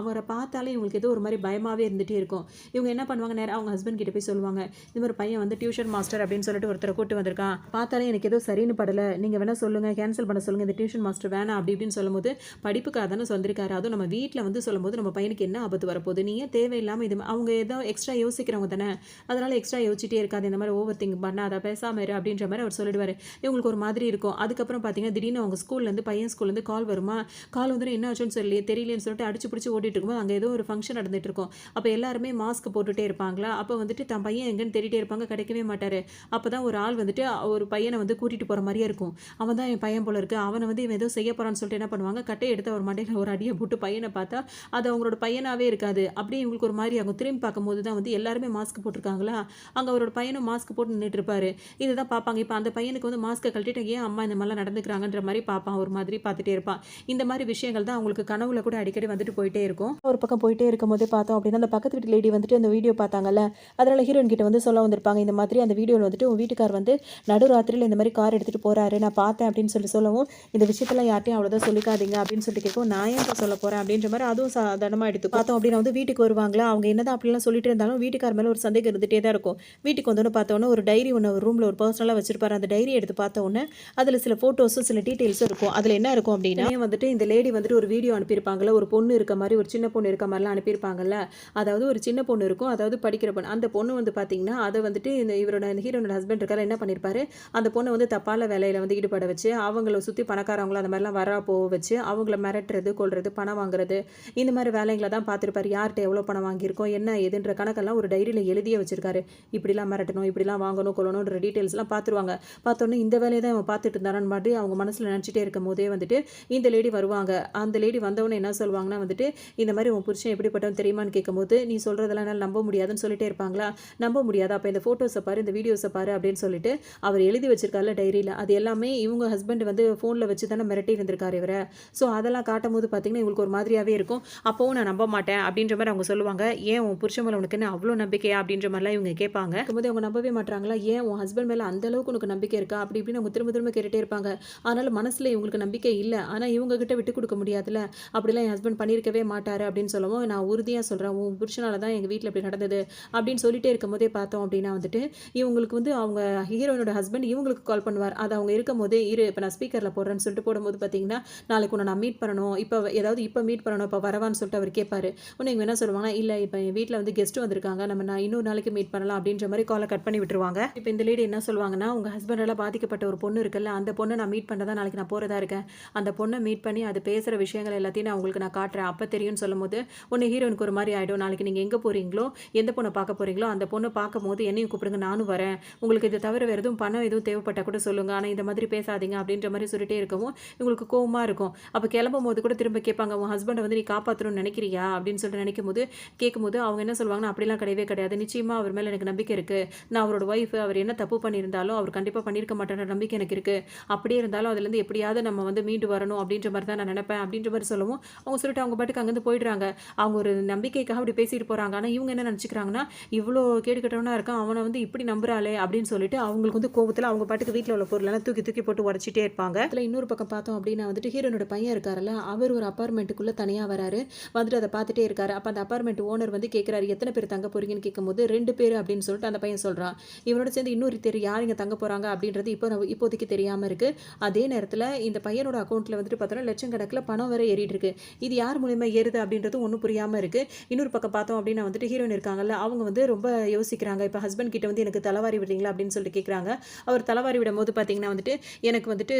அவர பார்த்தாலே இவங்களுக்கு ஏதோ ஒரு மாரி பயமாவே இருந்துட்டே இருக்கும். இவங்க என்ன பண்ணுவாங்க, நேரா அவங்க ஹஸ்பண்ட் கிட்ட போய் சொல்லுவாங்க. இந்த மாரி பையன் வந்து டியூஷன் மாஸ்டர் அப்படின்னு சொல்லிட்டு ஒருத்தர கூட்டு வந்திருக்கான். பார்த்தாலே எனக்கு ஏதோ சரின்னு படல. நீங்க வேணா சொல்லுங்க, கேன்சல் பண்ண சொல்லுங்க. இந்த டியூஷன் மாஸ்டர் வேணாம் அப்படி இப்படின்னு சொல்லும்போது, படிப்புக்காக தானே வந்திருக்காரு. அதுவும் நம்ம வீட்ல வந்து சொல்லும்போது நம்ம பையனுக்கு என்ன ஆபத்து வரப்போகுது? நீ ஏன் தேவையில்லாம அவங்க ஏதோ எக்ஸ்ட்ரா யோசிக்கிறவங்க தானே. அதனால எக்ஸ்ட்ரா யோசிச்சிட்டே இருக்காது. இந்த மாரி ஓவர் திங்க் பண்ணாத, பேசாம இரு அப்படின்ற மாரி அவர் சொல்லிடுவாரு. இவங்களுக்கு ஒரு மாதிரி இருக்கும். அதுக்கப்புறம் பார்த்தீங்கன்னா, திடீர்னு அவங்க பையன் ஸ்கூல்லேருந்து கால் வருமா, கால் வந்துட்டு என்ன ஆச்சுன்னு தெரியலையேன்னு சொல்லிட்டு அடிச்சு பிடிச்சு ஓடிட்டு இருக்கும்போது, அங்கே ஏதோ ஒரு ஃபங்க்ஷன் நடந்துட்டு இருக்கும். அப்போ எல்லாருமே மாஸ்க் போட்டுட்டே இருப்பாங்களா, அப்போ வந்துட்டு தன் பையன் எங்கன்னு தேடிட்டே இருப்பாங்க, கிடைக்கவே மாட்டாரு. அப்பதான் ஒரு ஆள் வந்துட்டு ஒரு பையனை வந்து கூட்டிட்டு போற மாதிரியே இருக்கும். அவன் தான் என் பையன் போல இருக்கு. அவனை வந்து இவன் ஏதோ செய்ய போறான்னு சொல்லிட்டு என்ன பண்ணுவாங்க, கட்டையை எடுத்து அவர் மண்டையில ஒரு அடியை போட்டு பையனை பார்த்தா அது அவங்களோட பையனாவே இருக்காது. அப்படியே இவங்களுக்கு ஒரு மாதிரி ஆகும். திரும்பி பார்க்கும்போது தான் வந்து எல்லாருமே மாஸ்க் போட்டிருக்காங்களா, அங்க அவரோட பையனும் மாஸ்க் போட்டு நின்னுட்டு இருப்பாரு. இதுதான் பார்ப்பாங்க. இப்ப அந்த பையனுக்கு வந்து மாஸ்க கழட்டிட்டு ஏன் அம்மா இந்த மாதிரிலாம் நடந்துக்கிறாங்கன்ற மாதிரி பார்ப்பான். ஒரு மாதிரி பார்த்துட்டே இருப்பான். இந்த மாதிரி விஷயங்கள் விஷயங்கள் தான் அவங்களுக்கு கனவுல கூட அடிக்கடி வந்துட்டு போயிட்டே இருக்கும். ஒரு பக்கம் போயிட்டே இருக்கும்போதே பார்த்தோம் அப்படின்னா அந்த பக்கத்து வீட்டு லேடி வந்துட்டு அந்த வீடியோ பார்த்தாங்கல்ல, அதனால ஹீரோயின் கிட்ட வந்து சொல்ல வந்திருப்பாங்க. இந்த மாதிரி அந்த வீடியோவில் வந்துட்டு உன் வீட்டுக்கார் வந்து நடுராத்திரியில் இந்த மாதிரி கார் எடுத்துகிட்டு போகிறாரு, நான் பார்த்தேன் அப்படின்னு சொல்லவும், இந்த விஷயத்தெல்லாம் யார்ட்டையும் அவ்வளோதான் சொல்லிக்காதீங்க அப்படின்னு சொல்லிட்டு கேட்கும். நான் ஏன் சொல்ல போகிறேன் அப்படின்ற மாதிரி அதுவும் சாதாரணமாக எடுத்து பார்த்தோம் அப்படின்னா வந்து வீட்டுக்கு வருவாங்களா, அவங்க என்னதான் அப்படிலாம் சொல்லிட்டு இருந்தாலும் வீட்டுக்கார் மேலே ஒரு சந்தேகம் இருந்துகிட்டே தான் இருக்கும். வீட்டுக்கு வந்தோன்னு பார்த்தோன்னே ஒரு டைரி ஒன்று ஒரு ரூமில் ஒரு பர்சனலாக வச்சிருப்பாரு. அந்த டைரி எடுத்து பார்த்த உடனே அதில் சில ஃபோட்டோஸும் சில டீட்டெயில்ஸும் இருக்கும். அதில் என்ன இருக்கும் அப்படின்னா வந்துட்டு இந்த லேடி வந்துட்டு ஒரு வீடியோ அனுப்பியிருப்பாங்கல்ல, ஒரு பொண்ணு இருக்க மாதிரி ஒரு சின்ன பொண்ணு இருக்க மாதிரிலாம் அனுப்பியிருப்பாங்கல்ல. அதாவது ஒரு சின்ன பொண்ணு இருக்கும், அதாவது படிக்கிற பொண்ணு. அந்த பொண்ணு வந்து பார்த்தீங்கன்னா அதை வந்துட்டு இந்த இவரோட ஹீரோனோட ஹஸ்பண்ட் இருக்காரு என்ன பண்ணியிருப்பாரு, அந்த பொண்ணை வந்து தப்பான வேலையில் வந்து ஈடுபட வச்சு அவங்கள சுற்றி பணக்காரவங்களும் அந்த மாதிரிலாம் வரா போக வச்சு அவங்கள மிரட்டுறது, கொள்றது, பணம் வாங்குறது, இந்த மாதிரி வேலைங்களை தான் பார்த்துருப்பாரு. யார்கிட்ட எவ்வளோ பணம் வாங்கியிருக்கோம் என்ன ஏதுன்ற கணக்கெல்லாம் ஒரு டைரியில் எழுதியே வச்சிருக்காரு. இப்படிலாம் மிரட்டணும், இப்படிலாம் வாங்கணும், கொள்ளணுன்ற டீட்டெயில்ஸ்லாம் பார்த்துருவாங்க. பார்த்தோன்னே இந்த வேலையை தான் அவன் பார்த்துட்டு இருந்தாரான்னு மாதிரி அவங்க மனசில் நினச்சிட்டே இருக்கும் போதே வந்துட்டு இந்த லேடி வருவாங்க. அந்த லேடி வந்தவொடனே என்ன சொல்லுவாங்கன்னா வந்துட்டு இந்த மாதிரி உன் புருஷன் எப்படிப்பட்டவன் தெரியுமான்னு கேட்கும்போது நீ சொல்கிறதெல்லாம் என்னால் நம்ப முடியாதுன்னு சொல்லிட்டே இருப்பாங்களா. நம்ப முடியாது, அப்போ இந்த ஃபோட்டோஸை பாரு, இந்த வீடியோஸை பாரு அப்படின்னு சொல்லிட்டு அவர் எழுதி வச்சிருக்காருல டைரியில், அது எல்லாமே இவங்க ஹஸ்பண்ட் வந்து ஃபோனில் வச்சு தானே மிரட்டி இருந்திருக்காரு இவரை. ஸோ அதெல்லாம் காட்டும் போது பார்த்தீங்கன்னா இவங்களுக்கு ஒரு மாதிரியாகவே இருக்கும். அப்போவும் நான் நம்ப மாட்டேன் அப்படின்ற மாதிரி அவங்க சொல்லுவாங்க. ஏன் உன் புருஷன் மேலே உனக்கு என்ன அவ்வளோ நம்பிக்கையா அப்படின்ற மாதிரிலாம் இவங்க கேட்பாங்க. இருக்கும்போது அவங்க நம்பவே மாட்டாங்களா, ஏன் உன் ஹஸ்பண்ட் மேலே அந்த அளவுக்கு உனக்கு நம்பிக்கை இருக்கா அப்படி இப்படின்னு அவங்க திரும்ப திரும்ப கேட்டுகிட்டே இருப்பாங்க. அதனால மனசில் இவங்களுக்கு நம்பிக்கை இல்லை, ஆனால் இவங்க கிட்ட விட்டு கொடுக்க முடியாதுல்ல. அப்படிலாம் என் ஹஸ்பண்ட் பண்ணியிருக்கவே மாட்டார் அப்படின்னு சொல்லவும் நான் உறுதியாக சொல்கிறேன் உன் புருஷனால தான் எங்கள் வீட்டில் இப்படி நடந்தது அப்படின்னு சொல்லிட்டே இருக்கும் போதே பார்த்தோம் அப்படின்னா வந்துட்டு இவங்களுக்கு வந்து அவங்க ஹீரோயினோட ஹஸ்பண்ட் இவங்களுக்கு கால் பண்ணுவார். அது அவங்க இருக்கும் போதே இரு இப்போ நான் ஸ்பீக்கரில் போடுறேன்னு சொல்லிட்டு போடும்போது பார்த்தீங்கன்னா நாளைக்கு உன்னை நான் மீட் பண்ணணும், இப்போ மீட் பண்ணணும், இப்போ வரவான்னு சொல்லிட்டு அவர் கேட்பாரு. உன்னை இவங்க என்ன சொல்லுவாங்கன்னா இல்லை இப்போ என் வீட்டில் வந்து கெஸ்ட் வந்திருக்காங்க, நான் இன்னொரு நாளைக்கு மீட் பண்ணலாம் அப்படின்ற மாதிரி காலை கட் பண்ணி விட்டுருவாங்க. இப்போ இந்த லேடி என்ன சொல்லுவாங்கன்னா உங்கள் ஹஸ்பண்டால் பாதிக்கப்பட்ட ஒரு பொண்ணு இருக்குல்ல, அந்த பொண்ணை நான் மீட் பண்ணதான் நாளைக்கு நான் போகிறதா இருக்கேன், அந்த பொண்ணை மீட் பண்ணி அது பேசுகிற விஷயங்கள் எல்லாத்தையும் நான் உங்களுக்கு நான் காட்டுறேன், அப்போ தெரியும்னு சொல்லும்போது உன்னை ஹீரோனுக்கு ஒரு மாதிரி ஆகிடும். நாளைக்கு நீங்கள் எங்கே போகிறீங்களோ எந்த பொண்ணை பார்க்க போகிறீங்களோ அந்த பொண்ணை பார்க்கும் போது என்னையும் கூப்பிடுங்க, நானும் வரேன், உங்களுக்கு இது தவிர வேறு எதுவும் பணம் எதுவும் தேவைப்பட்டால் கூட சொல்லுங்கள், ஆனால் இந்த மாதிரி பேசாதீங்க அப்படின்ற மாதிரி சொல்லிட்டே இருக்கவும் இவங்களுக்கு கோவமாக இருக்கும். அப்போ கிளம்பும் போது கூட திரும்ப கேட்பாங்க உன் ஹஸ்பண்டை வந்து நீ காப்பாற்றணும்னு நினைக்கிறியா அப்படின்னு சொல்லிட்டு கேட்கும்போது அவங்க என்ன சொல்லுவாங்கன்னா அப்படிலாம் கிடையவே கிடையாது, நிச்சயமாக அவர் மேலே எனக்கு நம்பிக்கை இருக்குது, நான் அவரோட ஒய்ஃப், அவர் என்ன தப்பு பண்ணியிருந்தாலும் அவர் கண்டிப்பாக பண்ணியிருக்க மாட்டேன்ற நம்பிக்கை எனக்கு இருக்குது, அப்படியே இருந்தாலும் அதுலேருந்து எப்படியாவது நம்ம வந்து மீண்டு வரணும் அப்படின்ற மாதிரி தான் நான் நினைப்பேன் அப்படின்ற மாதிரி சொல்லவும் அவங்க சொல்லிட்டு அவங்க பாட்டுக்கு அங்கேருந்து போயிடுறாங்க. அவங்க ஒரு நம்பிக்கைக்காக அப்படி பேசிட்டு போகிறாங்க. ஆனால் இவங்க என்ன நினச்சிக்கிறாங்கன்னா இவ்வளோ கேடுகட்டவனா இருக்கான், அவனை வந்து இப்படி நம்புறாளே அப்படின்னு சொல்லிட்டு அவங்களுக்கு வந்து கோபத்தில் அவங்க பாட்டுக்கு வீட்டில் உள்ள பொருளெல்லாம் தூக்கி தூக்கி போட்டு உடச்சிட்டே இருப்பாங்க. அதில் இன்னொரு பக்கம் பார்த்தோம் அப்படின்னா வந்துட்டு ஹீரோனோட பையன் இருக்காருல்ல, அவர் ஒரு அப்பார்ட்மெண்ட்டுக்குள்ளே தனியாக வராரு, வந்துட்டு அதை பார்த்துட்டே இருக்காரு. அப்போ அந்த அப்பார்ட்மெண்ட் ஓனர் வந்து கேட்குறாரு எத்தனை பேர் தங்க போறீங்கன்னு கேட்கும்போது 2 பேர் அப்படின்னு சொல்லிட்டு அந்த பையன் சொல்கிறான். இவனோட சேர்ந்து இன்னொரு யார் இங்கே தங்க போகிறாங்க அப்படின்றது இப்போதைக்கு தெரியாமல் இருக்குது. அதே நேரத்தில் இந்த பையனோட அக்கௌண்ட்டில் வந்துட்டு பார்த்தோன்னா லட்சக்கணக்கில் பணம் வேற ஏறிட்டு இருக்கு. இது யார் மூலியமா ஏறுது அப்படின்றது ஒன்றும் புரியாமல் இருக்குது. இன்னொரு பக்கம் பார்த்தோம் அப்படின்னா வந்துட்டு ஹீரோயின் இருக்காங்கல்ல, அவங்க வந்து ரொம்ப யோசிக்கிறாங்க. இப்போ ஹஸ்பண்ட் கிட்ட வந்து எனக்கு தலைவாரி விடுறீங்களா அப்படின்னு சொல்லிட்டு கேட்குறாங்க. அவர் தலைவாரி விடும் போது பார்த்தீங்கன்னா வந்துட்டு எனக்கு வந்துட்டு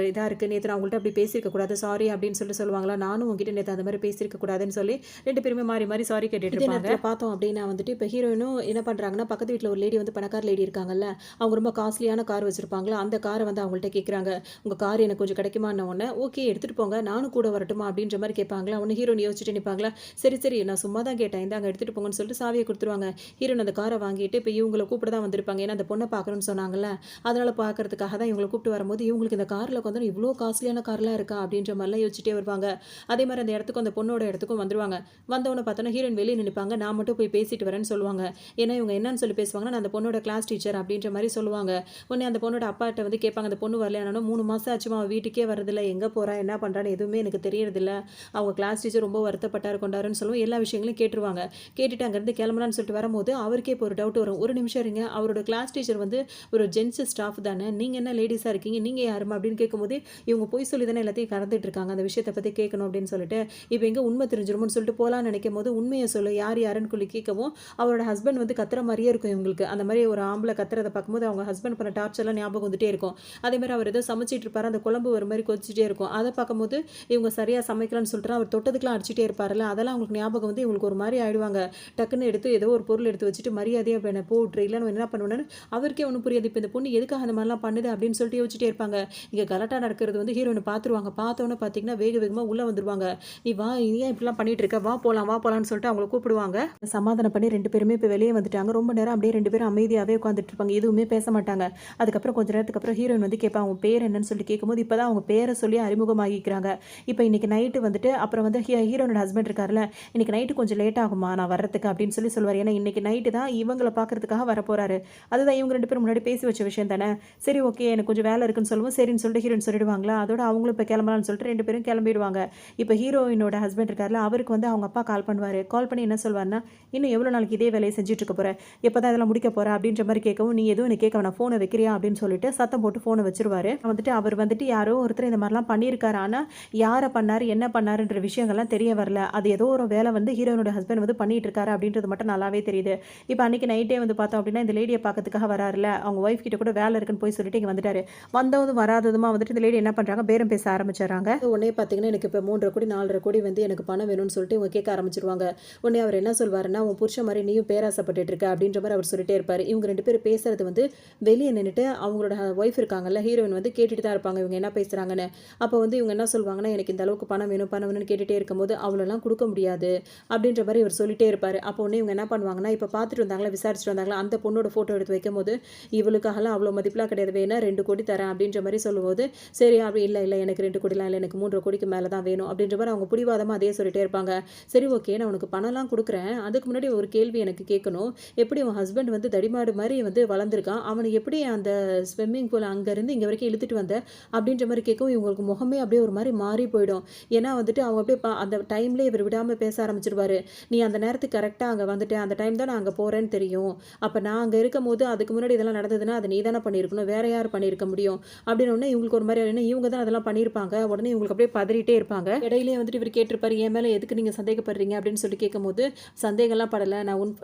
இதாக இருக்குது, நேற்று நான் உங்கள்கிட்ட அப்படி பேசியிருக்க கூடாது, சாரி அப்படின்னு சொல்லிட்டு சொல்லுவாங்களா, நானும் உங்ககிட்ட நேற்று அந்த மாதிரி பேசியிருக்க கூடாதுன்னு சொல்லி 2 பேருமே மாறி மாறி சாரி கேட்டுட்டு இருப்பாங்க. பார்த்தோம் அப்படின்னா வந்துட்டு இப்போ ஹீரோயினும் என்ன பண்ணுறாங்கன்னா பக்கத்து வீட்டில் ஒரு லேடி வந்து பணக்கார லேடி இருக்காங்கல்ல, அவங்க ரொம்ப காஸ்ட்லியான கார் வச்சிருப்பாங்களா, அந்த காரை வந்து அவங்கள்ட்ட கேட்குறாங்க உங்கள் கார் எனக்கு கொஞ்சம் கிடைக்குமான்னு உடனே ஓகே எடுத்துகிட்டு போங்க நானும் கூட வரட்டுமா அப்படின்ற மாதிரி கேட்பாங்களா. ஒன்று ஹீரோயின் யோசிச்சுட்டு நிற்பாங்களா, சரி சரி நான் சும்மா தான் கேட்டேன் இந்தாங்க எடுத்துகிட்டு போங்கன்னு சொல்லிட்டு சாவியை கொடுத்துருவாங்க. ஹீரோயின் அந்த காரை வாங்கிட்டு இப்போ இவங்களை கூப்பிட தான் வந்திருப்பாங்க, ஏன்னா அந்த பொண்ணை பார்க்கணும்னு சொன்னாங்கல்ல, அதனால் பார்க்கறதுக்காக தான் இவங்களை கூப்பிட்டு வரும்போது இவங்களுக்கு இந்த காரில் வந்து இவ்வளோ காஸ்ட்லியான கார்லாம் இருக்கா அப்படின்ற மாதிரிலாம் யோசிச்சுட்டே வருவாங்க. அதே மாதிரி அந்த இடத்துக்கும் அந்த பொண்ணோட இடத்துக்கும் வந்துருவாங்க. வந்தவொன்னே பார்த்தோன்னா ஹீரோயின் வெளியே நினைப்பாங்க, நான் மட்டும் போய் பேசிட்டு வரேன்னு சொல்லுவாங்க. ஏன்னா இவங்க என்னன்னு சொல்லி பேசுவாங்கன்னா நான் அந்த பொண்ணோட கிளாஸ் டீச்சர் அப்படின்ற மாதிரி சொல்லுவாங்க. உடனே அந்த பொண்ணோட அப்பாட்ட வந்து கேட்பாங்க அந்த பொண்ணு வரல, ஆனால் 3 மாதம் ஆச்சுமா அவள் வீட்டுக்கே வரதில்ல, எங்கே போகிறா என்ன பண்ணுறான்னு எதுவுமே எனக்கு தெரியறதில்ல, அவங்க கிளாஸ் டீச்சர் ரொம்ப வருத்தப்பட்டார் கொண்டாருன்னு சொல்லுவோம். எல்லா விஷயங்களும் கேட்டுருவாங்க. கேட்டுட்டு அங்கேருந்து கிளம்பலான்னு சொல்லிட்டு வரும்போது அவருக்கே இப்போ ஒரு டவுட் வரும், ஒரு நிமிஷம் இருங்க, அவரோட கிளாஸ் டீச்சர் வந்து ஒரு ஜென்ஸ் ஸ்டாஃப் தானே, நீங்கள் என்ன லேடிஸாக இருக்கீங்க, நீங்கள் யாருமா அப்படின்னு கேட்கும்போது இவங்க போய் சொல்லி தானே எல்லாத்தையும் கறந்துட்டு இருக்காங்க, அந்த விஷயத்தை பற்றி கேட்கணும் அப்படின்னு சொல்லிட்டு இப்போ எங்கே உண்மை தெரிஞ்சிருமோன்னு சொல்லிட்டு போகலான்னு நினைக்கும் போது உண்மையை சொல்லு யார் யாருன்னு சொல்லி கேட்கவும் அவரோட ஹஸ்பண்ட் வந்து கத்துற மாதிரியே இருக்கும் இவங்களுக்கு. அந்த மாதிரி ஒரு ஆம்பளை கத்துறதை பார்க்கும்போது அவங்க ஹஸ்பண்ட் பண்ண டார்ச்சர்லாம் ஞாபகம் வந்துட்டே இருக்கும். அதே மாதிரி அவர் ஏதோ சமைச்சிட்டு இருப்பாரு, அந்த குழம்பு ஒரு மாதிரி கொதிச்சுட்டே இருக்கும், அதை பார்க்கும்போது இவங்க சரியாக சமைக்கலாம்னு சொல்லிட்டு அவர் தொட்டதுக்கெலாம் அடிச்சுட்டே இருப்பார்ல, அதெல்லாம் அவங்களுக்கு ஞாபகம் வந்து இவங்களுக்கு ஒரு மாதிரி ஆயிடுவாங்க. டக்குன்னு எடுத்து ஏதோ ஒரு பொருள் எடுத்து வச்சுட்டு மரியாதையாக இப்போ என்ன போட்டுரு இல்லைன்னு என்ன பண்ணுவேன்னு அவருக்கே ஒன்றும் புரியாது. இப்போ இந்த பொண்ணு எதுக்காக அந்த மாதிரிலாம் பண்ணுது அப்படின்னு சொல்லிட்டு யோசிச்சுட்டே இருப்பாங்க. இங்கே கலாட்டா நடக்கிறது வந்து ஹீரோயினை பார்த்துருவாங்க. பார்த்தோன்னே பார்த்தீங்கன்னா வேகமாக உள்ளே வந்துருவாங்க. நீ வா, நீ ஏன் இப்படிலாம் பண்ணிட்டு இருக்க, வா போலான்னு சொல்லிட்டு அவங்கள கூப்பிடுவாங்க. சமாதானம் பண்ணி 2 பேருமே இப்போ வெளியே வந்துட்டாங்க. ரொம்ப நேரம் அப்படியே 2 பேரும் அமைதியாகவே உட்காந்துட்டு இருப்பாங்க, எதுவுமே பேச மாட்டாங்க. அதுக்கப்புறம் கொஞ்ச நேரத்துக்கு அப்புறம் ஹீரோயின் வந்து கேட்பாங்க உன் பேர் என்னன்னு சொல்லி கேட்கும்போது இப்போ தான் அவங்க பேரை சொல்லி அறிமுகமாகிக்கிறாங்க. இப்போ இன்றைக்கி நைட்டு வந்துட்டு அப்புறம் வந்து ஹீரோனோட ஹஸ்பண்ட் இருக்கார்ல, இன்றைக்கி நைட்டு கொஞ்சம் லேட் ஆகுமா நான் வர்றதுக்கு அப்படின்னு சொல்லுவார். ஏன்னா இன்றைக்கி நைட்டு தான் இவங்கள பார்க்கறதுக்காக வரப்போகிறாரு. அதுதான் இவங்க 2 பேரும் முன்னாடி பேசி வச்ச விஷயம் தானே. சரி ஓகே எனக்கு கொஞ்சம் வேலை இருக்குன்னு சொல்லுவோம். சரின்னு சொல்லிட்டு ஹீரோயின் சொல்லிடுவாங்களா. அதோட அவங்களும் இப்போ கிளம்பலாம்னு சொல்லிட்டு 2 பேரும் கிளம்பிடுவாங்க. இப்போ ஹீரோயினோட ஹஸ்பண்ட் இருக்கார்ல, அவருக்கு வந்து அவங்க அப்பா கால் பண்ணுவார். கால் பண்ணி என்ன சொல்வார்னா, இன்னும் எவ்வளோ நாளைக்கு இதே வேலையை செஞ்சுட்டு இருக்க போகிற, எப்போ தான் இதெல்லாம் முடிக்க போகிற அப்படின்ற மாதிரி கேட்கவும், நீ எதுவும் எனக்கு கேட்க வேணாம், ஃபோனை வைக்கிறியா அப்படின்னு சொல்லிட்டு சத்தம் போட்டு ஃபோனை வச்சிருவாரு. வந்துட்டு அவர் வந்துட்டு யாரோ ஒருத்தர் இந்த மாதிரிலாம் பண்ணியிருக்காரு. ஆனால் யாரை பண்ணார் என்ன பண்ணாருன்ற விஷயங்கள்லாம் தெரிய வரல. அது ஏதோ ஒரு வேலை வந்து ஹீரோனோட ஹஸ்பண்ட் வந்து பண்ணிட்டு இருக்காரு அப்படின்றது மட்டும் நல்லாவே தெரியுது. இப்போ அன்றைக்கி நைட்டே வந்து பார்த்தோம் அப்படின்னா இந்த லேடியை பார்க்கறதுக்காக வராருல, அவங்க ஒய்ஃப் கிட்ட கூட வேலை இருக்குன்னு போய் சொல்லிட்டு இங்கே வந்துட்டாரு. வந்ததும் வராததுமா வந்துட்டு இந்த லேடி என்ன பண்ணுறாங்க, பேரம் பேச ஆரம்பிச்சிடறாங்க. உடனே பார்த்தீங்கன்னா எனக்கு இப்போ 3.5 கோடி 4.5 கோடி வந்து எனக்கு பணம் வேணும்னு சொல்லிட்டு இவங்க கேட்க ஆரம்பிச்சிருவாங்க. உடனே அவர் என்ன சொல்வாருன்னா, உன் புருஷன் மாதிரி நீயும் பேராசப்பட்டு இருக்க அப்படின்ற மாதிரி அவர் சொல்லிட்டே இருப்பார். இவங்க 2 பேரும் பேசுறது வந்து வெளியே நின்றுட்டு அவங்களோட ஒய்ஃப் இருக்காங்கல்ல ஹீரோயின் வந்து கேட்டுட்டு தான் இருப்பாங்க இவங்க என்ன பேசுகிறாங்கன்னு. அப்போ வந்து இவங்க என்ன சொல்லுவாங்கன்னா, எனக்கு இந்த அளவுக்கு பணம் வேணும்னு கேட்டுகிட்டே இருக்கும்போது அவ்வளோலாம் கொடுக்க முடியாது அப்படின்ற மாதிரி இவர் சொல்லிட்டே இருப்பார். அப்போ உடனே இவங்க என்ன பண்ணுவாங்கன்னா, இப்போ பார்த்துட்டு வந்தாங்களா விசாரிச்சுட்டு வந்தாங்களா அந்த பொண்ணோட ஃபோட்டோ எடுத்து வைக்கும்போது, இவளுக்காகலாம் அவ்வளோ மதிப்பெலாம் கிடையாது, வேணா 2 கோடி தரேன் அப்படின்ற மாதிரி சொல்லும்போது, சரி அப்படி இல்லை எனக்கு 2 கோடிலாம் இல்லை, எனக்கு 3.5 கோடிக்கு மேலே தான் வேணும் அப்படின்ற மாதிரி அவங்க பிடிவாதமாக அதே சொல்லிட்டே இருப்பாங்க. சரி ஓகே நான் உனக்கு பணம்லாம் கொடுக்குறேன், அதுக்கு முன்னாடி ஒரு கேள்வி எனக்கு கேட்கணும். எப்படி உன் ஹஸ்பண்ட் வந்து தடிமாடு மாதிரி வந்து வளர்ந்துருக்கான், அவனை எப்படி அந்த ஸ்விம்மிங் பூல் அங்கேருந்து இங்கே வரைக்கும் இழுத்துட்டு வந்த அப்படின்ற மாதிரி கேட்கவும் இவங்களுக்கு முகமே அப்படியே ஒரு மாதிரி மாறி போயிடும். ஏன்னா வந்துட்டு அவங்க அப்படியே அந்த டைம்லேயே இவர் விடாமல் பேச ஆரம்பிச்சிருவாரு. நீ அந்த நேரத்துக்கு கரெக்டாக அங்கே வந்துட்டு அந்த டைம் தான் நான் அங்கே போகிறேன்னு தெரியும், அப்போ நான் அங்கே இருக்கும் போது அதுக்கு முன்னாடி இதெல்லாம் நடந்ததுன்னா அதை நீ தானே பண்ணியிருக்கணும், வேற யார் பண்ணியிருக்க முடியும் அப்படின்னு உடனே இவங்களுக்கு ஒரு மாதிரி இவங்க தான் அதெல்லாம் பண்ணியிருப்பாங்க. உடனே இவங்களுக்கு அப்படியே பதறிட்டே இருப்பாங்க. இடையிலே வந்துட்டு இவர் கேட்டிருப்பாரு, என் மேலே எதுக்கு நீங்கள் சந்தேகப்படுறீங்க அப்படின்னு சொல்லி கேட்கும்போது, சந்தேகம்லாம் படலை,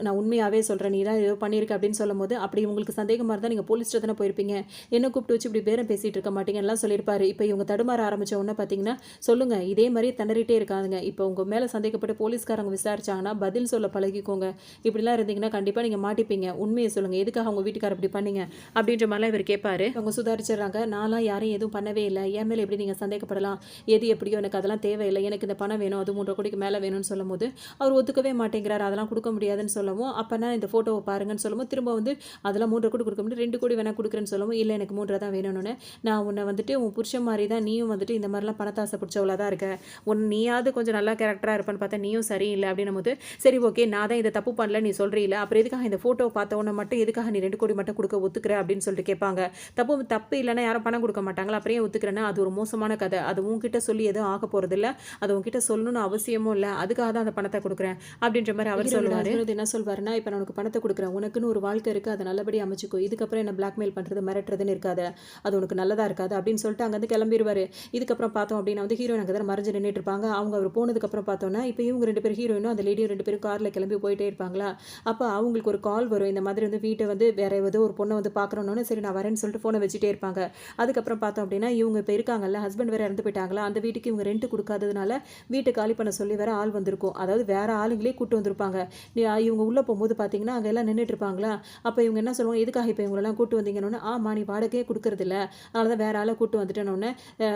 நான் உண்மையாகவே சொல்கிறேன், நீ தான் ஏதோ பண்ணியிருக்க அப்படின்னு சொல்லும்போது, அப்படி உங்களுக்கு சந்தேகமாக இருந்தால் நீங்கள் போலீஸ்ட்டு தானே போயிருப்பீங்க, என்ன கூப்பிட்டு வச்சு இப்படி பேரம் பேசிகிட்டு இருக்க மாட்டீங்கலாம் சொல்லியிருப்பாரு. இப்போ இவங்க தடுமாற ஆரம்பித்த உடனே பார்த்தீங்கன்னா, சொல்லுங்கள் இதே மாதிரி திணறிட்டே இருக்காதுங்க, இப்போ உங்கள் மேலே சந்தேகப்பட்டு போலீஸ்காரங்க விசாரிச்சாங்கன்னா பதில் சொல்ல பழகிக்கோங்க, இப்படிலாம் இருந்தீங்கன்னா கண்டிப்பாக நீங்கள் மாட்டிப்பீங்க, உண்மையை சொல்லுங்கள், எதுக்காக உங்கள் வீட்டுக்காரர் இப்படி பண்ணீங்க அப்படின்ற மாதிரிலாம் இவர் கேட்பாரு. அவங்க சுதாரிச்சிடறாங்க, நான்லாம் யாரையும் எதுவும் பண்ணவே இல்லை, என் மேலே எப்படி நீங்கள் சந்தேகப்படலாம், எது எப்படியோ எனக்கு அதெல்லாம் தேவையில்லை, எனக்கு இந்த பணம் வேணும், அது 3.5 கோடிக்கு மேலே வேணும்னு சொல்லும்போது அவர் ஒத்துக்கவே மாட்டேங்கிறார், அதெல்லாம் கொடுக்க முடியாதுன்னு சொல்லவும், அப்போனா இந்த ஃபோட்டோவை பாருங்கன்னு சொல்லவும் திரும்ப வந்து அதெல்லாம் 3.5 கோடி கொடுக்க முடியும், 2 கோடி வேணா கொடுக்குறேன்னு சொல்லவும், இல்லை எனக்கு 3 தான் வேணும்னு, நான் உன்னை வந்துட்டு உன் புருஷன் மாதிரி தான் நீயும் வந்துட்டு இந்த மாதிரிலாம் பணத்தாசை பிடிச்சவளாக தான் இருக்க, நீயாவது கொஞ்சம் நல்லா கேரக்டராக இருப்பான்னு பார்த்தா நீயும் சரியில்லை அப்படின்னும் போது, சரி ஓகே நான் தான் இதை தப்பு பண்ணல நீ சொல்கிறீல்ல, அப்புறம் எதுக்காக இந்த ஃபோட்டோவை பார்த்தவொன்னே மட்டும் எதுக்காக நீ 2 கோடி மட்டும் கொடுக்க ஒத்துக்கிற அப்படின்னு சொல்லிட்டு கேட்பாங்க. தப்பு இல்லைன்னா யாரும் பணம் கொடுக்க மாட்டாங்களா, அப்புறம் ஒத்துக்கிறேன்னா அது ஒரு மோசமான கதை, அது உன்கிட்ட சொல்லி எதுவும் ஆக போகிறது இல்லை, அது உன்கிட்ட சொல்லணும்னு அவசியமும் இல்லை, அதுக்காக தான் அந்த பணத்தை கொடுக்குறேன் அப்படின்ற மாதிரி அவர் சொல்லுவார். என்ன சொல்வாருன்னா, இப்போ நான் உனக்கு பணத்தை கொடுக்குறேன், உனக்குன்னு ஒரு வாழ்க்கை இருக்குது, அதை நல்லபடி அமைச்சிக்கோ, இதுக்கப்புறம் என்ன பிளாக்மெயில் பண்ணுறது மிரட்டுறதுன்னு இருக்காது, அது உனக்கு நல்லதாக இருக்காது அப்படின்னு சொல்லிட்டு அங்கேருந்து கிளம்பிடுவார். இதுக்கப்புறம் பார்த்தோம் அப்படின்னா வந்து ஹீரோயின் அங்கே தான் மறைஞ்சு நின்றுட்டு இருப்பாங்க. அவங்க அவர் போனதுக்கப்புறம் பார்த்தோன்னா இப்போ இவங்க 2 பேர் ஹீரோயினும் அந்த லேடியும் 2 பேரும் காரில் கிளம்பி போயிட்டே இருப்பாங்களா. அப்போ அவங்களுக்கு ஒரு கால் வரும், இந்த மாதிரி வந்து வீட்டை வந்து வேற ஏதோ ஒரு பொண்ணை வந்து பார்க்குறோன்னு, சரி நான் வரேன்னு சொல்லிட்டு ஃபோனை வச்சுட்டே இருப்பாங்க. அதுக்கப்புறம் பார்த்தோம் அப்படின்னா இவங்க இப்போ இருக்காங்கல்ல ஹஸ்பண்ட் வேறு இறந்து போயிட்டாங்களா, அந்த வீட்டுக்கு இவங்க ரெண்ட் கொடுக்காததுனால வீட்டை காலி பண்ண சொல்லி வேற ஆள் வந்திருக்கும், அதாவது வேற ஆளுங்களே கூட்டு வந்திருப்பாங்க. இவங்க உள்ளே போகும்போது பார்த்தீங்கன்னா அங்கே எல்லாம் நின்றுட்டு இருப்பாங்களா. அப்போ இவங்க என்ன சொல்லுவாங்க, எதுக்காக இப்போ இவங்களெல்லாம் கூட்டு வந்தீங்கன்னு, ஆமா நீ வாடகையே கொடுக்கறது இல்லை, அதனால தான் வேற ஆளை கூட்டு வந்துட்டேன்னு,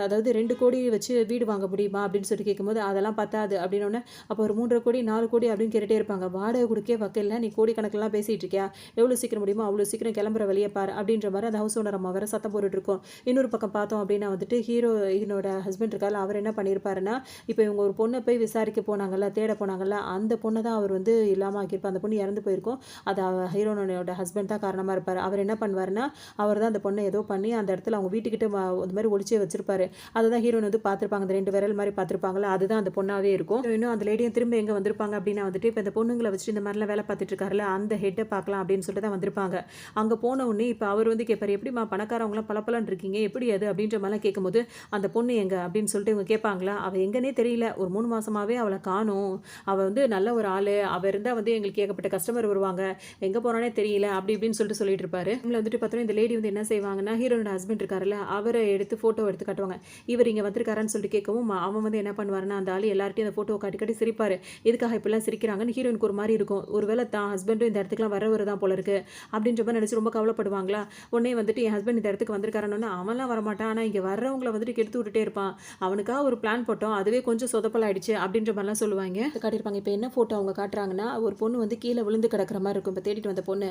அதாவது 2 கோடி வச்சு வீடு வாங்க முடியுமா அப்படின்னு சொல்லி கேட்கும்போது அதெல்லாம் பத்தாது அப்படின்னு, அப்போ ஒரு 3.5 கோடி 4 கோடி அப்படின்னு கேட்டுட்டே இருப்பாங்க. வாடகை கொடுக்கே வக்கல, நீ கோடி கணக்கெல்லாம் பேசிகிட்டு இருக்கியா, எவ்வளோ சீக்கிரம் முடியுமோ அவ்வளோ சீக்கிரம் கிளம்புற வெளியே பாரு அப்படின்ற மாதிரி அந்த ஹவுஸ் ஓனர் அம்மா வேற சத்தம் போட்டுட்டு இருக்கோம். இன்னொரு பக்கம் பார்த்தோம் அப்படின்னா வந்துட்டு ஹீரோயினோட ஹஸ்பண்ட் இருக்காரு, அவர் என்ன பண்ணியிருப்பாருன்னா, இப்போ இவங்க ஒரு பொண்ணை போய் விசாரிக்க போனாங்கல்ல, தேட போனாங்கல்ல, அந்த பொண்ணை தான் அவர் வந்து இல்லாமல் ஆக்கியிருப்பார், அந்த பொண்ணு இறந்து போயிருக்கும், அது ஹீரோனோட ஹஸ்பண்ட் தான் காரணமாக இருப்பார். அவர் என்ன பண்ணுவாருன்னா, அவர் தான் அந்த பொண்ணை ஏதோ பண்ணி அந்த இடத்துல அவங்க வீட்டுக்கிட்ட இந்த மாதிரி ஒளிச்சே வச்சிருப்பாரு. அதை தான் ஹீரோயின் வந்து பார்த்துருப்பாங்க, அந்த 2 விரல் மாதிரி பார்த்துருப்பாங்களா, அதுதான் அந்த பொண்ணாவே இருக்கும். இன்னும் அந்த லேடியும் திரும்ப எங்கே வந்திருப்பாங்க அப்படின்னா வந்துட்டு இப்போ இந்த பொண்ணுங்களை வச்சுட்டு இந்த மாதிரிலாம் வேலை பார்த்துட்டு இருக்காருல்ல, அந்த ஹெட்டை பார்க்கலாம் அப்படின்னு சொல்லிட்டு தான் வந்திருப்பாங்க. அங்கே போன உடனே இப்போ அவர் வந்து கேட்பார், எப்படிமா பணக்காரவங்களாம் பலப்பலன்னு இருக்கீங்க, எப்படி அது அப்படின்ற மாதிரிலாம் கேட்கும்போது, அந்த பொண்ணு எங்கே அப்படின்னு சொல்லிட்டு இவங்க கேட்பாங்களா, அவள் எங்கன்னே தெரியல, ஒரு 3 மாதமாகவே அவளை காணும், அவள் வந்து நல்ல ஒரு ஆள், அவள் இருந்தால் வந்து எங்களுக்கு ஏகப்பட்ட கஸ்டமர் வருவாங்க, எங்கே போனானே தெரியல அப்படி இப்படின்னு சொல்லிட்டு சொல்லிட்டு இருப்பாரு. இவங்களை வந்துட்டு பார்த்தோன்னா இந்த லேடி வந்து என்ன செய்வாங்கன்னா, ஹீரோனோட ஹஸ்பண்ட் இருக்காருல்ல, அவரை எடுத்து ஃபோட்டோ எடுத்து காட்டுவாங்க. இவர் இங்கே வந்திருக்காரான்னு சொல்லிட்டு கேட்கவும் அவன் வந்து என்ன பண்ணுவாருன்னா, அந்த ஆள் எல்லார்ட்டையும் அந்த ஃபோட்டோ காட்டி காட்டி சிரிப்பார். எதுக்காக இப்படிலாம் சிரிக்கிறாங்கன்னு ஹீரோயினுக்கு ஒரு மாதிரி இருக்கும், ஒருவேளை தான் ஹஸ்பண்டும் இந்த இடத்துக்குலாம் வரவர் தான் போல இருக்கு அப்படின்ற மாதிரி நினச்சி ரொம்ப கவலைப்படுவாங்களா. உடனே வந்துட்டு என் ஹஸ்பண்ட் இந்த இடத்துக்கு வந்திருக்காருன்னு, அவன்லாம் வரமாட்டான், ஆனால் இங்கே வர்றவங்களை வந்துட்டு கெடுத்து விட்டுட்டே இருப்பான், அவனுக்காக ஒரு பிளான் போட்டோம், அதுவே கொஞ்சம் சொதப்பலாயிடுச்சு அப்படின்ற மாதிரிலாம் சொல்லுவாங்க, காட்டியிருப்பாங்க. இப்போ என்ன ஃபோட்டோ அவங்க காட்டுறாங்கன்னா, ஒரு பொண்ணு வந்து கீழே விழுந்து கிடக்கிற மாதிரி இருக்கும், இப்போ தேடிட்டு வந்த பொண்ணு,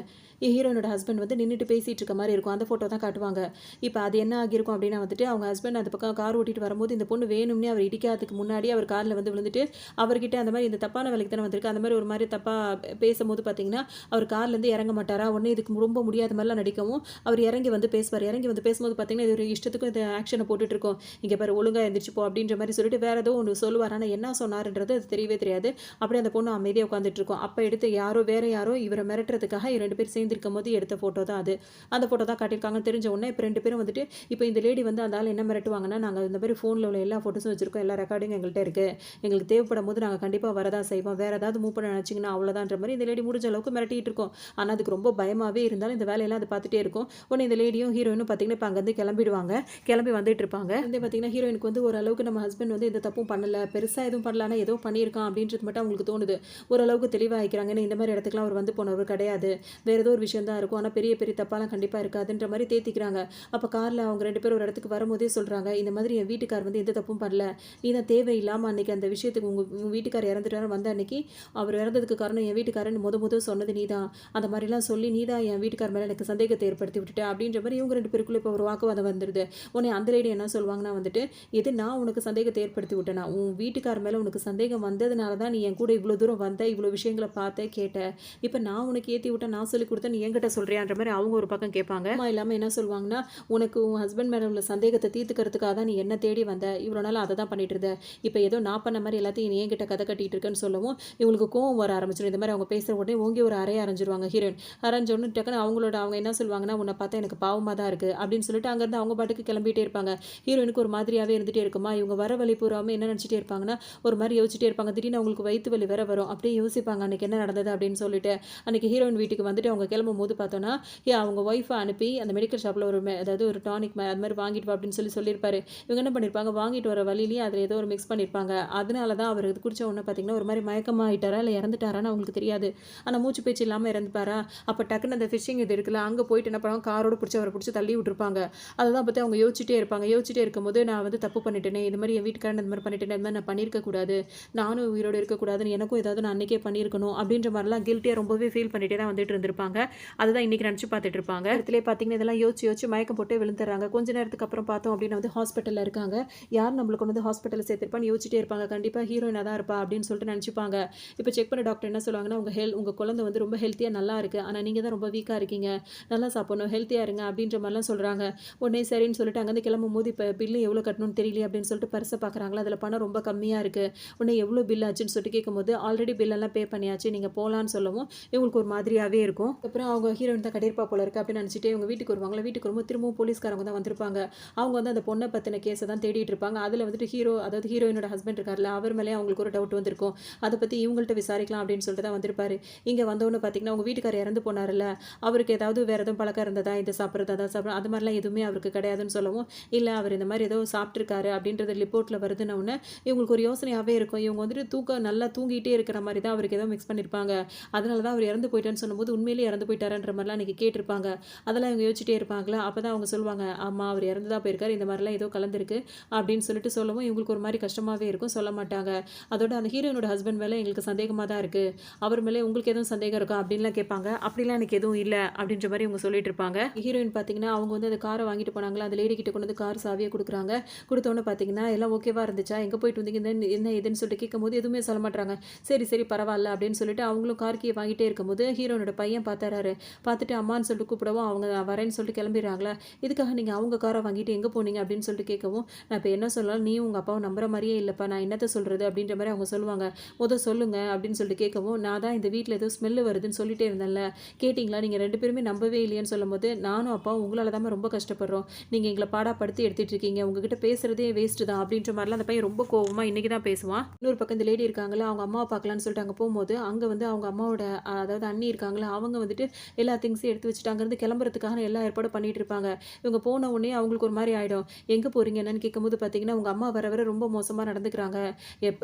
ஹீரோனோட ஹஸ்பண்ட் வந்து நின்றுட்டு பேசிட்டு இருக்க மாதிரி இருக்கும், அந்த ஃபோட்டோ தான் காட்டுவாங்க. இப்போ அது என்ன ஆகியிருக்கும் அப்படின்னா வந்துட்டு அவங்க ஹஸ்பண்ட் அந்த பக்கம் கார் ஓட்டிட்டு வரும்போது இந்த பொண்ணு வேணும்னே அவர் இடிக்காததுக்கு முன்னாடி அவர் காரில் வந்து விழுந்துட்டு அவர்கிட்ட அந்த மாதிரி இந்த தப்பான வேலைக்கு தானே வந்திருக்கு அந்த மாதிரி ஒரு மாதிரி தப்பாக பேசும்போது பார்த்தீங்கன்னா அவர் கார்லேருந்து இறங்க மாட்டாரா. உடனே இதுக்கு ரொம்ப முடியாத மாதிரிலாம் நடிக்கவும் அவர் இறங்கி வந்து பேசுவார். இறங்கி வந்து பேசும்போது பார்த்தீங்கன்னா இது ஒரு இஷ்டத்துக்கும் இந்த ஆக்ஷனை போட்டுட்டு இருக்கோம். இங்கே பாரு ஒழுங்காக எந்திரிச்சு போ அப்படின்ற மாதிரி சொல்லிட்டு வேற ஏதோ ஒன்று சொல்லுவார். ஆனால் என்ன சொன்னார்ன்றது அது தெரியவே தெரியாது. அப்படியே அந்த பொண்ணு அமைதியாக உட்காந்துட்டு இருக்கும். அப்போ எடுத்து வேற யாரோ இவரை மிரட்டுறதுக்காக 2 பேர் சேர்ந்திருக்கும் போது எடுத்த ஃபோட்டோ தான் அது. அந்த ஃபோட்டோ தான் காட்டியிருக்காங்கன்னு தெரிஞ்ச உடனே இப்போ 2 பேரும் வந்துட்டு இப்போ இந்த லேடி வந்து அந்த ஆள் என்ன மிரட்டுவாங்கன்னா, நாங்கள் இந்த மாதிரி ஃபோனில் உள்ள எல்லா ஃபோட்டோஸும் வச்சிருக்கோம், எல்லா ரெக்கார்டிங் எங்கள்கிட்ட இருக்குது, எங்களுக்கு தேவைப்படும் போது நாங்கள் கண்டிப்பாக வரதான் செய்வோம், வேறு ஏதாவது மூவ் பண்ண நினச்சிங்கன்னா அவ்வளோதான்ற மாதிரி இந்த லேடி முடிஞ்ச அளவுக்கு மிரட்டிட்டு இருக்கோம். ஆனால் அதுக்கு ரொம்ப பயமாகவே இருந்தாலும் இந்த வேலையெல்லாம் அது பார்த்துட்டே இருக்கும். உடனே இந்த லேடியும் ஹீரோயினும் பார்த்தீங்கன்னா இப்போ அங்கேருந்து கிளம்பிடுவாங்க. கிளம்பி வந்துட்டு இருப்பாங்க. வந்து பார்த்தீங்கன்னா ஹீரோயினுக்கு வந்து ஓரளவுக்கு நம்ம ஹஸ்பண்ட் வந்து எந்த தப்பும் பண்ணல, பெருசாக எதுவும் பண்ணல, ஆனால் ஏதோ பண்ணியிருக்கான் அப்படின்றது மட்டும் அவங்களுக்கு தோணுது. ஓரளவுக்கு தெளிவாகிக்கிறாங்க. ஏன்னா இந்த மாதிரி இடத்துக்குலாம் அவர் வந்து போனவர் கிடையாது, வேறு ஏதோ ஒரு விஷயம் தான் இருக்கும், ஆனால் பெரிய பெரிய தப்பாலாம் கண்டிப்பாக இருக்காதுன்ற மாதிரி தேத்திக்கிறாங்க. அப்போ காரில் அவங்க 2 பேரும் ஒரு இடத்துக்கு வரும்போதே சொல்கிறாங்க, இந்த மாதிரி என் வீட்டுக்கார் வந்து எந்த தப்பும் பண்ணல, நீ தான் தேவையில்லாமல் அன்றைக்கி அந்த விஷயத்துக்கு உங்கள் வீட்டுக்கார் இறந்துட்டாரு வந்த அன்னைக்கு அவர் இறந்ததுக்கு காரணம் என் வீட்டுக்காரன் முதல் சொன்னது நீ தான், அந்த மாதிரிலாம் சொல்லி நீ தான் என் வீட்டுக்கார் மேலே எனக்கு சந்தேகத்தை ஏற்படுத்தி விட்டுட்ட அப்படின்ற மாதிரி இவங்க 2 பேருக்குள்ளே இப்போ ஒரு வாக்குவாதம் வந்துடுது. உடனே அந்த லேடி என்ன சொல்லுவாங்கன்னா வந்துட்டு, இது நான் உனக்கு சந்தேகத்தை ஏற்படுத்தி விட்டேனா, உன் வீட்டுக்கார் மேலே உனக்கு சந்தேகம் வந்ததுனால தான் நீ என் கூட இவ்வளோ தூரம் வந்த, இவ்வளோ விஷயங்களை பார்த்த கேட்ட, இப்போ நான் உனக்கு ஏற்றி விட்டேன், நான் சொல்லி கொடுத்தேன், நீ என்கிட்ட சொல்கிறியான்ற மாதிரி அவங்க ஒரு பக்கம் கேட்பாங்க. அம்மா இல்லாமல் என்ன சொல்லுவாங்கன்னா, உனக்கு உன் ஹஸ்பண்ட் மேலே உள்ள சந்தேகத்தை தீர்த்துக்கிறதுக்காக தான் நீ என்ன தேடி வந்த, இவ்வளோ நாள் அதை தான் பண்ணிட்டு இருந்த, இப்போ ஏதோ நான் பண்ண மாதிரி எல்லாத்தையும் நீ என்கிட்ட கதை கட்டிட்டு இருக்கேன்னு சொல்லவும் இவங்களுக்கு கோவம் வர ஆரம்பிச்சிடும். இந்த மாதிரி அவங்க பேசுகிற உடனே ஓங்கி ஒரு அறையை அரைஞ்சிருவாங்க ஹீரோயின். அரைஞ்சோன்னு டக்குன்னு அவங்க என்ன சொல்லுவாங்கன்னா, உன்னை பார்த்தா எனக்கு பாவமாக தான் இருக்குது அப்படின்னு சொல்லிட்டு அங்கேருந்து அவங்க பாட்டுக்கு கிளம்பிட்டே இருப்பாங்க. ஹீரோயினுக்கு ஒரு மாதிரியாகவே இருந்துகிட்டே இருக்குமா. இவங்க வர வழி பூராமல் என்ன நினச்சிட்டே இருப்பாங்கன்னா, ஒரு மாதிரி யோசிச்சுட்டே இருப்பாங்க. திடீர்னு அவங்களுக்கு வயிற்று வலி வேற வரும். அப்படியே யோசிப்பாங்க அன்றைக்கி என்ன நடந்தது அப்படின்னு சொல்லிட்டு. அன்றைக்கி ஹீரோயின் வீட்டுக்கு வந்துட்டு அவங்க கிளம்பும் போது பார்த்தோன்னா அவங்க ஒய்ஃபை அனுப்பி அந்த மெடிக்கல் ஷாப்பில் அதாவது ஒரு டானிக் அது மாதிரி வாங்கிட்டு வா அப்படின்னு சொல்லியிருப்பாரு. இவங்க என்ன பண்ணியிருப்பாங்க, வாங்கிட்டு வர வழியிலேயே அதில் ஏதோ ஒரு மிக்ஸ் பண்ணியிருப்பாங்க. அதனால தான் அவர் இது குடிச்ச உடனே பார்த்தீங்கன்னா ஒரு மாதிரி மயக்கமாகிட்டாரா இல்லை இறந்துட்டாரான்னு அவங்களுக்கு தெரியாது. ஆனால் மூச்சு பேச்சு இல்லாமல் இறந்துப்பாரா. அப்போ டக்குன்னு அந்த ஃபிஷிங் இது இருக்குல்ல, அங்கே போயிட்டு என்ன பண்ணுவாங்க, காரோடு பிடிச்சி அவரை பிடிச்சி தள்ளி விட்டுருப்பாங்க. அதை தான் பற்றி அவங்க யோசிச்சுட்டே இருப்பாங்க. யோசிச்சுட்டே இருக்கும்போது நான் வந்து தப்பு பண்ணிட்டேனே, இது மாதிரி என் வீட்டுக்காரன் இந்த மாதிரி பண்ணிட்டேனே, இந்த மாதிரி நான் பண்ணியிருக்கக்கூடாது, நானும் உயிரோடு இருக்கக்கூடாதுன்னு எனக்கும் ஏதாவது நான் அன்றைக்கே பண்ணியிருக்கணும் அப்படின்ற மாதிரிலாம் கில்ட்டியாக ரொம்பவே ஃபீல் பண்ணிகிட்டே தான் வந்துட்டு இருந்திருப்பாங்க. அதுதான் இன்றைக்கி நினச்சி பார்த்துட்டு இருப்பாங்க. இடத்துல பார்த்தீங்கன்னா இதெல்லாம் யோசிச்சு மயக்கம் போட்டு விழுந்துடுறாங்க. கொஞ்ச நேரத்துக்கு அப்புறம் பார்த்தோம் அப்படின்னா வந்து ஹாஸ்பிட்டலில் இருக்காங்க. யார் நம்மளுக்கு வந்து ஹாஸ்பிட்டலில் சேர்த்துருப்பான்னு யோசிச்சுட்டே இருப்பாங்க. கண்டிப்பாக ஹீரோயினாக தான் இருப்பா அப்படின்னு சொல்லிட்டு நினச்சிப்பாங்க. இப்போ செக் பண்ண டாக்டர் என்ன சொல்லுவாங்கன்னா, உங்கள் குழந்தை வந்து ரொம்ப ஹெல்த்தியாக நல்லா இருக்குது, ஆனால் நீங்கள் தான் ரொம்ப வீக்காக இருக்கீங்க, நல்லா சாப்பிடணும், ஹெல்த்தியாக இருங்க அப்படின்ற மாதிரிலாம் சொல்கிறாங்க. உடனே சரின்னு சொல்லிட்டு அங்கேருந்து கிளம்பும் போது இப்போ பில்லு எவ்வளோ கட்டணும்னு தெரியல அப்படின்னு சொல்லிட்டு பரிசை பார்க்குறாங்களா, அதில் பணம் ரொம்ப கம்மியாக இருக்குது. உடனே எவ்வளோ பில் ஆச்சுன்னு சொல்லிட்டு கேட்கும்போது ஆல்ரெடி பில்லெல்லாம் பே பண்ணியாச்சு, நீங்கள் போகலான்னு சொல்லவும் இவங்களுக்கு ஒரு மாதிரியாகவே இருக்கும். அப்புறம் அவங்க ஹீரோயின் தான் கட்டியிருப்பா போல இருக்குது அப்படின்னு நினச்சிட்டு இவங்க வீட்டுக்கு வருவாங்களா. வீட்டுக்கு வரும்போது திரும்பவும் போலீஸ்காரங்க தான் வந்திருப்பாங்க. அவங்க வந்து அந்த பொண்ணை பற்றின கேஸை தான் தேடிட்டு இருப்பாங்க. அதில் வந்துட்டு அதாவது ஹீரோயினோட ஹஸ்பண்ட் இருக்கார்ல, அவர் மேலே அவங்களுக்கு ஒரு டவுட் வந்திருக்கும். அதை பற்றி இவங்கள்ட்ட விசாரிக்கலாம் அப்படின்னு சொல்லிட்டு தான் வந்திருப்பாரு. இங்கே வந்தோன்னு பார்த்தீங்கன்னா உங்கள் வீட்டுக்காரர் இறந்து போனார்ல, அவருக்கு ஏதாவது வேறு எதுவும் பழக்கம் இருந்ததா, இதை சாப்பிட்றது அதை சாப்பிட்றது அது மாதிரிலாம் எதுவுமே அவருக்கு கிடையாதுன்னு சொல்லவும், இல்லை அவர் இந்த மாதிரி ஏதோ சாப்பிட்ருக்காரு அப்படின்றது ரிப்போர்ட்டில் வருதுன்னு ஒன்று இவங்களுக்கு ஒரு யோசனையாகவே இருக்கும். இவங்க வந்துட்டு நல்லா தூங்கிட்டே இருக்கிற மாதிரி தான் அவருக்கு ஏதோ மிக்ஸ் பண்ணியிருப்பாங்க, அதனால தான் அவர் இறந்து போயிட்டான்னு சொல்லும்போது உண்மையிலேயே இறந்து போயிட்டாரன்ற மாதிரிலாம் இன்றைக்கி கேட்டிருப்பாங்க. அதெல்லாம் இவங்க யோசிச்சுட்டே இருப்பாங்களா. அப்போ தான் அவங்க சொல்லுவாங்க, ஆமாம் அவர் இறந்து தான் போயிருக்காரு, இந்த மாதிரிலாம் ஏதோ கலந்துருக்கு அப்படின்னு சொல்லிட்டு சொல்லவும் இவங்களுக்கு ஒரு மாதிரி கஷ்டமாகவே இருக்கும், சொல்ல மாட்டாங்க. அதோட அந்த ஹீரோயினோட ஹஸ்பண்ட் மேலே எங்களுக்கு சந்தேகமாக தான் இருக்குது, அவர் மேலே உங்களுக்கு எதுவும் சந்தேகம் இருக்கா அப்படின்லாம் கேட்பாங்க. அப்படிலாம் எனக்கு எதுவும் இல்லை அப்படின்ற மாதிரி இவங்க சொல்லிட்டு இருப்பாங்க. ஹீரோயின் பார்த்தீங்கன்னா அவங்க வந்து அந்த காரை வாங்கிட்டு போனாங்களா, அந்த லேடி கிட்ட கொண்டு வந்து கார் சாவியை கொடுக்குறாங்க. கொடுத்தோன்னு பார்த்தீங்கன்னா எல்லாம் ஓகேவா இருந்துச்சா, எங்கே போயிட்டு வந்தீங்க என்ன ஏதுன்னு சொல்லிட்டு கேட்கும்போது எதுவுமே சொல்ல மாட்டாங்க. சரி சரி பரவாயில்ல அப்படின்னு சொல்லிட்டு அவங்களும் கார் கீயை வாங்கிட்டே இருக்கும்போது ஹீரோனோட பையன் பார்த்துறாரு. பார்த்துட்டு அம்மான்னு சொல்லிட்டு கூப்பிடவும் அவங்க வரேன்னு சொல்லிட்டு கிளம்பிடுறாங்களா. இதுக்காக நீங்கள் அவங்க காரை வாங்கிட்டு எங்கே போனீங்க அப்படின்னு சொல்லிட்டு கேட்கவும், நான் இப்போ என்ன சொல்லலாம், நீ உங்கள் அப்பாவை நம்புற மாதிரியே இல்லைப்பா, நான் என்னத்தை சொல்கிறது அப்படின்ற மாதிரி அவங்க சொல்லுவாங்க. சொல்லுங்க அப்படின்னு சொல்லிட்டு கேட்கவும், நான் தான் இந்த வீட்டில் ஏதோ ஸ்மெல்லு வருதுன்னு சொல்லிட்டே இருந்தேன்ல, கேட்டிங்களா, நீங்கள் 2 பேருமே நம்பவே இல்லையான்னு சொல்லும்போது, நானும் அப்பாவும் உங்களால் தான் ரொம்ப கஷ்டப்படுறோம், நீங்கள் எங்களை பாடாப்படுத்தி எடுத்துகிட்டு இருக்கீங்க, உங்ககிட்ட பேசுகிறதே வேஸ்ட்டு தான் அப்படின்ற மாதிரிலாம் அந்த பையன் ரொம்ப கோவமாக இன்றைக்கி தான் பேசுவான். இன்னொரு பக்கம் இந்த லேடி இருக்காங்களா, அவங்க அம்மாவை பார்க்கலான்னு சொல்லிட்டு அங்கே போகும்போது அங்கே வந்து அவங்க அம்மாவோட அதாவது அண்ணி இருக்காங்களா, அவங்க வந்துட்டு எல்லா திங்ஸையும் எடுத்து வச்சுட்டு அங்கேருந்து கிளம்புறதுக்காக எல்லா ஏற்பாடும் பண்ணிட்டு இருப்பாங்க. இவங்க போன உடனே அவங்களுக்கு ஒரு மாதிரி ஆகிடும். எங்கே போகிறீங்க என்னன்னு கேட்கும்போது பார்த்தீங்கன்னா, உங்கள் அம்மா வர ரொம்ப மோசமாக நடந்துக்கிறாங்க,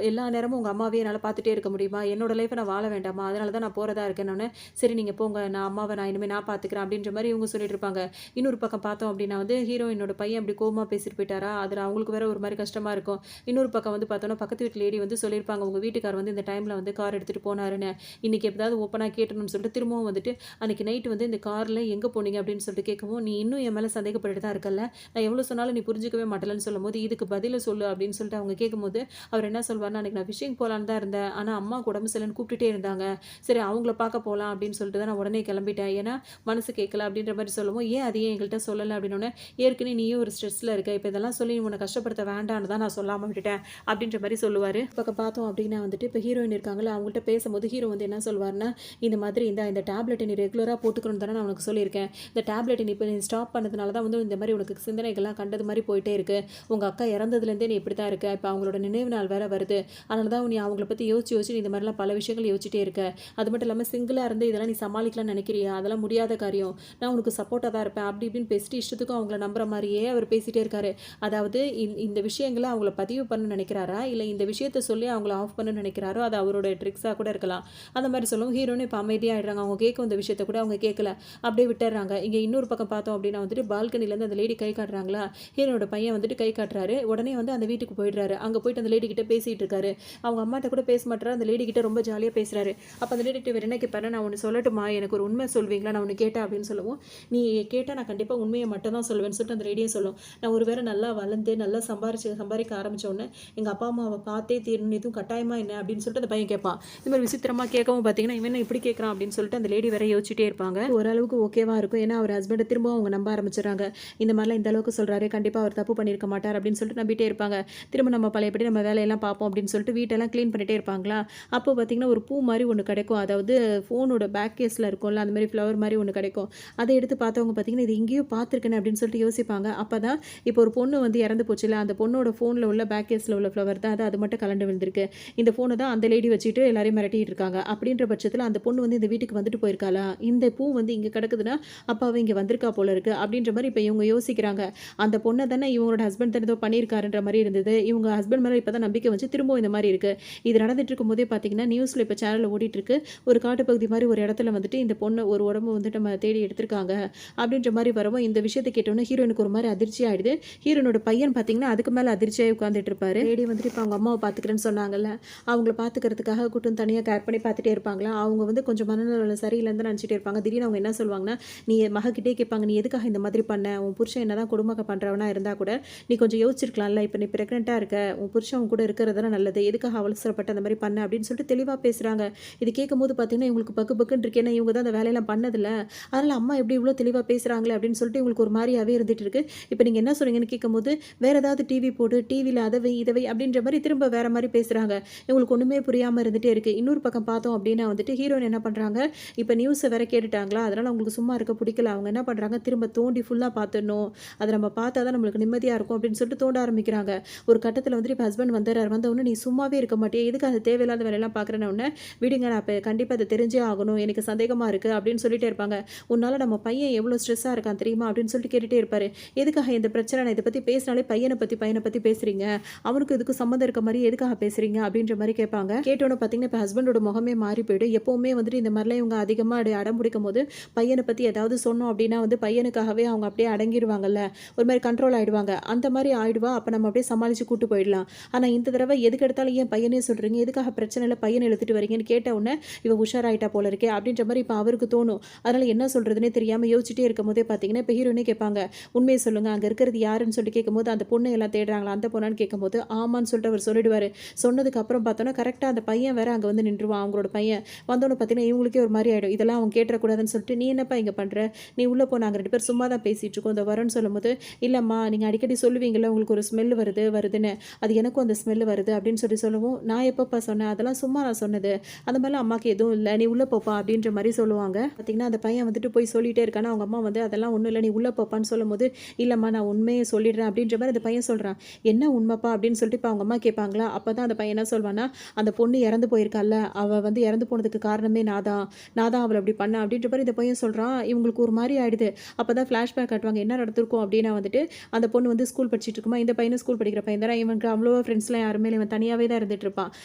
எல்லா நேரமும் உங்கள் அம்மாவே என்னால் பார்த்துட்டே இருக்க முடியுமா, என்னோட லைஃப்பை நான் வாழ வேண்டாமா, அதனால தான் நான் போகிறதா இருக்கேன்னு. சரி நீங்கள் போங்க, நான் அம்மாவை இனிமேல் நான் பார்த்துக்கிறேன் அப்படின்ற மாதிரி இவங்க சொல்லிட்டு இருப்பாங்க. இன்னொரு பக்கம் பார்த்தோம் அப்படின்னா வந்து ஹீரோயினோட பையன் அப்படி கோவமாக பேசிட்டு போயிட்டாரா, அதில் அவங்களுக்கு வேற ஒரு மாதிரி கஷ்டமாக இருக்கும். இன்னொரு பக்கம் வந்து பார்த்தோன்னா பக்கத்து வீட்டு லேடி வந்து சொல்லியிருப்பாங்க, உங்கள் வீட்டுக்கார் வந்து இந்த டைமில் வந்து கார் எடுத்துகிட்டு போனாருன்னு, இன்றைக்கி எப்போதாவது ஓப்பனாக கேட்டணும்னு சொல்லிட்டு திரும்பவும் வந்துட்டு அன்றைக்கி நைட்டு வந்து இந்த காரில் எங்கே போனீங்க அப்படின்னு சொல்லிட்டு கேட்கவும், நீ இன்னும் என் மேலே சந்தேகப்பட்டு தான் இருக்கல, நான் எவ்வளோ சொன்னாலும் நீ புரிஞ்சிக்கவே மாட்டலன்னு சொல்லும்போது, இதுக்கு பதில சொல்லு அப்படின்னு சொல்லிட்டு அவங்க கேட்கும்போது, அவர் என்ன சொல்வாருன்னா, "அன்னைக்கு நான் ஃபிஷிங் போலான்னு தான் இருந்தேன். ஆனா அம்மாவுக்கு உடம்பு சரியில்லன்னு கூப்பிட்டுட்டே இருந்தாங்க. சரி அவங்கள பார்க்க போலாம் அப்படின்னு சொல்லிட்டு தான் நான் உடனே கிளம்பிட்டேன். ஏன்னா மனசு கேட்கல." அப்படின்ற மாரி சொல்லவும், "ஏன் அதையும் எங்கள்ட்ட சொல்லல?" அப்படின்னோனே, "ஏற்கனவே நீயும் ஒரு ஸ்ட்ரெஸ்ல இருக்க. இப்ப இதெல்லாம் சொல்லி உன்ன கஷ்டப்படுத்த வேண்டான்னு தான் நான் சொல்லாம விட்டுட்டேன்." அப்படின்ற மாரி சொல்லுவாரு. பக்கம் பார்த்தோம் அப்படின்னா வந்துட்டு, இப்ப ஹீரோயின் இருக்காங்கல்ல, அவங்கள்ட்ட பேசும்போது ஹீரோ வந்து என்ன சொல்வாருன்னா, "இந்த மாதிரி இந்த டேப்லெட்ட நீ ரெகுலரா போட்டுக்கணும்னு தானே நான் உனக்கு சொல்லியிருக்கேன். இந்த டேப்லெட்ட நீ இப்ப நீ ஸ்டாப் பண்ணதுனால தான் வந்து இந்த மாரி உனக்கு சிந்தனைகள்லாம் கண்டது மாரி போயிட்டே இருக்கு. உங்க அக்கா இறந்ததுலேருந்தே நீ இப்படி தான் இருக்க. இப்ப அவங்களோட நினைவு நாள் வேற வருது. அதனால தான் நீ அவங்கள பத்தி யோசிச்சு யோசிச்சு நீ இந்த மாரிலாம் பல விஷயங்கள் யோசிச்சுட்டே இருக்க. அது மட்டும் இல்லாம சிங்கிளா இருந்து இதெல்லாம் நீ சமாளிக்கலாம்னு நினைக்கிறியா? அதெல்லாம் முடியாத காரியம். நான் உனக்கு சப்போர்ட்டா தான் இருப்பேன்." அப்படி இப்படின்னு பேசிட்டு இஷ்டத்துக்கும் அவங்கள நம்புற மாரியே அவர் பேசிட்டே இருக்காரு. அதாவது இந்த விஷயங்கள அவங்கள பதிவு பண்ண நினைக்கிறாரா? இல்ல இந்த விஷயத்த சொல்லி அவங்கள ஆஃப் பண்ணணும்னு நினைக்கிறாரோ, அது அவரோட ட்ரிக்ஸா கூட இருக்கலாம். அந்த மாரி சொல்லவும் ஹீரோன்னு இப்ப அமைதியாயிடுறாங்க. அவங்க கேட்கும் இந்த விஷயத்த கூட அவங்க கேட்கல. அப்படியே விட்டுர்றாங்க. இங்க இன்னொரு பக்கம் பார்த்தோம் அப்படின்னா வந்துட்டு பால்கனிலேருந்து அந்த லேடி கை காட்டுறாங்களா, ஹீரோனோட பையன் வந்துட்டு கை காட்டுறாரு. உடனே வந்து அந்த வீட்டுக்கு போயிடுறாரு. அங்க போயிட்டு அந்த லேடி கிட்ட பேசிட்டு இருக்காரு. அவங்க அம்மாட்ட கூட பேச மாட்றாரு. அந்த லேடி கிட்ட ரொம்ப ஜாலியா பேசுறாரு. அப்ப அந்த லேடி கிட்ட இவரு என்ன கேட்பாரு, "நான் ஒண்ணு சொல்லட்டுமா? எனக்கு ஒரு உண்மை சொல்வீங்களா? நான் ஒண்ணு கேட்டேன்." அப்படின்னு சொல்லவும், "நீ கேட்டா நான் கண்டிப்பா உண்மைய மட்டும் தான் சொல்லுவேன்னு" சொல்லிட்டு அந்த லேடியே சொல்லும். "நான் ஒரு வேளை நல்லா வளர்ந்து நல்லா சம்பாரிக்க ஆரம்பிச்ச உடனே எங்க அப்பா அம்மாவ பார்த்தே தீரணும். எதுவும் கட்டாயமா என்ன?" அப்படின்னு சொல்லிட்டு அந்த பையன் கேட்பான். இது மாதிரி விசித்திரமா கேட்கவும் பார்த்தீங்கன்னா, "இவன் என்ன இப்படி கேட்கறான்?" அப்படின்னு சொல்லிட்டு அந்த லேடி வேற யோசிச்சுட்டே இருப்பாங்க. ஓரளவுக்கு ஓகேவா இருக்கும். ஏன்னா அவர் ஹஸ்பண்ட திரும்பவும் அவங்க நம்ப ஆரம்பிச்சுடுறாங்க. இந்த மாதிரிலாம் இந்த அளவுக்கு சொல்றாரு. கண்டிப்பா அவர் தப்பு பண்ணியிருக்க மாட்டார் அப்படின்னு சொல்லிட்டு நம்பிட்டே இருப்பாங்க. திரும்ப நம்ம பழையபடி நம்ம வேலையெல்லாம் பார்ப்போம் அப்படின்னு சொல்லிட்டு வீட்டெல்லாம் கிளீன் பண்ணிட்டே இருப்பாங்களா, அப்போ பார்த்தீங்கன்னா ஒரு பூ மாரி ஒண்ணு கிடைக்கும். அதாவது ஃபோனோட பேக் கேஸ்ல இருக்கும்ல, அந்த மாரி ஃப்ளவர் மாரி ஒண்ணு கிடைக்கும். அத எடுத்து பார்த்தவங்க பார்த்தீங்கன்னா, இது எங்கேயோ பார்த்துருக்கேனே அப்படின்னு சொல்லிட்டு யோசிப்பாங்க. அப்பதான் இப்போ ஒரு பொண்ணு வந்து இறந்து போச்சுல்ல, அந்த பொண்ணோட ஃபோன்ல உள்ள பேக் கேஸ்ல உள்ள ஃப்ளவர் தான் அது மட்டும் கலண்டு விழுந்திருக்கு. இந்த ஃபோன தான் அந்த லேடி வச்சுட்டு எல்லாரையும் மிரட்டிட்டு இருக்காங்க. அப்படின்ற பட்சத்தில அந்த பொண்ணு வந்து இந்த வீட்டுக்கு வந்துட்டு போயிருக்காளா? இந்த பூ வந்து இங்க கிடக்குதுன்னா, அப்ப அவ இங்க வந்திருக்கா போல இருக்கு. அப்படின்ற மாரி இப்ப இவங்க யோசிக்கிறாங்க. அந்த பொண்ண தானே இவங்களோட ஹஸ்பண்ட் தானே ஏதோ பண்ணியிருக்காருன்ற மாரி இருந்தது. இவங்க ஹஸ்பண்ட் மேல இப்ப தான் நம்பிக்கை வச்சு திரும்பவும் இந்த மாரி இருக்கு. இது நடந்துட்டு இருக்கும்போதே பார்த்தீங்கன்னா, நியூஸ்ல இப்ப சேனல்ல ஓடிட்டு இருக்கு. ஒரு காட்டுப்பகுதி மாரி ஒரு இடத்துல வந்துட்டு இந்த பொண்ணு ஒரு உடம்பு வந்துட்டு நம்ம தேடி எடுத்திருக்காங்க. அப்படின்ற மாரி வரவும் இந்த விஷயத்த கேட்டோனே ஹீரோயினுக்கு ஒரு மாரி அதிர்ச்சி ஆயிடுது. ஹீரோனோட பையன் பார்த்தீங்கன்னா, அதுக்கு மேல அதிர்ச்சியாகி உட்கார்ந்துட்டு இருப்பாரு. லேடி வந்துட்டு இப்ப அவங்க அம்மாவ பார்த்துக்கிறேன்னு சொன்னாங்கல்ல, அவங்கள பார்த்துக்கிறதுக்காக கூட்டும் தனியா கேர் பண்ணி பார்த்துட்டே இருப்பாங்களா, அவங்க வந்து கொஞ்சம் மனநல சரியில்லன்னு தான் நினச்சிட்டே இருப்பாங்க. திடீர்னு அவங்க என்ன சொல்லுவாங்கன்னா, நீ மகக்கிட்டே கேட்பாங்க, "நீ எதுக்காக இந்த மாதிரி பண்ண? உன் புருஷன் என்னதான் குடும்பம் பண்றவனா இருந்தா கூட, நீ கொஞ்சம் யோசிச்சிருக்கலாம்ல. இப்ப நீ பிரெக்னன்ட்டா இருக்க. உன் புருஷன் உன் கூட இருக்கிறது தானே நல்லது. எதுக்காக அவசரப்பட்டு அந்த மாரி பண்ண?" அப்படின்னு சொல்லிட்டு தெளிவா பேசுறாங்க. இது கேட்கும்போது பார்த்தீங்கன்னா, இவங்களுக்கு பக்கு பக்குன்னு இருக்கு. ஏன்னா இவங்க தான் அந்த வேலையெல்லாம் பண்ணதில்ல. அதனால அம்மா எப்படி இவ்ளோ தெளிவா பேசுறாங்களே அப்படின்னு சொல்லிட்டு இவங்களுக்கு ஒரு மாரியாவே இருந்துட்டு இருக்கு. இப்ப நீங்க என்ன சொல்றீங்கன்னு கேட்கும்போது, வேற ஏதாவது டிவி போடு, டிவில அத வை, இத வை அப்படின்ற மாரி திரும்ப வேற மாரி பேசுறாங்க. இவங்களுக்கு ஒண்ணுமே புரியாம இருந்துட்டே இருக்கு. இன்னொரு பக்கம் பார்த்தோம் அப்படின்னா வந்துட்டு, ஹீரோயின் என்ன பண்றாங்க, இப்ப நியூஸ வேற கேட்டுட்டாங்களா, அதனால அவங்களுக்கு சும்மா இருக்க பிடிக்கல. அவங்க என்ன பண்றாங்க, திரும்ப தோண்டி ஃபுல்லா பார்த்துடணும். அத நம்ம பார்த்தா தான் நம்மளுக்கு நிம்மதியா இருக்கும் அப்படின்னு சொல்லிட்டு தோண்ட ஆரம்பிக்கிறாங்க. ஒரு கட்டத்தில வந்துட்டு இப்ப ஹஸ்பண்ட் வந்துர்றாரு. வந்த உடனே, "நீ சும்மாவே இருக்க மாட்டியா? எதுக்கு அந்த தேவையில்லாத வேலையெல்லாம் பார்க்குறேன்ன உடனே, விடுங்க நான் இப்ப கண்டிப்பா இத தெரிஞ்சே ஆகணும். எனக்கு சந்தேகமா இருக்கு." அப்படின்னு சொல்லிட்டே இருப்பாங்க. "உன்னால நம்ம பையன் எவ்வளோ ஸ்ட்ரெஸ்ஸா இருக்கான் தெரியுமா?" அப்படின்னு சொல்லிட்டு கேட்டுட்டே இருப்பாரு. "எதுக்காக இந்த பிரச்சனை? நான் இத பத்தி பேசினாலே பையன பத்தி பேசுறீங்க. அவனுக்கும் இதுக்கும் சம்மந்தம் இருக்க மாரி எதுக்காக பேசுறீங்க?" அப்படின்ற மாரி கேட்பாங்க. கேட்டோனே பார்த்தீங்கன்னா, இப்ப ஹஸ்பண்டோட முகமே மாறி போயிடும். எப்பவுமே வந்துட்டு இந்த மாரிலாம் இவங்க அதிகமா அடம் பிடிக்கும்போது, பையன பத்தி ஏதாவது சொன்னோம் அப்படின்னா வந்து பையனுக்காகவே அவங்க அப்படியே அடங்கிருவாங்கல்ல. ஒரு மாரி கண்ட்ரோல் ஆயிடுவாங்க. அந்த மாரி ஆயிடுவா. அப்ப நம்ம அப்படியே சமாளிச்சு கூட்டு போயிடலாம். ஆனா இந்த தடவ எதுக்கு எடுத்தாலும் ஏன் பையனே சொல்றீங்க? எதுக்காக பிரச்சனையில பையன இழுத்துட்டு வரீங்கன்னு கேட்ட உடனே, இவ உஷாராயிட்டா போல இருக்கே அப்படின்ற மாரி இப்ப அவருக்கு தோணும். அதனால என்ன சொல்றதுன்னே தெரியாம யோசிச்சுட்டே இருக்கும்போதே பார்த்தீங்கன்னா, இப்ப ஹீரோயினே கேட்பாங்க. "உண்மைய சொல்லுங்க. அங்க இருக்கிறது யாருன்னு?" சொல்லி கேட்கும்போது, அந்த பொண்ண எல்லாம் தேடுறாங்களா? அந்த பொண்ணான்னு கேட்கும்போது, ஆமான்னு சொல்லிட்டு அவர் சொல்லிடுவாரு. சொன்னதுக்கு அப்புறம் பார்த்தோம்னா, கரெக்ட்டா அந்த பையன் வேற அங்க வந்து நின்றுவான். அவங்களோட பையன். வந்தோனே பார்த்தீங்கன்னா, இவங்களுக்கே ஒரு மாரி ஆயிடும். இதெல்லாம் அவங்க கேட்டுறக்கூடாதுன்னு சொல்லிட்டு, "நீ என்னப்பா இங்க பண்ற? நீ உள்ள போ. நாங்க 2 பேரும் சும்மா தான் பேசிட்டு இருக்கோம். இதோ வரோன்னு" சொல்லும்போது, "இல்லம்மா, நீங்க அடிக்கடி சொல்லுவீங்கல்ல, உங்களுக்கு ஒரு ஸ்மெல் வருதுன்னு. அது எனக்கும் அந்த ஸ்மெல் வருது" அப்படின்னு சொல்லவும், "நான் எப்பப்பா சொன்னேன்? அதெல்லாம் சும்மா நான் சொன்னது. அந்த மாரிலாம் அம்மாக்கு எதுவும் இல்ல. நீ உள்ள போப்பா" அப்படின்ற மாரி சொல்லுவாங்க. பார்த்தீங்கன்னா, அந்த பையன் வந்துட்டு போய் சொல்லிட்டே இருக்கானா, அவங்க அம்மா வந்து, "அதெல்லாம் ஒண்ணும் இல்ல. நீ உள்ள போப்பான்னு" சொல்லும்போது, "இல்லம்மா, நான் உண்மைய சொல்லிடுறேன்" அப்படின்ற மாரி அந்த பையன் சொல்றான். "என்ன உண்மைப்பா?" அப்படின்னு சொல்லிட்டு இப்ப அவங்க அம்மா கேட்பாங்களா, அப்பதான் அந்த பையன் என்ன சொல்வான்னா, "அந்த பொண்ணு இறந்து போயிருக்கால்ல, அவ வந்து இறந்து போனதுக்கு காரணமே நான் தான். நான் தான் அவள அப்படி பண்ணேன்" அப்படின்ற மாரி இந்த பையன் சொல்றான். இவங்களுக்கு ஒரு மாரி ஆயிடுது. அப்பதான் ஃப்ளாஷ்பேக் காட்டுவாங்க. என்ன நடந்திருக்கும் அப்படின்னா வந்துட்டு, அந்த பொண்ணு வந்து ஸ்கூல் படிச்சுட்டு இருக்குமா, இந்த பையனும் ஸ்கூல் படிக்கிற பையன் தானே. இவனுக்கு அவ்வளவா ஃப்ரெண்ட்ஸ்லாம் யாருமே இல்ல. இவன் தனியாவே தான் இருந்துட்டு இருப்பான்.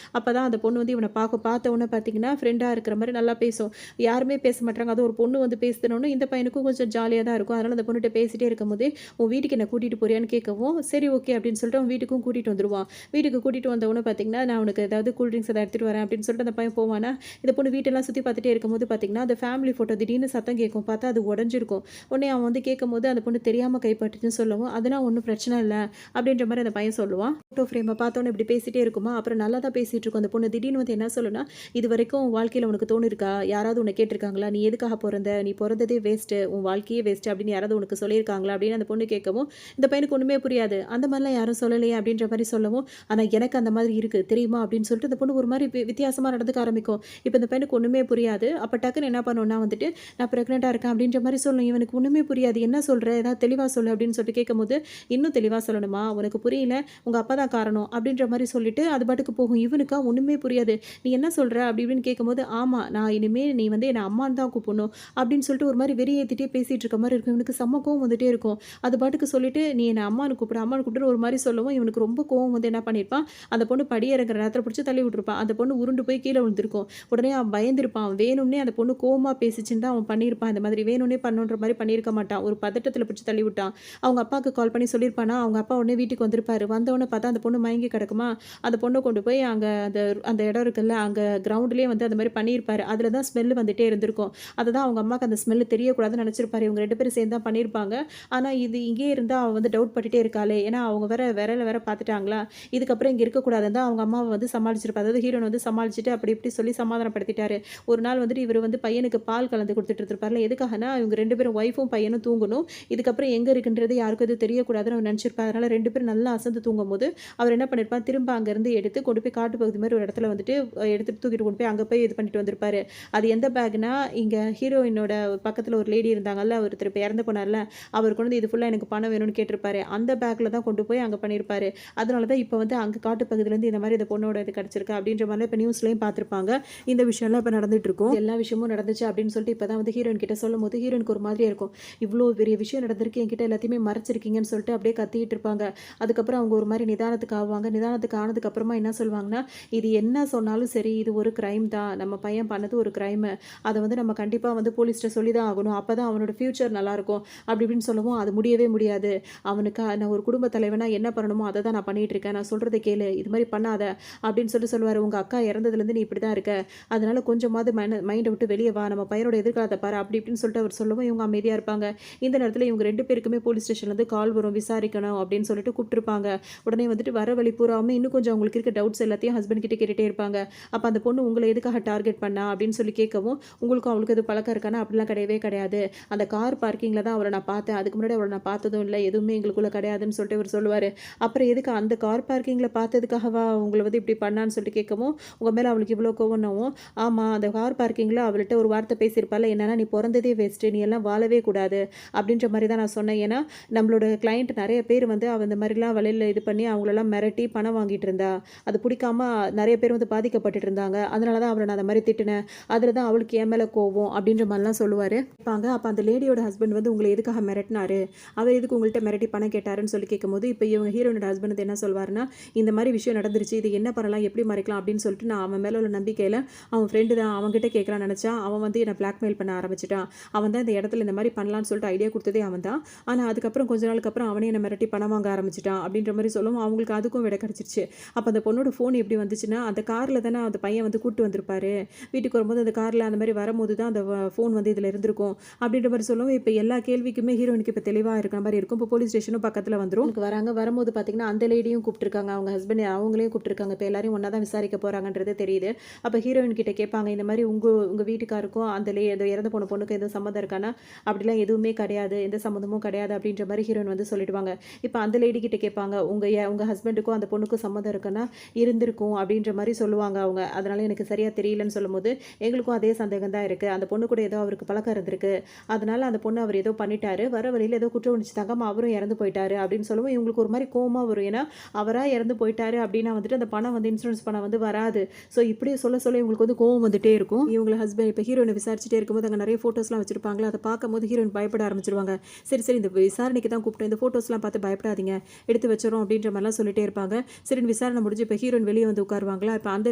அப்பதான் அந்த பொண்ணு வந்து இவன பார்த்த உடனே பார்த்தீங்கன்னா, ஃப்ரெண்டா இருக்கிற மாரி நல்லா பேசும். யாருமே பேச மாட்றாங்க. அதுவும் ஒரு பொண்ணு வந்து பேசுனோனே இந்த பையனுக்கும் கொஞ்சம் ஜாலியா தான் இருக்கும். அதனால அந்த பொண்ணுட்ட பேசிட்டே இருக்கும்போதே, "உன் வீட்டுக்கு என்ன கூட்டிட்டு போறியான்னு?" கேட்கவும், சரி ஓகே அப்படின்னு சொல்லிட்டு அவன் வீட்டுக்கும் கூட்டிட்டு வந்துருவான். வீட்டுக்கு கூட்டிட்டு வந்த உடனே பார்த்தீங்கன்னா, "நான் உனக்கு ஏதாவது கூல் ட்ரிங்க்ஸ் எதாவது எடுத்துட்டு வரேன்" அப்படின்னு சொல்லிட்டு அந்த பையன் போவானா, இந்த பொண்ணு வீட்டெல்லாம் சுத்தி பார்த்துட்டே இருக்கும்போது பார்த்தீங்கன்னா, அந்த ஃபேமிலி ஃபோட்டோ திடீர்னு சத்தம் கேட்கும். பார்த்தா அது உடைஞ்சிருக்கும். உடனே அவன் வந்து கேட்கும்போது அந்த பொண்ணு தெரியாம கைப்பட்டுச்சுன்னு சொல்லவும், "அதெல்லாம் ஒண்ணும் பிரச்சனை இல்ல. அப்படின்ற மாதிரி அந்த பையன் சொல்லுவான். ஃபோட்டோ ஃப்ரேமை பார்த்தோன்னே இப்படி பேசிகிட்டே இருக்குமா, அப்புறம் நல்லா தான் பேசிகிட்டு இருக்கும் அந்த பொண்ணு. திடீர்னு வந்து என்ன சொல்லுன்னா, இது வரைக்கும் வாழ்க்கையில் உனக்கு தோணிருக்கா, யாராவது உன்னை கேட்டிருக்காங்களா, நீ எதுக்காக பிறந்த, நீ பிறந்ததே வேஸ்ட்டு, உன் வாழ்க்கையே வேஸ்ட்டு அப்படின்னு யாராவது உனக்கு சொல்லியிருக்காங்களா அப்படின்னு அந்த பொண்ணு கேட்கவும், இந்த பையனுக்கு ஒன்றுமே புரியாது. அந்த மாதிரிலாம் யாரும் சொல்லலையே அப்படின்ற மாதிரி சொல்லவும், ஆனால் எனக்கு அந்த மாதிரி இருக்குது தெரியுமா அப்படின்னு சொல்லிட்டு அந்த பொண்ணு ஒரு மாதிரி வித்தியாசமாக நடந்துக்க ஆரம்பிக்கும். இப்போ இந்த பையனுக்கு ஒன்றுமே புரியாது. அப்போ டக்குன்னு என்ன பண்ணுன்னா வந்துட்டு, நான் ப்ரெக்னெண்ட்டாக இருக்கேன் அப்படின்ற மாதிரி சொல்லும். இவனுக்கு ஒன்றுமே புரியாது. என்ன சொல்கிற, ஏதாவது தெளிவாக சொல்லு அப்படின்னு சொல்லிட்டு கேட்கும்போது, இன்னும் தெளிவாக சொல்லணுமா, உனக்கு புரியல, உங்கள் அப்பா தான் காரணம் அப்படின்ற மாதிரி சொல்லிட்டு அது பாட்டுக்கு போகும். இவனுக்கா ஒன்றுமே புரியாது. நீ என்ன சொல்கிற அப்படி இப்படின்னு கேட்கும்போது, ஆமாம் நான் இனிமேல் நீ வந்து என்னை அம்மான்னு தான் கூப்பிடணும் அப்படின்னு சொல்லிட்டு ஒரு மாதிரி வெறியேற்றிட்டே பேசிகிட்டு இருக்க மாதிரி இருக்கும். இவனுக்கு செம்ம கோவம் வந்துட்டே இருக்கும். அது பாட்டுக்கு சொல்லிட்டு, நீ என்னை அம்மானு கூப்பிடு அம்மானு கூப்பிட்டு ஒரு மாதிரி சொல்லவும், இவனுக்கு ரொம்ப கோவம் வந்து என்ன பண்ணியிருப்பான், அந்த பொண்ணு படி இறங்குற நேரத்தில் பிடிச்சி தள்ளி விட்டுருப்பான். அந்த பொண்ணு உருண்டு போய் கீழே விழுந்திருக்கும். உடனே அவன் பயந்திருப்பான். வேணும்னே அந்த பொண்ணு கோவமாக பேசிச்சுன்னு தான் அவன் பண்ணியிருப்பான். இந்த மாதிரி வேணும்னே பண்ணுன்ற மாதிரி பண்ணியிருக்க மாட்டான். ஒரு பதட்டத்தில் பிடிச்சி தள்ளி விட்டான். அவங்க அப்பாவுக்கு கால் பண்ணி சொல்லியிருப்பானா, அவங்க அப்பா உடனே வீட்டுக்கு வந்திருப்பாரு. வந்தவொடனே பார்த்தா அந்த பொண்ணு மயங்கி கிடக்குமா, அந்த பொண்ணை கொண்டு போய் அங்கே அந்த அந்த இடம் இருக்குல்ல, அங்கே கிரவுண்ட்லேயே வந்து அந்த மாதிரி பண்ணியிருப்பாரு. அதில் தான் ஸ்மெல்லு வந்துட்டே இருந்திருக்கும். அதை தான் அவங்க அம்மாவுக்கு அந்த ஸ்மெல்லு தெரியக்கூடாதுன்னு நினச்சிருப்பாரு. இவங்க 2 பேரும் சேர்ந்து தான் பண்ணியிருப்பாங்க. ஆனால் இது இங்கேயே இருந்தால் அவள் வந்து டவுட் பட்டுட்டே இருக்காளே, ஏன்னா அவங்க விரல பார்த்துட்டாங்களா, இதுக்கப்புறம் இங்கே இருக்கக்கூடாதுன்னு தான் அவங்க அம்மாவை வந்து சமாளிச்சிருப்பா. அதாவது ஹீரோன் வந்து சமாளிச்சுட்டு அப்படி இப்படி சொல்லி சமாதானப்படுத்திட்டாரு. ஒரு நாள் வந்துட்டு இவர் வந்து பையனுக்கு பால் கலந்து கொடுத்துட்டு இருப்பார்ல, எதுக்காகனா இவங்க 2 பேரும் ஒய்ஃபும் பையனும் தூங்கணும், இதுக்கப்புறம் எங்கே இருக்குன்றது யாருக்கும் எதுவும் தெரியக்கூடாதுன்னு அவர் நினச்சிருப்பார். அதனால் 2 பேரும் நல்லா அசந்து தூங்கும் போது அவர் என்ன பண்ணியிருப்பார், திரும்ப அங்கேருந்து எடுத்து கொண்டு போய் காட்டு பகுதி மாதிரி ஒரு இடத்துல வந்துட்டு எடுத்துட்டு தூக்கிட்டு கொண்டு போய் அங்கே போய் இது பண்ணிட்டு வந்திருப்பாரு. அது எந்த பேக்னா, இங்கே ஹீரோயினோட பக்கத்தில் ஒரு லேடி இருந்தாங்கல்ல, ஒருத்தர் இப்போ இறந்து போனார்ல, அவர் கொண்டு வந்து இது ஃபுல்லாக எனக்கு பணம் வேணும்னு கேட்டிருப்பாரு. அந்த பேக்கில் தான் கொண்டு போய் அங்கே பண்ணியிருப்பாரு. அதனால தான் இப்போ வந்து அங்கே காட்டு பகுதியிலேருந்து இந்த மாதிரி இந்த பொண்ணோட இது கிடச்சிருக்கு அப்படின்ற மாதிரிலாம் இப்போ நியூஸ்லேயும் பார்த்துருப்பாங்க. இந்த விஷயம்லாம் இப்போ நடந்துட்டு இருக்கும். எல்லா விஷயமும் நடந்துச்சு அப்படின்னு சொல்லிட்டு இப்போ தான் வந்து ஹீரோயின் கிட்ட சொல்லும் போது ஹீரோயினுக்கு ஒரு மாதிரியா இருக்கும். இவ்வளோ பெரிய விஷயம் நடந்திருக்கு, என்கிட்ட எல்லாத்தையுமே மறைச்சிருக்கீங்கன்னு சொல்லிட்டு அப்படியே கத்திக்கிட்டு இருப்பாங்க. அதுக்கப்புறம் அவங்க ஒரு மாதிரி நிதானத்துக்கு ஆவாங்க. நிதானத்துக்கு ஆனதுக்கப்புறமா என்ன சொல்லுவாங்கன்னா, இது என்ன சொன்னாலும் சரி, இது ஒரு கிரைம் தான், நம்ம பையன் பண்ணது ஒரு கிரைமு, அதை வந்து நம்ம கண்டிப்பாக வந்து போலீஸ்கிட்ட சொல்லி தான் ஆகணும், அப்போ தான் அவனோட ஃப்யூச்சர் நல்லாயிருக்கும் அப்படி இப்படின்னு சொல்லவும், அது முடியவே முடியாது, அவனுக்கு நான் ஒரு குடும்ப தலைவனாக என்ன பண்ணணுமோ அதை தான் நான் பண்ணிகிட்டு இருக்கேன், நான் சொல்கிறத கேளு, இது மாதிரி பண்ணாத அப்படின்னு சொல்லுவார். உங்கள் அக்கா இறந்ததுலேருந்து நீ இப்படி தான் இருக்க, அதனால் கொஞ்சமாவது மைண்டை விட்டு வெளியே வா, நம்ம பையனோட எதிர்காலத்தை பாரு அப்படி இப்படின்னு சொல்லிட்டு அவர் சொல்லவும் இவங்க அமைதியாக இருப்பாங்க. இந்த நேரத்தில் இவங்க 2 பேருக்குமே போலீஸ் ஸ்டேஷன்லேருந்து கால் வரும், விசாரிக்கணும் அப்படின்னு சொல்லிட்டு கூப்பிட்டுருப்பாங்க. உடனே வந்துட்டு வர வழி பூராவுமே இன்னும் கொஞ்சம் அவங்களுக்கு இருக்க டவுட்ஸ் எல்லாத்தையும் ஹஸ்பண்ட் கிட்ட கேட்டுகிட்டே இருப்பாங்க. அப்போ அந்த பொண்ணு உங்களை எதுக்காக டார்கெட் பண்ணா அப்படின்னு சொல்லி கேட்கவும், உங்களுக்கும் அவளுக்கு எது பழக்கம் இருக்கானா, அப்படிலாம் கிடையவே கிடையாது, அந்த கார் பார்க்கிங்கில் தான் அவளை நான் பார்த்தேன், அதுக்கு முன்னாடி அவளை நான் பார்த்ததும் இல்லை, எதுவுமே எங்களுக்குள்ளே கிடையாதுன்னு சொல்லிட்டு இவர் சொல்லுவார். அப்புறம் எதுக்கு அந்த கார் பார்க்கிங்கில் பார்த்ததுக்காகவா உங்களை வந்து இப்படி பண்ணான்னு சொல்லிட்டு கேட்கவும், உங்கள் மேலே அவளுக்கு இவ்வளோ கோவம்னவும், ஆமாம் அந்த கார் பார்க்கிங்கில் அவள்கிட்ட ஒரு வார்த்தை பேசியிருப்பாள், என்னன்னா நீ பிறந்ததே வேஸ்ட்டு, நீ எல்லாம் வாழவே கூடாது அப்படின்ற மாதிரி தான் நான் சொன்னேன். ஏன்னா நம்மளோட கிளைண்ட் நிறைய பேர் வந்து அவள் இந்த மாதிரிலாம் வழியில் இது பண்ணி அவங்களெல்லாம் மிரட்டி பணம் வாங்கிட்டு இருந்தா, அது பிடிக்காம நிறைய பேர் வந்து பாதிக்கப்பட்டு இருந்தாங்க, அதனால தான் அவளை நான் அந்த மாதிரி திட்டினேன், அதில் தான் அவளுக்கு என் மேலே கோவம் அப்படின்ற மாதிரிலாம் சொல்லுவார். இருப்பாங்க. அப்போ அந்த லேடியோட ஹஸ்பண்ட் வந்து உங்களை எதுக்காக மிரட்டினாரு, அவர் எதுக்கு உங்கள்கிட்ட மிரட்டி பணம் கேட்டாருன்னு சொல்லி கேட்கும்போது, இப்போ இவங்க ஹீரோனோட ஹஸ்பண்ட் வந்து என்ன சொல்வாருன்னா, இந்த மாதிரி விஷயம் நடந்துருச்சு, இது என்ன பண்ணலாம் எப்படி மறைக்கலாம் அப்படின்னு சொல்லிட்டு நான் அவன் மேலே உள்ள நம்பிக்கையில் அவன் ஃப்ரெண்டு தான் அவன்கிட்ட கேட்கலான்னு நினச்சா, அவன் வந்து என்னை பிளாக்மெயில் பண்ண ஆரம்பிச்சிட்டான், அவன் தான் இந்த இடத்துல இந்த மாதிரி பண்ணலான்னு சொல்லிட்டு ஐடியா கொடுத்ததே அவன் தான், ஆனால் அதுக்கப்புறம் கொஞ்ச நாளுக்கு அப்புறம் அவனே என்னை மிரட்டி பணம் வாங்க ஆரம்பிச்சிட்டான் அப்படின்ற மாதிரி சொல்லவும் அவங்களுக்கு அதுக்கும் விட கிடச்சிருச்சு. அப்போ அந்த பொண்ணோட ஃபோன் எப்படி வந்துச்சுன்னா, அந்த காரில் தானே அந்த பையன் வந்து கூப்பிட்டு வந்திருப்பாரு, வீட்டுக்கு வரும்போது அந்த காரில் அந்த மாதிரி வரும்போது தான் அந்த ஃபோன் வந்து இதில் இருந்திருக்கும் அப்படின்ற மாதிரி சொல்லவும், இப்போ எல்லா கேள்விக்குமே ஹீரோனுக்கு இப்போ தெளிவாக இருக்கிற மாதிரி இருக்கும். இப்போ போலீஸ் ஸ்டேஷனும் பக்கத்தில் வந்துடும். வராங்க. வரும்போது பார்த்தீங்கன்னா அந்த லேடியும் கூப்பிட்டுருக்காங்க, அவங்க ஹஸ்பண்ட் அவங்களையும் கூப்பிட்டுருக்காங்க. இப்போ எல்லாரையும் ஒன்றா தான் விசாரிக்க போகிறாங்கன்றது தெரியுது. அப்போ ஹீரோயின் கிட்ட கேட்பாங்க, இந்த மாதிரி உங்கள் வீட்டுக்காருக்கும் அந்த இறந்து போன பொண்ணுக்கு எதுவும் சம்மந்தம் இருக்கானா, அப்படிலாம் எதுவுமே கிடையாது, எந்த சம்மந்தமும் கிடையாது அப்படின்ற மாதிரி ஹீரோயின் வந்து சொல்லிடுவாங்க. இப்போ அந்த லேடி கிட்ட கேட்பாங்க, உங்கள் ஹஸ்பண்டுக்கும் அந்த பொண்ணுக்கும் சம்மந்தம் இருக்குன்னா இருந்திருக்கும் அப்படின்ற மாதிரி சொல்லுவாங்க அவங்க. அதனால எனக்கு சரியாக தெரியலன்னு சொல்லும்போது, எங்களுக்கும் அதே சந்தேகம் தான் இருக்குது, அந்த பொண்ணு கூட ஏதோ அவருக்கு பழக்கம் இருந்திருக்கு, அதனால அந்த பொண்ணு அவர் ஏதோ பண்ணிட்டாரு, வர வழியில் ஏதோ குற்ற உணர்ச்சி தாங்காம அவரும் இறந்து போயிட்டாரு அப்படின்னு சொல்லவும் இவங்களுக்கு ஒரு மாதிரி கோவமாக வரும். ஏன்னா அவராக இறந்து போயிட்டாரு அப்படின்னா வந்துட்டு அந்த பணம் வந்து இன்சூரன்ஸ் பணம் வந்து வராது. ஸோ இப்படியே சொல்ல இவங்களுக்கு வந்து கோவம் வந்துட்டே இருக்கும். இவங்களை ஹஸ்பண்ட் இப்போ ஹீரோயினை விசாரிச்சுட்டே இருக்கும்போது அங்கே நிறைய ஃபோட்டோஸ்லாம் வச்சிருப்பாங்களா, அதை பார்க்கும்போது ஹீரோயின் பயப்பட ஆரம்பிச்சிருவாங்க. சரி இந்த விசாரணைக்கு தான் கூப்பிட்டேன், இந்த ஃபோட்டோஸ்லாம் பார்த்து பயப்படாதீங்க, எடுத்து வச்சிரும் அப்படின்ற மாதிரிலாம் சொல்லிட்டே இருப்பாங்க. சரி விசாரணை முடிஞ்சு இப்போ ஹீரோயின் வெளியே வந்து உட்காருவாங்களா, இப்போ அந்த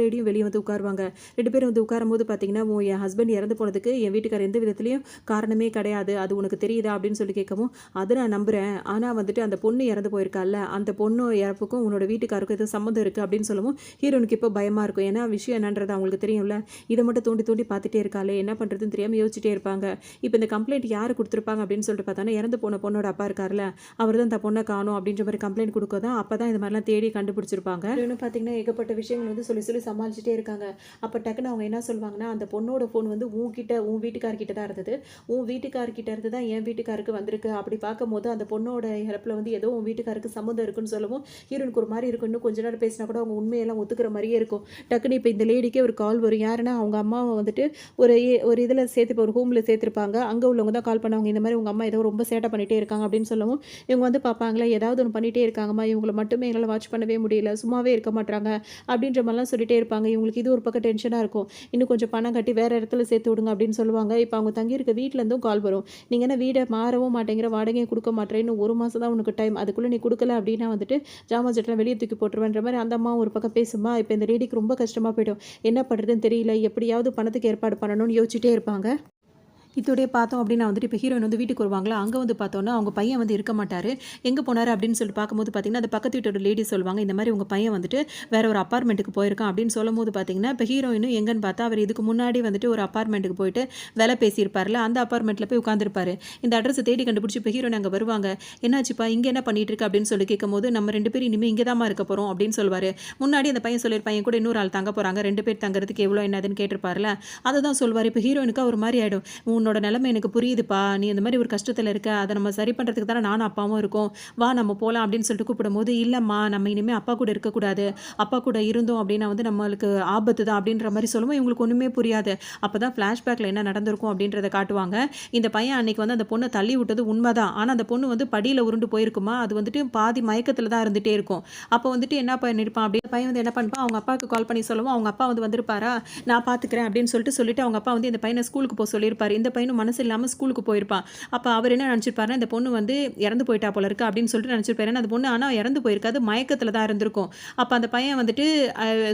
லேடியும் வெளியே வந்து உட்காருவாங்க. 2 பேரும் வந்து உட்காரும் போது பார்த்தீங்கன்னா, என் ஹஸ்பண்ட் இறந்து போனதுக்கு என் வீட்டுக்காரர் எந்த விதத்துலையும் காரணமே கிடையாது, அது உனக்கு தெரியுதா அப்படின்னு சொல்லி கேட்கவும், அதை நான் நம்புகிறேன், ஆனால் வந்துட்டு அந்த பொண்ணு இறந்து போயிருக்கால, அந்த பொண்ணு இறப்புக்கும் உன்னோட வீட்டுக்காருக்கும் எதுவும் சம்மந்தம் இருக்குது அப்படின்னு சொல்லவும் ஹீரோனுக்கு இப்போ பயமாக இருக்கும். ஏன்னா விஷயம் என்னன்றது அவங்களுக்கு தெரியும்ல, இதை மட்டும் தோண்டி பார்த்துட்டே இருக்காளே, என்ன பண்ணுறதுன்னு தெரியாமல் யோசிச்சுட்டே இருப்பாங்க. இப்போ இந்த கம்ப்ளைண்ட் யார் கொடுத்துருப்பாங்க அப்படின்னு சொல்லிட்டு பார்த்தாங்கன்னா, இறந்து போன பொண்ணோட அப்பா இருக்கார்ல, அவர் தான் இந்த பொண்ணை காணும் அப்படின்னு அப்படின்ற மாதிரி கம்ப்ளைண்ட் கொடுக்க தான் அப்போ தான் இந்த மாதிரிலாம் தேடி கண்டுபிடிச்சிருப்பாங்க. இன்னும் பார்த்தீங்கன்னா ஏகப்பட்ட விஷயங்கள் வந்து சொல்லி சொல்லி சமாளிச்சுட்டே இருக்காங்க. அப்போ டக்குன்னு அவங்க என்ன சொல்லுவாங்கன்னா, அந்த பொண்ணோட ஃபோன் வந்து உன் வீட்டுக்கார்கிட்ட தான் இருந்தது, உன் வீட்டுக்கார்கிட்ட இருந்து தான் என் வீட்டுக்காருக்கு வந்திருக்கு. அப்படி பார்க்கும்போது அந்த பொண்ணோட இறப்பில் வந்து ஏதோ உன் வீட்டுக்காருக்கு சம்மந்தம் இருக்குன்னு சொல்லவும் ஹீரோனுக்கு ஒரு மாதிரி இருக்கும். இன்னும் கொஞ்ச நேரம் பேசினா கூட அவங்க உண்மையெல்லாம் ஒத்துக்கிற மாதிரியே இருக்கும். டக்குன்னு இப்போ இந்த லேடிக்கே ஒரு கால் வரும். யாருன்னா அவங்க அம்மாவை வந்துட்டு ஒரு இதில் சேர்த்து இப்போ ஒரு ஹோமில் சேர்த்துருப்பாங்க. அங்கே உள்ளவங்க தான் கால் பண்ணாங்க. இந்த மாதிரி உங்கள் அம்மா ஏதோ ரொம்ப சேட்டை பண்ணிகிட்டே இருக்காங்க அப்படின்னு சொல்லவும் இவங்க வந்து பார்ப்பாங்களா, ஏதாவது ஒன்று பண்ணிகிட்டே இருக்காங்கம்மா, இவங்களை மட்டுமே எங்களால் வாட்ச் பண்ணவே முடியல, சும்மாவே இருக்க மாட்டாங்க அப்படின்ற மாதிரிலாம் சொல்லிகிட்டே இருப்பாங்க. இவங்களுக்கு இது ஒரு பக்கம் டென்ஷனாக இருக்கும். இன்னும் கொஞ்சம் பணம் கட்டி வேறு இடத்துல சேர்த்து விடுங்க அப்படின்னு சொல்லுவாங்க. இப்போ அவங்க தங்கியிருக்க வீட்டிலேருந்தும் கால் வரும். நீங்கள் என்ன வீடை மாறவும் மாட்டேங்கிற, வாடகையும் கொடுக்க மாட்டேன், இன்னும் 1 மாதம் தான் உனக்கு டைம், அதுக்குள்ளே நீ கொடுக்கல அப்படின்னா வந்துட்டு ஜாமான் ஜட்டெல்லாம் வெளியே தூக்கி போட்டுருவேன்ற மாதிரி அந்த அம்மா ஒரு பக்கம் பேசுமா. இப்போ இந்த லேடிக்கு ரொம்ப கஷ்டமாக போய்டும். என்ன பண்ணுறதுன்னு தெரியல, எப்படியாவது பணத்துக்கு ஏற்பாடு பண்ணணும்னு யோசிச்சுட்டே இருப்பாங்க. இதோடய பார்த்தோம் அப்படின்னா வந்துட்டு இப்போ ஹீரோயின் வந்து வீட்டுக்கு வருவாங்களா, அங்கே வந்து பார்த்தோன்னா அவங்க பையன் வந்து இருக்க மாட்டார். எங்கே போனார் அப்படின்னு சொல்லிட்டு பார்க்கும்போது பார்த்தீங்கன்னா, அந்த பக்கத்து வீட்டோட லேடி சொல்லுவாங்க, இந்த மாதிரி உங்கள் பையன் வந்துட்டு வேற ஒரு அப்பார்ட்மெண்ட்டுக்கு போயிருக்கான் அப்படின்னு சொல்லும்போது பார்த்தீங்கன்னா, இப்போ ஹீரோயினும் எங்கன்னு பார்த்தா அவர் இதுக்கு முன்னாடி வந்துட்டு ஒரு அப்பார்ட்மெண்ட்டுக்கு போயிட்டு வேலை பேசியிருப்பார்ல, அந்த அப்பார்ட்மெண்ட்டில் போய் உட்காந்துருப்பாரு. இந்த அட்ரஸை தேடி கண்டுபிடிச்சி இப்போ ஹீரோயின் அங்கே வருவாங்க. என்னாச்சுப்பா இங்கே என்ன பண்ணிட்டு இருக்கு அப்படின்னு சொல்லி கேட்கும்போது, நம்ம 2 பேரும் இனிமேல் இங்கே தான் இருக்க போகிறோம் அப்படின்னு சொல்லுவார். முன்னாடி அந்த பையன் சொல்லியிருப்பான், என் கூட இன்னொரு ஆள் தங்க போகிறாங்க, 2 பேர் தங்குறதுக்கு எவ்வளோ என்னதுன்னு கேட்டிருப்பார்ல, அதை தான் சொல்லுவார். இப்போ ஹீரோயினுக்கு ஒரு மாதிரி ஆகிடும். உன்னோட நிலைமை எனக்கு புரியுதுப்பா, நீ இந்த மாதிரி ஒரு கஷ்டத்தில் இருக்க, அதை நம்ம சரி பண்ணுறதுக்கு தானே நானும் அப்பாவும் இருக்கோம், வா நம்ம போகலாம் அப்படின்னு சொல்லிட்டு கூப்பிடும்போது, இல்லைம்மா நம்ம இனிமேல் அப்பா கூட இருக்கக்கூடாது, அப்பா கூட இருந்தோம் அப்படின்னா வந்து நம்மளுக்கு ஆபத்து தான் அப்படின்ற மாதிரி சொல்லுவோம். இவங்களுக்கு ஒன்றுமே புரியாது. அப்போ தான் ஃப்ளாஷ்பேக்கில் என்ன நடந்திருக்கும் அப்படின்றத காட்டுவாங்க. இந்த பையன் அன்னைக்கு வந்து அந்த பொண்ணை தள்ளி விட்டது உண்மைதான். ஆனால் அந்த பொண்ணு வந்து படியில் உருண்டு போயிருக்குமா, அது வந்துட்டு பாதி மயக்கத்தில் தான் இருந்துகிட்டே இருக்கும். அப்போ வந்துட்டு என்ன பண்ணியிருப்பான் அப்படின்னு பையன் வந்து என்ன பண்ணிப்பான், அவங்க அப்பாவுக்கு கால் பண்ணி சொல்லவும் அவங்க அப்பா வந்து வந்திருப்பாரா, நான் பார்த்துக்கிறேன் அப்படின்னு சொல்லிட்டு அவங்க அப்பா வந்து இந்த பையனை ஸ்கூலுக்கு போக சொல்லியிருப்பார். இந்த பையனும் மனசு இல்லாமல் ஸ்கூலுக்கு போயிருப்பான். அப்போ அவர் என்ன நினச்சிருப்பாருன்னா, இந்த பொண்ணு வந்து இறந்து போயிட்டா போல இருக்கு அப்படின்னு சொல்லிட்டு நினச்சிருப்பாரு. ஏன்னா அந்த பொண்ணு ஆனால் இறந்து போயிருக்காது, மயக்கத்தில் தான் இருந்திருக்கும். அப்போ அந்த பையன் வந்துட்டு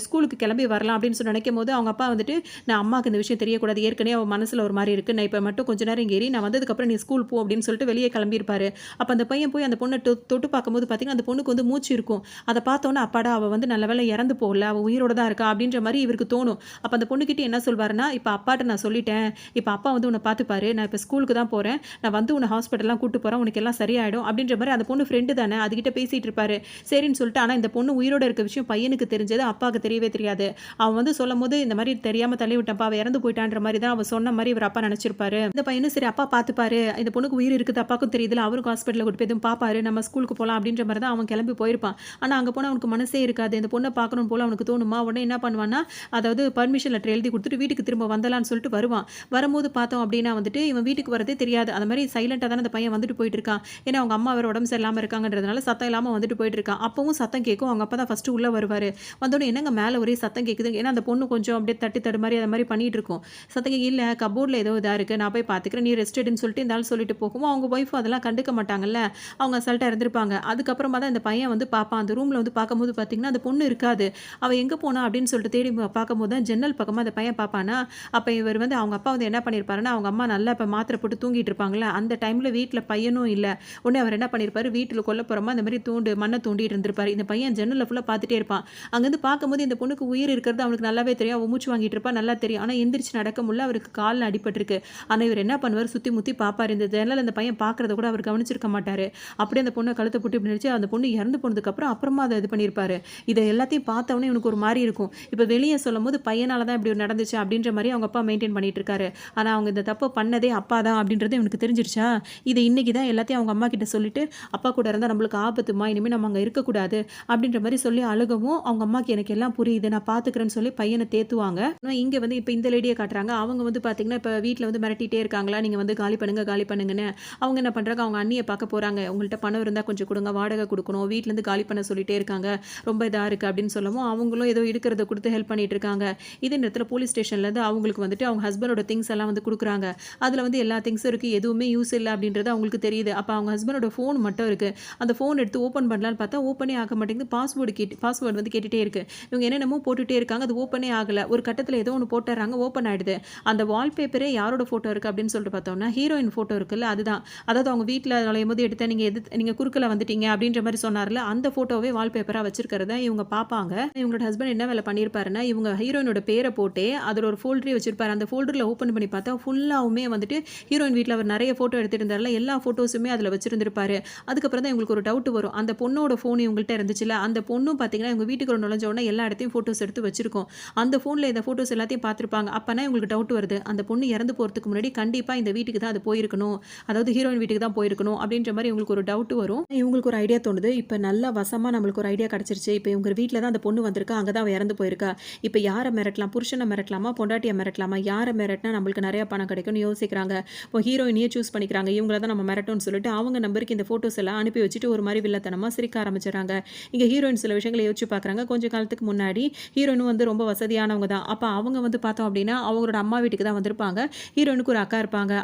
ஸ்கூலுக்கு கிளம்பி வரலாம் அப்படின்னு சொல்லி நினைக்கும் போது அவங்க அப்பா வந்துட்டு, நான் அம்மாவுக்கு இந்த விஷயம் தெரியக்கூடாது, ஏற்கனவே அவன் மனசில் ஒரு மாதிரி இருக்குது, நான் இப்போ மட்டும் கொஞ்ச நேரம் இங்கே ஏறி நான் வந்ததுக்கப்புறம் நீ ஸ்கூல் போ அப்படின்னு சொல்லிட்டு வெளியே கிளம்பியிருப்பாரு. அப்போ அந்த பையன் போய் அந்த பொண்ணை தொட்டு பார்க்கும்போது பார்த்தீங்கன்னா, அந்த பொண்ணுக்கு வந்து மூச்சு இருக்கும். அதை பார்த்தோன்னே அப்பாடா அவள் வந்து நல்ல வேளை இறந்து போகல, அவள் உயிரோட தான் இருக்கா அப்படின்ற மாதிரி இவருக்கு தோணும். அப்போ அந்த பொண்ணுக்கிட்ட என்ன சொல்வாருன்னா, இப்போ அப்பாட்ட நான் சொல்லிட்டேன், இப்போ அப்பா வந்து உன்னை பார்த்துப்பாரு, நான் இப்போ ஸ்கூலுக்கு தான் போகிறேன், நான் வந்து உன்னை ஹாஸ்பிட்டல்லாம் கூட்டு போகிறேன், உனக்கு எல்லாம் சரியாயிடும் அப்படின்ற மாதிரி அந்த பொண்ணு ஃப்ரெண்டு தானே அதுக்கிட்ட பேசிகிட்டு இருப்பாரு. சரின்னு சொல்லிட்டு, ஆனால் இந்த பொண்ணு உயிரோட இருக்க விஷயம் பையனுக்கு தெரிஞ்சது, அப்பாவுக்கு தெரியவே தெரியாது. அவன் வந்து சொல்லும் போது இந்த மாதிரி தெரியாமல் தள்ளி விட்டப்பா, அவள் இறந்து போயிட்டான்ற மாதிரி தான் அவன் சொன்ன மாதிரி இவர் அப்பா நினச்சிருப்பாரு. இந்த பையனும் சரி அப்பா பார்த்துப்பாரு, இந்த பொண்ணுக்கு உயிர் இருக்குது அப்பாவுக்கும் தெரியுதுல, அவருக்கு ஹாஸ்பிட்டலில் கூட்டு போய் எதுவும் பார்ப்பாரு, நம்ம ஸ்கூலுக்கு போகலாம் அப்படின்ற மாதிரி தான் அவன் கிளம்பி போயிருப்பான். ஆனால் அங்கே போனால் அவனுக்கு மனசே இருக்காது. இந்த பொண்ணை பார்க்கணும் போல அவனுக்கு தோணுமா, உடனே என்ன பண்ணுவான்னா, அதாவது பர்மிஷன் லெட்டர் எழுதி கொடுத்துட்டு வீட்டுக்கு திரும்ப வந்தலான்னு சொல்லிட்டு வருவான். வரும்போது பார்த்தோம் அப்படின்னா வந்துட்டு இவன் வீட்டுக்கு வரதே தெரியாது. அந்த மாதிரி சைலண்டாக தானே அந்த பையன் வந்துட்டு போயிட்டு இருக்கான். ஏன்னா அவங்க அம்மா வேறு உடம்பு சரியில்லாமல் இருக்காங்கன்றதுனால சத்தம் இல்லாமல் வந்துட்டு போயிட்டு இருக்கான். அப்பவும் சத்தம் கேட்கும். அவங்க அப்பா தான் ஃபஸ்ட்டு உள்ளே வருவார். வந்தோடனே என்னங்க மேலே ஒரே சத்தம் கேட்குது, ஏன்னா அந்த பொண்ணு கொஞ்சம் அப்படியே தட்டி தடுமாறி அதை மாதிரி பண்ணிட்டு இருக்கும். சத்தம் இல்லை கபோர்டில் ஏதோ இதாக இருக்குது, நான் போய் பார்த்துக்கிறேன், நீ ரெஸ்ட் எடுன்னு சொல்லிட்டு இந்த ஆள் சொல்லிட்டு போகும். அவங்க ஒய்ஃப் அதெல்லாம் கண்டுக்க மாட்டாங்கல்ல, அவங்க அசால்ட்டாக இருந்திருப்பாங்க. அதுக்கப்புறமா தான் இந்த பையன் வந்து பார்ப்பான். அந்த ரூமில் வந்து பார்க்கும்போது பார்த்தீங்கன்னா அந்த பொண்ணு இருக்காது. அவள் எங்கே போனா அப்படின்னு சொல்லிட்டு தேடி பார்க்கும்போது தான் ஜன்னல் பக்கமாக அந்த பையன் பார்ப்பானா. அப்போ இவர் வந்து அவங்க அப்பா வந்து என்ன பண்ணியிருப்பாருன்னா, அவங்க அம்மா நல்லா இப்போ மாத்திரை போட்டு தூங்கிட்டு இருப்பாங்களே, அந்த டைமில் வீட்டில் பையனும் இல்லை. உடனே அவர் என்ன பண்ணியிருப்பாரு, வீட்டில் கொல்லப்புறமா அந்த மாதிரி மண்ணை தூண்டிட்டு இருந்திருப்பாரு. இந்த பையன் ஜன்னலில் ஃபுல்லாக பார்த்துட்டே இருப்பான். அங்கேருந்து பார்க்கும்போது இந்த பொண்ணுக்கு உயிர் இருக்கிறது அவனுக்கு நல்லாவே தெரியும். அவன் மூச்சு வாங்கிட்டு இருப்பா, நல்லா தெரியும். ஆனால் எந்திரிச்சு நடக்க முடியல, அவருக்கு காலில் அடிபட்டிருக்கு. ஆனால் இவர் என்ன பண்ணுவார், சுற்றி முற்றி பார்ப்பார். இந்த ஜன்னல் அந்த பையன் பார்க்குறத கூட அவர் கவனிச்சிருக்க மாட்டார். அப்படியே அந்த பொண்ணை கழுத்தை போட்டு இப்படி நினச்சி அந்த பொண்ணு இறந்து போனதுக்கப்புறம் அப்புறமா அதை இது பண்ணியிருப்பாரு. இதை எல்லாத்தையும் பார்த்தவொடனே இவனுக்கு ஒரு மாதிரி இருக்கும். இப்போ வெளியே சொல்லும் போது பையனால தான் இப்படி நடந்துச்சு அப்படின்ற மாதிரி அவங்க அப்பா மெயின்டைன் பண்ணிட்டு இருக்காரு. ஆனால் அவங்க இந்த தப்பை பண்ணதே அப்பா தான் அப்படின்றது இவனுக்கு தெரிஞ்சிருச்சா. இதை இன்னைக்கு தான் எல்லாத்தையும் அவங்க அம்மா கிட்ட சொல்லிட்டு, அப்பா கூட இருந்தால் நம்மளுக்கு ஆபத்துமா, இனிமேல் நம்ம அங்கே இருக்கக்கூடாது அப்படின்ற மாதிரி சொல்லி அழுகவும் அவங்க அம்மாவுக்கு எனக்கு எல்லாம் புரியுது, நான் பார்த்துக்கிறேன்னு சொல்லி பையனை தேத்துவாங்க. இங்கே வந்து இப்போ இந்த லேடியை காட்டுறாங்க. அவங்க வந்து பார்த்தீங்கன்னா இப்போ வீட்டில் வந்து மிரட்டிகிட்டே இருக்காங்களா, நீங்கள் வந்து காலி பண்ணுங்கன்னு. அவங்க என்ன பண்ணுறாங்க, அவங்க அண்ணியை பார்க்க போகிறாங்க. உங்கள்கிட்ட பணம் இருந்தால் கொஞ்சம் கொடுங்க, வாடகை கொடுக்கணும், வீட்டிலேருந்து காலி பண்ண சொல்லிட்டே இருக்காங்க, ரொம்ப இதாக இருக்குது அப்படின்னு சொல்லவும் அவங்களும் ஏதோ இருக்கிறத கொடுத்து ஹெல்ப் பண்ணிட்டு இருக்காங்க. இதே நேரத்தில் போலீஸ் ஸ்டேஷன்லேருந்து அவங்களுக்கு வந்துட்டு அவங்க ஹஸ்பண்டோட திங்ஸ் எல்லாம் வந்து கொடுக்குறாங்க. அதில் வந்து எல்லா திங்ஸும் இருக்குது, எதுவுமே யூஸ் இல்லை அப்படின்றது அவங்களுக்கு தெரியுது. அப்போ அவங்க ஹஸ்பண்டோட ஃபோன் மட்டும் இருக்குது. அந்த ஃபோன் எடுத்து ஓப்பன் பண்ணலான்னு பார்த்தா ஓப்பனே ஆக மாட்டேங்குது. பாஸ்வேர்டு வந்து கேட்டுகிட்டே இருக்குது. இவங்க என்னென்னமோ போட்டுகிட்டே இருக்காங்க, அது ஓப்பனே ஆகலை. ஒரு கட்டத்தில் ஏதோ ஒன்று போட்டுறாங்க, ஓப்பன் ஆகிடுது. அந்த வால்பேப்பரே யாரோட ஃபோட்டோ இருக்குது அப்படின்னு சொல்லிட்டு பார்த்தோம்னா ஹீரோயின் ஃபோட்டோ இருக்குல்ல, அதுதான். அதாவது அவங்க வீட்டில் நுழையும் போது எடுத்த நீங்கள் குறுக்கில் வந்துட்டீங்க அப்படின்ற மாதிரி சொன்னார்ல, அந்த ஃபோட்டோவே வால்பேப்பராக வச்சிருக்கிறத இவங்க பார்ப்பாங்க. இவங்களோட ஹஸ்பண்ட் என்ன வேலை பண்ணியிருப்பாருன்னா, இவங்க ஹீரோயினோட பேரை போட்டு அதில் ஒரு ஃபோல்டரே வச்சிருப்பாரு. அந்த ஃபோல்டரில் ஓப்பன் பண்ணி பார்த்தா ஃபுல்லாக எல்லாமே வந்துட்டு ஹீரோயின் வீட்ல அவர் நெறைய ஃபோட்டோ எடுத்துட்டு இருந்தார்ல, எல்லா ஃபோட்டோஸுமே அதில வச்சிருந்திருப்பாரு. அதுக்கப்புறம் தான் இவங்களுக்கு ஒரு டவுட் வரும். அந்த பொண்ணோட ஃபோன் இவங்கள்ட்ட இருந்துச்சுல்ல, அந்த பொண்ணும் பார்த்தீங்கன்னா, இவங்க வீட்டுக்குள்ள நுழைஞ்ச உடனே எல்லா இடத்தையும் ஃபோட்டோஸ் எடுத்து வச்சிருக்கும். அந்த ஃபோன்ல இந்த ஃபோட்டோஸ் எல்லாத்தையும் பார்த்துருப்பாங்க. அப்பனா இவங்களுக்கு டவுட் வருது. அந்த பொண்ணு இறந்து போறதுக்கு முன்னாடி கண்டிப்பா இந்த வீட்டுக்கு தான் அது போயிருக்கணும். அதாவது ஹீரோயின் வீட்டுக்கு தான் போயிருக்கணும் அப்படின்ற மாரி இவங்களுக்கு ஒரு டவுட் வரும். இவங்களுக்கு ஒரு ஐடியா தோணுது. இப்ப நல்லா வசமா நம்மளுக்கு ஒரு ஐடியா கிடைச்சிருச்சு. இப்ப இவங்க வீட்ல தான் அந்த பொண்ணு வந்திருக்கா. அங்க தான் அவ இறந்து போயிருக்கா. இப்ப யார மிரட்டலாம்? புருஷன மிரட்டலாமா? பொண்டாட்டிய மிரட்டலாமா? யார மிரட்டினா நம்மளுக்கு நெறைய பணம் கிடைக்கும்னு யோசிக்கிறாங்க. இப்போ ஹீரோயினியே சூஸ் பண்ணிக்கிறாங்க. இவங்கள தான் நம்ம மிரட்டணும்னு சொல்லிட்டு அவங்க நம்பருக்கு இந்த ஃபோட்டோஸ் எல்லாம் அனுப்பி வச்சுட்டு ஒரு மாரி வில்லத்தனமா சிரிக்க ஆரம்பிச்சுடுறாங்க. இங்க ஹீரோயின் சில விஷயங்கள யோசிச்சு பார்க்குறாங்க. கொஞ்ச காலத்துக்கு முன்னாடி ஹீரோயினும் வந்து ரொம்ப வசதியானவங்க தான். அப்ப அவங்க வந்து பார்த்தோம் அப்படின்னா, அவங்களோட அம்மா வீட்டுக்கு தான் வந்திருப்பாங்க. ஹீரோயினுக்கு ஒரு அக்கா இருப்பாங்க.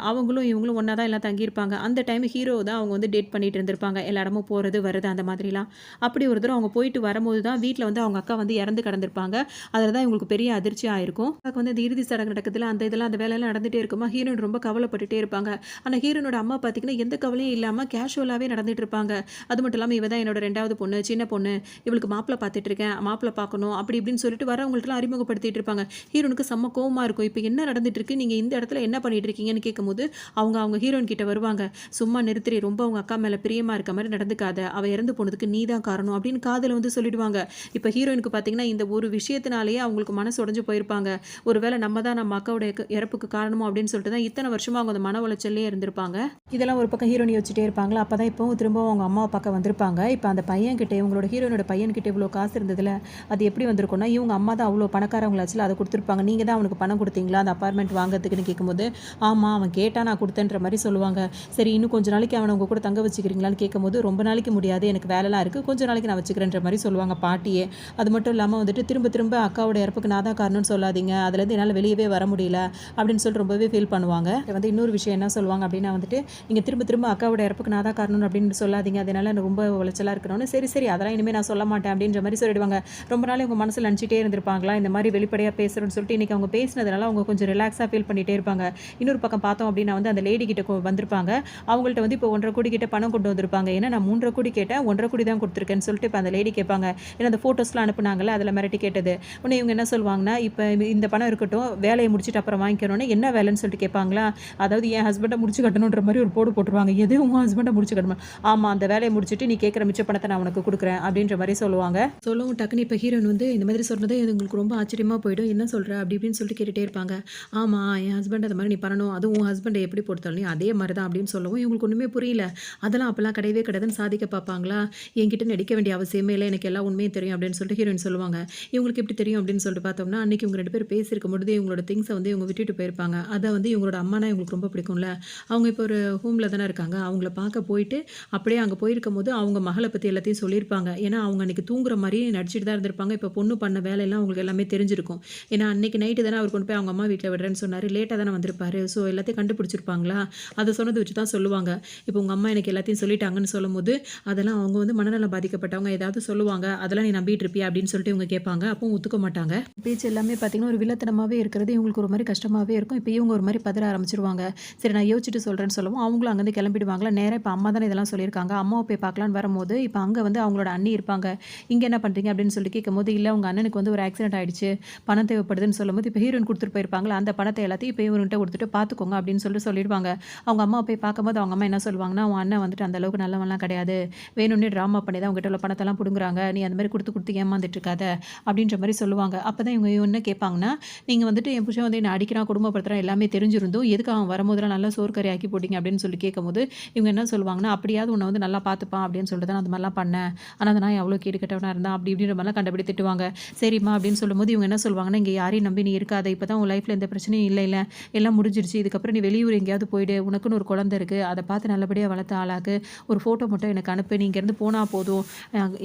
அவங்களும் இவங்களும் ஒண்ணா தான் எல்லாம் தங்கியிருப்பாங்க. அந்த டைம் ஹீரோ தான் அவங்க வந்து டேட் பண்ணிட்டு இருந்திருப்பாங்க. எல்லா இடமும் போறது, வரது அந்த மாதிரிலாம். அப்படி ஒரு தடவ அவங்க போயிட்டு வரும்போது தான் வீட்ல வந்து அவங்க அக்கா வந்து இறந்து கிடந்திருப்பாங்க. அதில தான் இவங்களுக்கு பெரிய அதிர்ச்சி ஆயிருக்கும். அக்காக்கு வந்து அந்த இறுதி சடங்கு நடக்குதுல, அந்த இதெல்லாம் அந்த வேலையெல்லாம் நடந்துட்டே இருக்குமா, ஹீரோயின் ரொம்ப கவலைப்பட்டுட்டே இருப்பாங்க. ஆனா ஹீரோயினோட அம்மா பார்த்தீங்கன்னா, எந்த கவலையும் இல்லாம கேஷுவலாவே நடந்துட்டு இருப்பாங்க. அது மட்டும் இல்லாம இவ தான் என்னோட 2வது பொண்ணு, சின்ன பொண்ணு. இவளுக்கு மாப்பிள்ளை பார்த்துட்டு இருக்கேன். மாப்பிள்ளை பார்க்கணும். அப்படி இப்படின்னு சொல்லிட்டு வரவங்கள்ட்டலாம் அறிமுகப்படுத்திட்டு இருப்பாங்க. ஹீரோனுக்கு செம்ம கோவமா இருக்கும். இப்ப என்ன நடந்துட்டு இருக்கு? நீங்க இந்த இடத்துல என்ன பண்ணிட்டு இருக்கீங்கன்னு கேட்கும்போது, அவங்க ஹீரோயின் கிட்ட வருவாங்க. சும்மா நிறுத்துறி, ரொம்ப உங்க அக்கா மேல பிரியமா இருக்க மாரி நடந்துக்காத. அவ இறந்து போனதுக்கு நீ தான் காரணம் அப்படின்னு காதுல வந்து சொல்லிடுவாங்க. இப்ப ஹீரோயினுக்கு பார்த்தீங்கன்னா, இந்த ஒரு விஷயத்தினாலேயே அவங்களுக்கு மனசு உடைஞ்சு போயிருப்பாங்க. ஒருவேளை நம்ம தான் நம்ம அக்காவோட இறப்புக்கு காரணமோ அப்படின்னு சொல்லிட்டு தான் இத்தன வருஷமா அவங்க அந்த மன உளைச்சல்லே இருந்திருப்பாங்க. இதெல்லாம் ஒரு பக்கம் ஹீரோயின் யோசிச்சுட்டே இருப்பாங்களா, அப்பதான் இப்பவும் திரும்பவும் அவங்க அம்மாவ பார்க்க வந்திருப்பாங்க. இப்ப அந்த பையன்கிட்ட இவங்களோட ஹீரோயினோட பையன்கிட்ட இவ்வளோ காசு இருந்ததுல, அது எப்படி வந்திருக்கும்னா, இவங்க அம்மா தான் அவ்வளோ பணக்காரவங்களாச்சுல அத குடுத்துருப்பாங்க. நீங்க தான் அவனுக்கு பணம் குடுத்தீங்களா அந்த அபார்ட்மெண்ட் வாங்குறதுக்குன்னு கேட்கும்போது, ஆமா அவன் கேட்டா நான் குடுத்தேன்ற மாரி சொல்லுவாங்க. சரி இன்னும் கொஞ்ச நாளைக்கு அவன உங்க கூட தங்க வச்சுக்கிறீங்களான்னு கேட்கும்போது, ரொம்ப நாளைக்கு முடியாது எனக்கு வேலைலாம் இருக்கு. கொஞ்ச நாளைக்கு நான் வச்சுக்கிறேன்ற மாரி சொல்லுவாங்க பாட்டியே. அது மட்டும் இல்லாம வந்துட்டு திரும்ப திரும்ப அக்காவோட இறப்புக்கு நான் தான் காரணம்னு சொல்லாதீங்க. அதுலேருந்து என்னால வெளியவே வர முடியல அப்படின்னு சொல்லிட்டு ரொம்பவே ஃபீல் பண்ணுவாங்க. வந்து இன்னொரு விஷயம் என்ன சொல்லுவாங்க அப்படின்னா வந்துட்டு, நீங்க திரும்ப திரும்ப அக்காவோட இறப்புக்கு நான் தான் காரணம் அப்படின்னு சொல்லாதீங்க. அதனால எனக்கு ரொம்ப உளைச்சலா இருக்கணும்னு, சரி சரி அதெல்லாம் இனிமே நான் சொல்ல மாட்டேன் அப்படின்ற மாரி சொல்லிடுவாங்க. ரொம்ப நாள் உங்க மனசுல நினைச்சிட்டே இருந்திருப்பாங்களா, இந்த மாதிரி வெளிப்படையா பேசுறேன்னு சொல்லிட்டு இன்னைக்கு அவங்க பேசினதுனால அவங்க கொஞ்சம் ரிலாக்ஸா ஃபீல் பண்ணிட்டே இருப்பாங்க. இன்னொரு பக்கம் பார்த்தோம் அப்படின்னா வந்து அந்த லேடி கிட்ட வந்திருப்பாங்க. அவங்கள்ட்ட வந்து இப்போ 1.5 கோடி கிட்ட பணம் கொண்டு வந்திருப்பாங்க. ஏன்னா நான் 3.5 கோடி கேட்டேன், 1.5 கோடி தான் கொடுத்துருக்கேன்னு சொல்லிட்டு இப்போ அந்த லேடி கேட்பாங்க. ஏன்னா அந்த ஃபோட்டோஸ்லாம் அனுப்புனாங்கல்ல, அதில் மிரட்டி கேட்டது. உடனே இவங்க என்ன சொல்லுவாங்கன்னா, இப்போ இந்த பணம் இருக்கட்டும், வேலையை முடிச்சுட்டு அப்புறம் வாங்கிக்கணும்னு, என்ன வேலைன்னு சொல்லிட்டு கேட்பாங்களா, அதாவது என் ஹஸ்பண்டை முடிச்சு கட்டணுன்ற மாதிரி ஒரு போடு போட்டுருவாங்க. எது உங்கள் ஹஸ்பண்டை முடிச்சு கட்டணும்? ஆமாம் அந்த வேலையை முடிச்சுட்டு நீ கேட்குற மிச்ச பணத்தை நான் உனக்கு கொடுக்குறேன் அப்படின்ற மாதிரி சொல்லுவாங்க. சொல்லவும் டக்குன்னு இப்போ ஹீரோயின் வந்து இந்த மாதிரி சொன்னதே உங்களுக்கு ரொம்ப ஆச்சரியமாக போயிடும். என்ன சொல்கிற அப்படி இப்படின்னு சொல்லிட்டு கேட்டுகிட்டே இருப்பாங்க. ஆமாம் என் ஹஸ்பண்ட் அந்த மாதிரி நீ பண்ணணும், அதுவும் உன் ஹஸ்பண்டை எப்படி பொறுத்தாலும் அதே மாதிரி தான் அப்படின்னு சொல்லவும் இவங்களுக்கு ஒன்றுமே புரியல. அதெல்லாம் அப்போல்லாம் கிடையவே கிடையாதுன்னு சாதிக்க பார்ப்பாங்களா, என்கிட்ட நடிக்க வேண்டிய அவசியமே இல்லை, எனக்கு எல்லா உண்மையும் தெரியும் அப்படின்னு சொல்லிட்டு ஹீரோயின் சொல்லுவாங்க. இவங்களுக்கு எப்படி தெரியும் அப்படின்னு சொல்லிட்டு பார்த்தோம்னா, அன்றைக்கி இவங்க 2 பேர் பேசியிருக்கும் பொழுது இவங்களோட திங்ஸை வந்து இவங்க விட்டுட்டு போயிருப்பாங்க. அதை வந்து இவங்களோட அம்மானா இவங்களுக்கு ரொம்ப பிடிக்கும்ல, அவங்க இப்போ ஒரு ஹோமில் தானே இருக்காங்க. அவங்கள பார்க்க போயிட்டு அப்படியே அங்கே போயிருக்கும் போது அவங்க மகளை பற்றி எல்லாத்தையும் சொல்லியிருப்பாங்க. ஏன்னா அவங்க அன்றைக்கி தூங்குற மாதிரி நடிச்சிட்டு தான் இருந்திருப்பாங்க. இப்போ பொண்ணு பண்ண வேலையெல்லாம் அவங்களுக்கு எல்லாமே தெரிஞ்சிருக்கும். ஏன்னா அன்றைக்கி நைட்டு தானே அவர் கொண்டு போய் அவங்க அம்மா வீட்டில் விடுறேன்னு சொன்னார். லேட்டாக தானே வந்திருப்பாரு. ஸோ எல்லாத்தையும் கண்டுபிடிச்சிருப்பாங்களா, அதை சொன்னதை வச்சு தான் சொல்லுவாங்க. இப்போ உங்கள் அம்மா எனக்கு எல்லாத்தையும் சொல்லிட்டாங்கன்னு சொல்லும்போது, அதெல்லாம் அவங்க வந்து மனநலம் பாதிக்கப்பட்டவங்க ஏதாவது சொல்லுவாங்க, அதெல்லாம் நீ நம்பிட்டு இருப்பியா அப்படின்னு சொல்லிட்டு இவங்க கேட்பாங்க. அப்பவும் ஒத்துக்க மாட்டாங்க. பேச்சு எல்லாமே பார்த்தீங்கன்னா ஒரு வில்லத்தனமாகவே இருக்கிறது இவங்களுக்கு ஒரு மாதிரி கஷ்டமாகவே இருக்கும். இப்போ இவங்க ஒரு மாதிரி பதற ஆரம்பிச்சிருவாங்க. சரி நான் யோசிச்சுட்டு சொல்கிறேன்னு சொல்லவும் அவங்களும் அங்கேருந்து கிளம்பிடுவாங்களா. நேராக இப்போ அம்மா தானே இதெல்லாம் சொல்லியிருக்காங்க, அம்மாவை போய் பார்க்கலான்னு வரும்போது இப்போ அங்கே வந்து அவங்களோட அண்ணி இருப்பாங்க. இங்கே என்ன பண்ணுறீங்க அப்படின்னு சொல்லி கேட்கும்போது, இல்லை உங்கள் அண்ணனுக்கு வந்து ஒரு ஆக்சிடென்ட் ஆயிடுச்சு, பணம் தேவைப்படுதுன்னு சொல்லும்போது, இப்போ ஹீரோயின் கொடுத்துட்டு போயிருப்பாங்களா, அந்த பணத்தை எல்லாத்தையும் இப்போ இவர்கிட்ட கொடுத்துட்டு பார்த்துக்கோங்க அப்படின்னு சொல்லிட்டு சொல்லிடுவாங்க. அவங்க அம்மாவை போய் பார்க்கும்போது அவங்க அம்மா என்ன சொல்லுவாங்கன்னா, உன் அண்ணன் வந்துட்டு அந்த அளவுக்கு நல்லவன்லாம் கிடையாது, வேணும்னே ட்ராமா பண்ணி தான் உங்ககிட்ட உள்ள பணத்தெல்லாம் பிடுங்குறாங்க, நீ அந்த மாதிரி கொடுத்து கொடுத்து ஏமாந்துட்டு இருக்காத அப்படின்ற மாதிரி சொல்லுவாங்க. அப்போ தான் இவங்க என்ன கேட்பாங்கன்னா, நீங்கள் வந்துட்டு என் புருஷன் வந்து என்ன அடிக்கிறான், குடும்பப்படுத்துகிறான் எல்லாமே தெரிஞ்சிருந்தும் எதுக்கு அவன் வரும்போதெல்லாம் நல்லா சோறு ஆக்கி போட்டிங்க அப்படின்னு சொல்லி கேட்கும்போது, இவங்க என்ன சொல்லுவாங்கன்னா, அப்படியாவது உன்னை வந்து நல்லா பார்த்துப்பான் அப்படின்னு சொல்லிட்டு தான் நான் அந்த மாதிரிலாம் பண்ணேன், ஆனால் அந்த நான் எவ்வளோ கேடு கட்டவனாக இருந்தான் அப்படி இப்படின்ற மாதிரிலாம் கண்டபடி திட்டுவாங்க. சரிம்மா அப்படின்னு சொல்லும்போது இவங்க என்ன சொல்லுவாங்கன்னா, இங்கே யாரையும் நம்பி நீ இருக்காத, இப்போ தான் உன் லைஃப்பில் எந்த பிரச்சனையும் இல்லை, எல்லாம் முடிஞ்சிருச்சு, இதுக்கப்புறம் நீ வெளியூர் எங்கேயாவது போயிடு, உனக்குன்னு ஒரு குழந்தை இருக்குது, அதை பார்த்து நல்லபடியாக வளர்த்து ஆளாக்கு, ஒரு ஃபோட்டோ மட்டும் எனக்கு அனுப்பு, நீ இங்கேருந்து போனால் போதும்,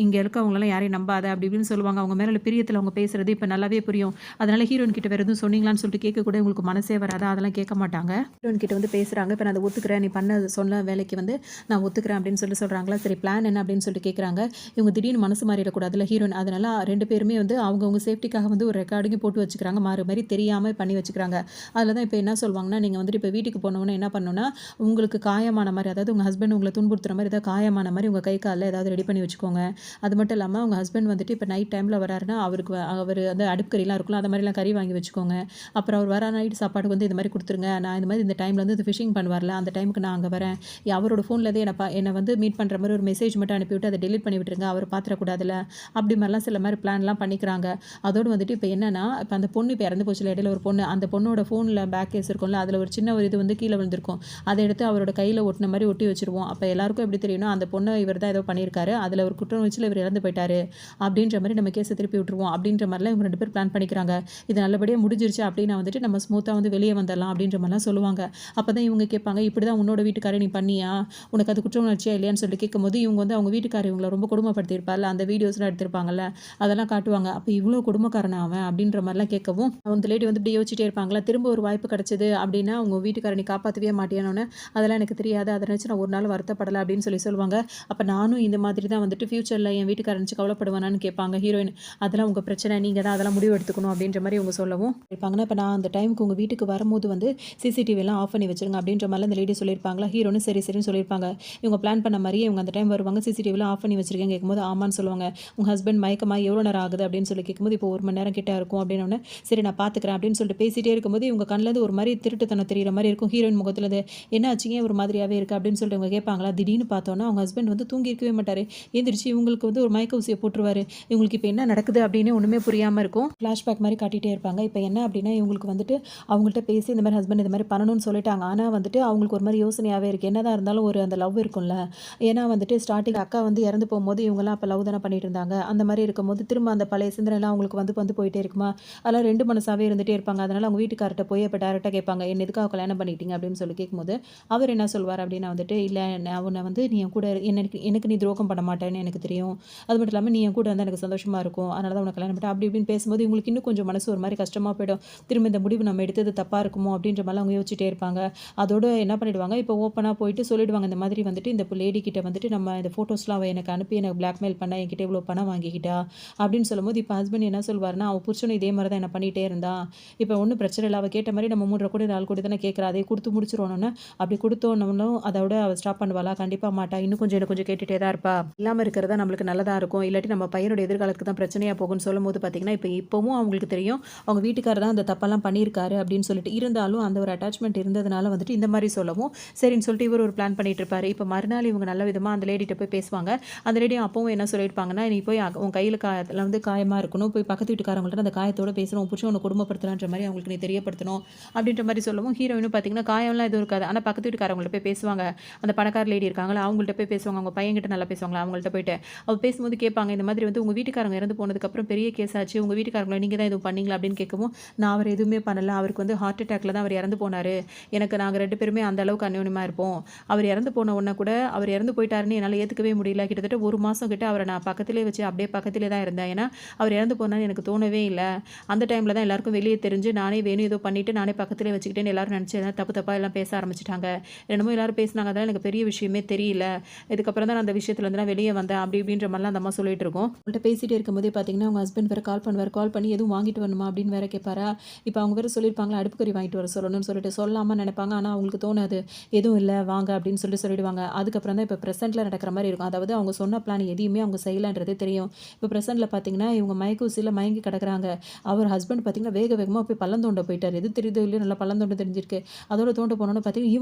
இங்கே இருக்கவங்களெல்லாம் யாரையும் நம்பாத அப்படி இப்படின்னு சொல்லுவாங்க. அவங்க மேலே பிரியத்தில் அவங்க பேசுகிறது இப்போ நல்லாவே புரியும். அதனால் ஹீரோயின் கிட்ட வேறு எதுவும் சொன்னீங்களான்னு சொல்லிட்டு கேட்க கூட உங்களுக்கு மனசே வராது, அதெல்லாம் கேட்க மாட்டாங்க. ஹீரோயின் கிட்ட வந்து பேசுகிறாங்க. இப்போ நான் அதை ஒத்துக்கிறேன், நீ பண்ண சொன்ன வேலைக்கு வந்து நான் ஒத்துக்கிறேன் அப்படின்னு சொல்லி சொல்கிறாங்களா. சரி பிளான் என்ன அப்படின்னு சொல்லிட்டு கேட்குறாங்க. இவங்க திடீர்னு மனசு மாறிடக்கூடாதுல ஹீரோயின், அதனால 2 பேருமே வந்து அவங்கவுங்க சேஃப்டிக்காக வந்து ஒரு ரெக்கார்டிங் போட்டு வச்சுக்கிறாங்க, மாறி மாதிரி தெரியாமல் பண்ணி வச்சுக்கிறாங்க. அதில் தான் இப்போ என்ன சொல்லுவாங்கன்னா, நீங்கள் வந்துட்டு இப்போ வீட்டுக்கு போனோன்னா என்ன பண்ணணும்னா, உங்களுக்கு காயமான மாதிரி, அதாவது உங்கள் ஹஸ்பண்ட் உங்களை துன்புறுத்துற மாதிரி ஏதாவது காயமான மாதிரி உங்கள் கை காலில் ஏதாவது ரெடி பண்ணி வச்சுக்கோங்க. அது மட்டும் இல்லாமல் உங்கள் ஹஸ்பண்ட் வந்துட்டு இப்போ நைட் டைமில் வராருன்னா அவர் அந்த அடுப்பு கறிலாம் இருக்குல்ல, அந்த மாதிரிலாம் கறி வாங்கி வச்சுக்கோங்க. அப்புறம் அவர் வர நைட் சாப்பாடு வந்து இந்த மாதிரி மாதிரி கொடுத்துருங்க, நான் இந்த மாதிரி இந்த டைமில் வந்து ஃபிஷிங் பண்ணுவார்ல அந்த டைமுக்கு நான் அங்கே வரேன், அவரோட ஃபோன்லேருந்தே என்னை வந்து மீட் பண்ணுற மாதிரி ஒரு மெசேஜ் மட்டும் அனுப்பிவிட்டு அதை டெலிட் பண்ணி விட்டுருங்க, அவர் பார்த்துடக்கூடாதுல அப்படி மாதிரிலாம் சில மாதிரி பிளான்லாம் பண்ணிக்கிறாங்க. அதோடு வந்துட்டு இப்போ என்னன்னா, இப்போ அந்த பொண்ணு இப்போ இறந்து போச்சுல இடையில ஒரு பொண்ணு, அந்த பொண்ணோட ஃபோனில் பேக் கேஸ் இருக்கும்ல, அதில் ஒரு சின்ன ஒரு இது வந்து கீழே விழுந்திருக்கும், அதை எடுத்து அவரோட கையில் ஒட்டின மாதிரி ஒட்டி வச்சிருவோம். அப்போ எல்லாருக்கும் எப்படி தெரியும்னா அந்த பொண்ணை இவர் தான் ஏதோ பண்ணியிருக்காரு, அதில் ஒரு குற்றம் வச்சுல இவர் இறந்து போயிட்டாரு அப்படின்ற மாதிரி நம்ம கேஸை திருப்பி விட்டுருவோம் அப்படின்ற மாதிரிலாம் இவங்க 2 பேர் பிளான் பண்ணிக்கிறாங்க. இது நல்லபடியாக முடிஞ்சிருச்சு அப்படின்னா வந்துட்டு நம்ம ஸ்மூத்தாக வந்து வெளியே வந்துடலாம் அப்படின்ற மாதிரிலாம் சொல்லுவாங்க. அப்போ தான் இவங்க கேட்பாங்க, இப்படி தான் உன்னோட வீட்டுக்காரர் நீ பண்ணியா, உனக்கு அது குற்ற உணர்ச்சியா இல்லையான்னு சொல்லிட்டு கேட்கும்போது இவங்க வந்து அவங்க வீட்டுக்காரர் இவங்களை ரொம்ப கொடுமைப்படுத்தியிருப்பார்ல, அந்த வீடியோஸ்லாம் எடுத்திருப்பாங்கல்ல, அதெல்லாம் காட்டுவாங்க. அப்போ இவ்வளோ கொடுமைக்காரனா அவன் அப்படின்ற மாதிரிலாம் கேட்கவும் அந்த லேடி வந்து இப்படி யோசிச்சுட்டே இருப்பாங்களா, திரும்ப ஒரு வாய்ப்பு கிடச்சிது அப்படின்னா உங்க வீட்டுக்காரர் நீ காப்பாற்றவே மாட்டியானோன்னு, அதெல்லாம் எனக்கு தெரியாது, அதை நினச்சி நான் ஒரு நாள் வருத்தப்படலை அப்படின்னு சொல்லுவாங்க. அப்போ நானும் இந்த மாதிரி தான் வந்துட்டு ஃபியூச்சரில் என் வீட்டுக்காரர் நினச்சி கவலைப்படுவானான்னு கேட்பாங்க ஹீரோயின். அதெல்லாம் உங்கள் பிரச்சனை, நீங்கள் தான் அதெல்லாம் முடிவு எடுத்துக்கணும் அப்படின்ற மாதிரி இவங்க சொல்லவும் இருப்பாங்கன்னா, இப்போ நான் அந்த டைமுக்கு உங்கள் வீட்டுக்கு வரும்போது வந்து சிசிடிவிலாம் ஆஃப் பண்ணி வச்சிருங்க அப்படின்ற மாதிரி அந்த லேடி சொல்லியிருப்பாங்களா. ஹீரோன்னு சரி சரின்னு சொல்லியிருப்பாங்க. இவங்க பிளான் பண்ண மாதிரியே இவங்க அந்த டைம் வருவாங்க, சிசிடிவிலாம் ஆஃப் பண்ணி வச்சிருக்கேன் கேட்கும்போது ஆமான்னு சொல்லுவாங்க. உங்கள் ஹஸ்பண்ட் மயக்கமாக எவ்வளோ நேரம் ஆகுது அப்படின்னு சொல்லி கேட்கும்போது இப்போ 1 மணி நேரம் கிட்ட இருக்கும் அப்படின்னு, சரி நான் பார்த்துக்கிறேன் அப்படின்னு சொல்லிட்டு பேசிகிட்டே இருக்கும்போது இவங்க கண்ணிலேருந்து ஒரு மாதிரி திருட்டுத்தனம் தெரிகிற மாதிரி இருக்கும். ஹீரோயின் முகத்துலேருந்து என்ன ஆச்சுங்க ஒரு மாதிரியாகவே இருக்குது அப்படின்னு சொல்லிட்டு இவங்க கேட்பாங்களா. திடீர்னு பார்த்தோன்னா அவங்க ஹஸ்பண்ட் வந்து தூங்கி இருக்கவே மாட்டார், எந்திரிச்சு இவங்களுக்கு வந்து ஒரு மயக்க ஊசியை போட்டுருவார். இவங்களுக்கு இப்போ என்ன நடக்குது அப்படின்னு ஒன்றுமே புரியாமல் இருக்கும். ஃப்ளாஷ்பேக் மாதிரி காட்டிகிட்டே இருப்பாங்க. இப்போ என்ன அப்படின்னா இவங்களுக்கு வந்துட்டு அவங்கள்ட்ட பேசி இந்த மாதிரி ஹஸ்பண்ட் இந்த மாதிரி பண்ணணும்னு சொல்லிட்டாங்க. ஆனால் வந்துட்டு அவங்களுக்கு ஒரு மாதிரி யோசனையாகவே இருக்குது. என்னதான் இருந்தாலும் ஒரு அந்த லவ் இருக்கும்ல, ஏன்னா வந்துட்டு ஸ்டார்டிங் அக்கா வந்து இறந்து போகும்போது இவங்கெல்லாம் அப்போ லவ் தானே பண்ணிட்டு இருந்தாங்க. அந்த மாதிரி இருக்கும்போது திரும்ப அந்த பழைய சிந்தனைலாம் அவங்களுக்கு வந்து போயிட்டே இருக்குமா, அதெல்லாம் 2 மனசாவே இருந்துகிட்டே இருப்பாங்க. அதனால் அவங்க வீட்டுக்கார்ட்ட போய் இப்போ டேரெக்டாக கேட்பாங்க, என்ன எதுக்காக கல்யாணம் பண்ணிட்டீங்க அப்படின்னு சொல்லி கேட்கும்போது அவர் என்ன சொல்வார் அப்படின்னா வந்துட்டு, இல்லை நான் உன்னை வந்து நீ என் கூட எனக்கு நீ துரோகம் பண்ண மாட்டேன்னு எனக்கு தெரியும், அது மட்டும் இல்லாமல் நீ என் கூட இருந்தால் எனக்கு சந்தோஷமாக இருக்கும், அதனால தான் உனக்கு கல்யாணம் பண்ணிட்டேன் அப்படி இப்படின்னு பேசும்போது இவங்களுக்கு இன்னும் கொஞ்சம் மனசு ஒரு மாதிரி கஷ்டமாக போயிடும். திரும்ப இந்த முடிவு நம்ம எடுத்தது தப்பாக இருக்குமோ அப்படின்ற மாதிரிலாம் அவங்க யோசிச்சுட்டே இருப்பாங்க. அதோடு என்ன பண்ணிடுவாங்க, இப்போ ஓப்பனாக போயிட்டு சொல்லிடுவாங்க, இந்த மாதிரி வந்துட்டு இந்த லேடி கிட்ட வந்துட்டு நம்ம இந்த ஃபோட்டோஸ்லாம் அவள் எனக்கு அனுப்பி எனக்கு பிளாக்மெயில் பண்ண, என்கிட்ட இவ்வளோ பணம் வாங்கிக்கிட்டா அப்படின்னு சொல்லும்போது இப்போ ஹஸ்பண்ட் என்ன சொல்வார்னா, அவள் புருஷனும் இதே மாதிரி தான் என்ன பண்ணிகிட்டே இருந்தான், இப்போ ஒன்றும் பிரச்சனை இல்லை, அவள் கேட்ட மாதிரி நம்ம 3 கோடி 4 கோடி தானே கேட்குறா, அதை கொடுத்து முடிச்சிருவோன்னு. அப்படி கொடுத்தோன்னும் அதோட அவள் ஸ்டாப் பண்ணுவாளா, கண்டிப்பாக மாட்டா, இன்னும் கொஞ்சம் கேட்டுகிட்டே தான் இருப்பா, இல்லாமல் இருக்கிறதா நம்மளுக்கு நல்லதாக இருக்கும், இல்லாட்டி நம்ம பையனோட எதிர்காலத்துக்கு தான் பிரச்சனையாக போகும்னு சொல்லும்போது பார்த்தீங்கன்னா இப்போவும் அவங்களுக்கு தெரியும் அவங்க வீட்டுக்காரர் தான் அந்த தப்பெல்லாம் பண்ணியிருக்காரு அப்படின்னு சொல்லிட்டு, இருந்தாலும் அந்த ஒரு அட்டாச்மெண்ட் இருந்ததுனால வந்துட்டு இந்த மாதிரி சொல்லவும் சரின்னு சொல்லிட்டு இவர் ஒரு பிளான் பண்ணிட்டு இருப்பாரு. இப்போ மறுநாள் இவங்க நல்ல விதமாக அந்த லேடிட்ட போய் பேசுவாங்க. அந்த லேடியும் அப்பவும் என்ன சொல்லியிருப்பாங்கன்னா, நீ போய் உன் கையில் காயத்தில் வந்து காயமாக இருக்கணும், போய் பக்கத்து வீட்டுக்காரங்கள்ட்ட அந்த காயத்தோட பேசணும், உன் புருஷன் உன்னை குடும்பப்படுத்தலான்ற மாதிரி அவங்களுக்கு நீ தெரியப்படுத்தணும் அப்படின்ற மாதிரி சொல்லவும் ஹீரோயினும் பார்த்தீங்கன்னா காயம்லாம் எதுவும் இருக்காது, ஆனால் பக்கத்து வீட்டுக்காரங்கள்ட்ட போய் பேசுவாங்க. அந்த பணக்கார லேடி இருக்காங்களா அவங்கள்ட்ட போய் பேசுவாங்க, அவங்க பையன்கிட்ட நல்லா பேசுவாங்களா அவங்கள்ட்ட போயிட்டு அவள் பேசும்போது கேட்பாங்க, இந்த மாதிரி வந்து உங்கள் வீட்டுக்காரங்க இறந்து போனதுக்கப்புறம் பெரிய கேஸ் ஆச்சு, உங்கள் வீட்டுக்காரங்களை நீங்கள் தான் எதுவும் பண்ணீங்களா அப்படின்னு கேட்கவும், நான் அவர் எதுவுமே பண்ணல, அவருக்கு வந்து ஹார்ட் அட்டாக்ல தான் அவர் இறந்து போனார், எனக்கு நாங்கள் 2 பேருமே அந்த அளவுக்கு அந்யோன்யமாக இருப்போம், அவர் இறந்து போன உடனே கூட அவர் இறந்து போயிட்டாருன்னு என்னால் ஏற்றுக்கவே முடியல, கிட்டத்தட்ட 1 மாதம் கிட்ட அவரை நான் பக்கத்திலே வச்சு அப்படியே பக்கத்திலே தான் இருந்தேன், ஏன்னா அவர் இறந்து போனான்னு எனக்கு தோணவே இல்லை, அந்த டைமில் தான் எல்லாருக்கும் வெளியே தெரிஞ்சு நானே வேணும் ஏதோ பண்ணிவிட்டு நானே பக்கத்திலே வச்சுக்கிட்டேன்னு எல்லாரும் நினச்சி தப்பாக எல்லாம் பேச ஆரம்பிச்சிட்டாங்க, என்னமோ எல்லாரும் பேசினாங்க, அதெல்லாம் எனக்கு பெரிய விஷயமே தெரியல, இதுக்கப்புறம் தான் நான் அந்த விஷயத்துலேருந்து நான் வெளியே வந்தேன் அப்படி இப்படின்ற மாதிரிலாம் அந்த அம்மா சொல்லிட்டு இருக்கோம். உங்கள்கிட்ட பேசிகிட்டே இருக்கும்போதே பார்த்தீங்கன்னா அவங்க ஹஸ்பண்ட் வேறு கால் பண்ணி எதுவும் வாங்கிட்டு வரணுமா அப்படின்னு வேறு கேட்பாரா. இப்போ அவங்க வேறு சொல்லியிருப்பாங்களா அடுப்புக்கறி வாங்கிட்டு வர சொல்லணும்னு சொல்லிட்டு சொல்லாமல் நினைப்பாங்க, ஆனால் அவங்களுக்கு தோணாது, எதுவும் இல்லை வாங்க அப்படின்னு சொல்லிடுவாங்க. அதுக்கப்புறம் தான் இப்போ ப்ரெசென்ட்டில் நடக்கிற மாதிரி இருக்கும், அதாவது அவங்க சொன்ன பிளான் எதையுமே அவங்க செய்யலான்றதே தெரியும். இப்போ ப்ரெசென்ட்டில் பார்த்தீங்கன்னா இவங்க மயக்கூசியில் மயங்கி கிடக்குறாங்க. அவர் ஹஸ்பண்ட் பார்த்தீங்கன்னா வேகமாக போய் பள்ளம் தோண்ட போயிட்டார், எது தெரியுதோ இல்லையோ நல்லா பள்ளம் தோண்ட தெரிஞ்சிருக்கு, அதோட தோண்ட போனோன்னு பார்த்தீங்கன்னா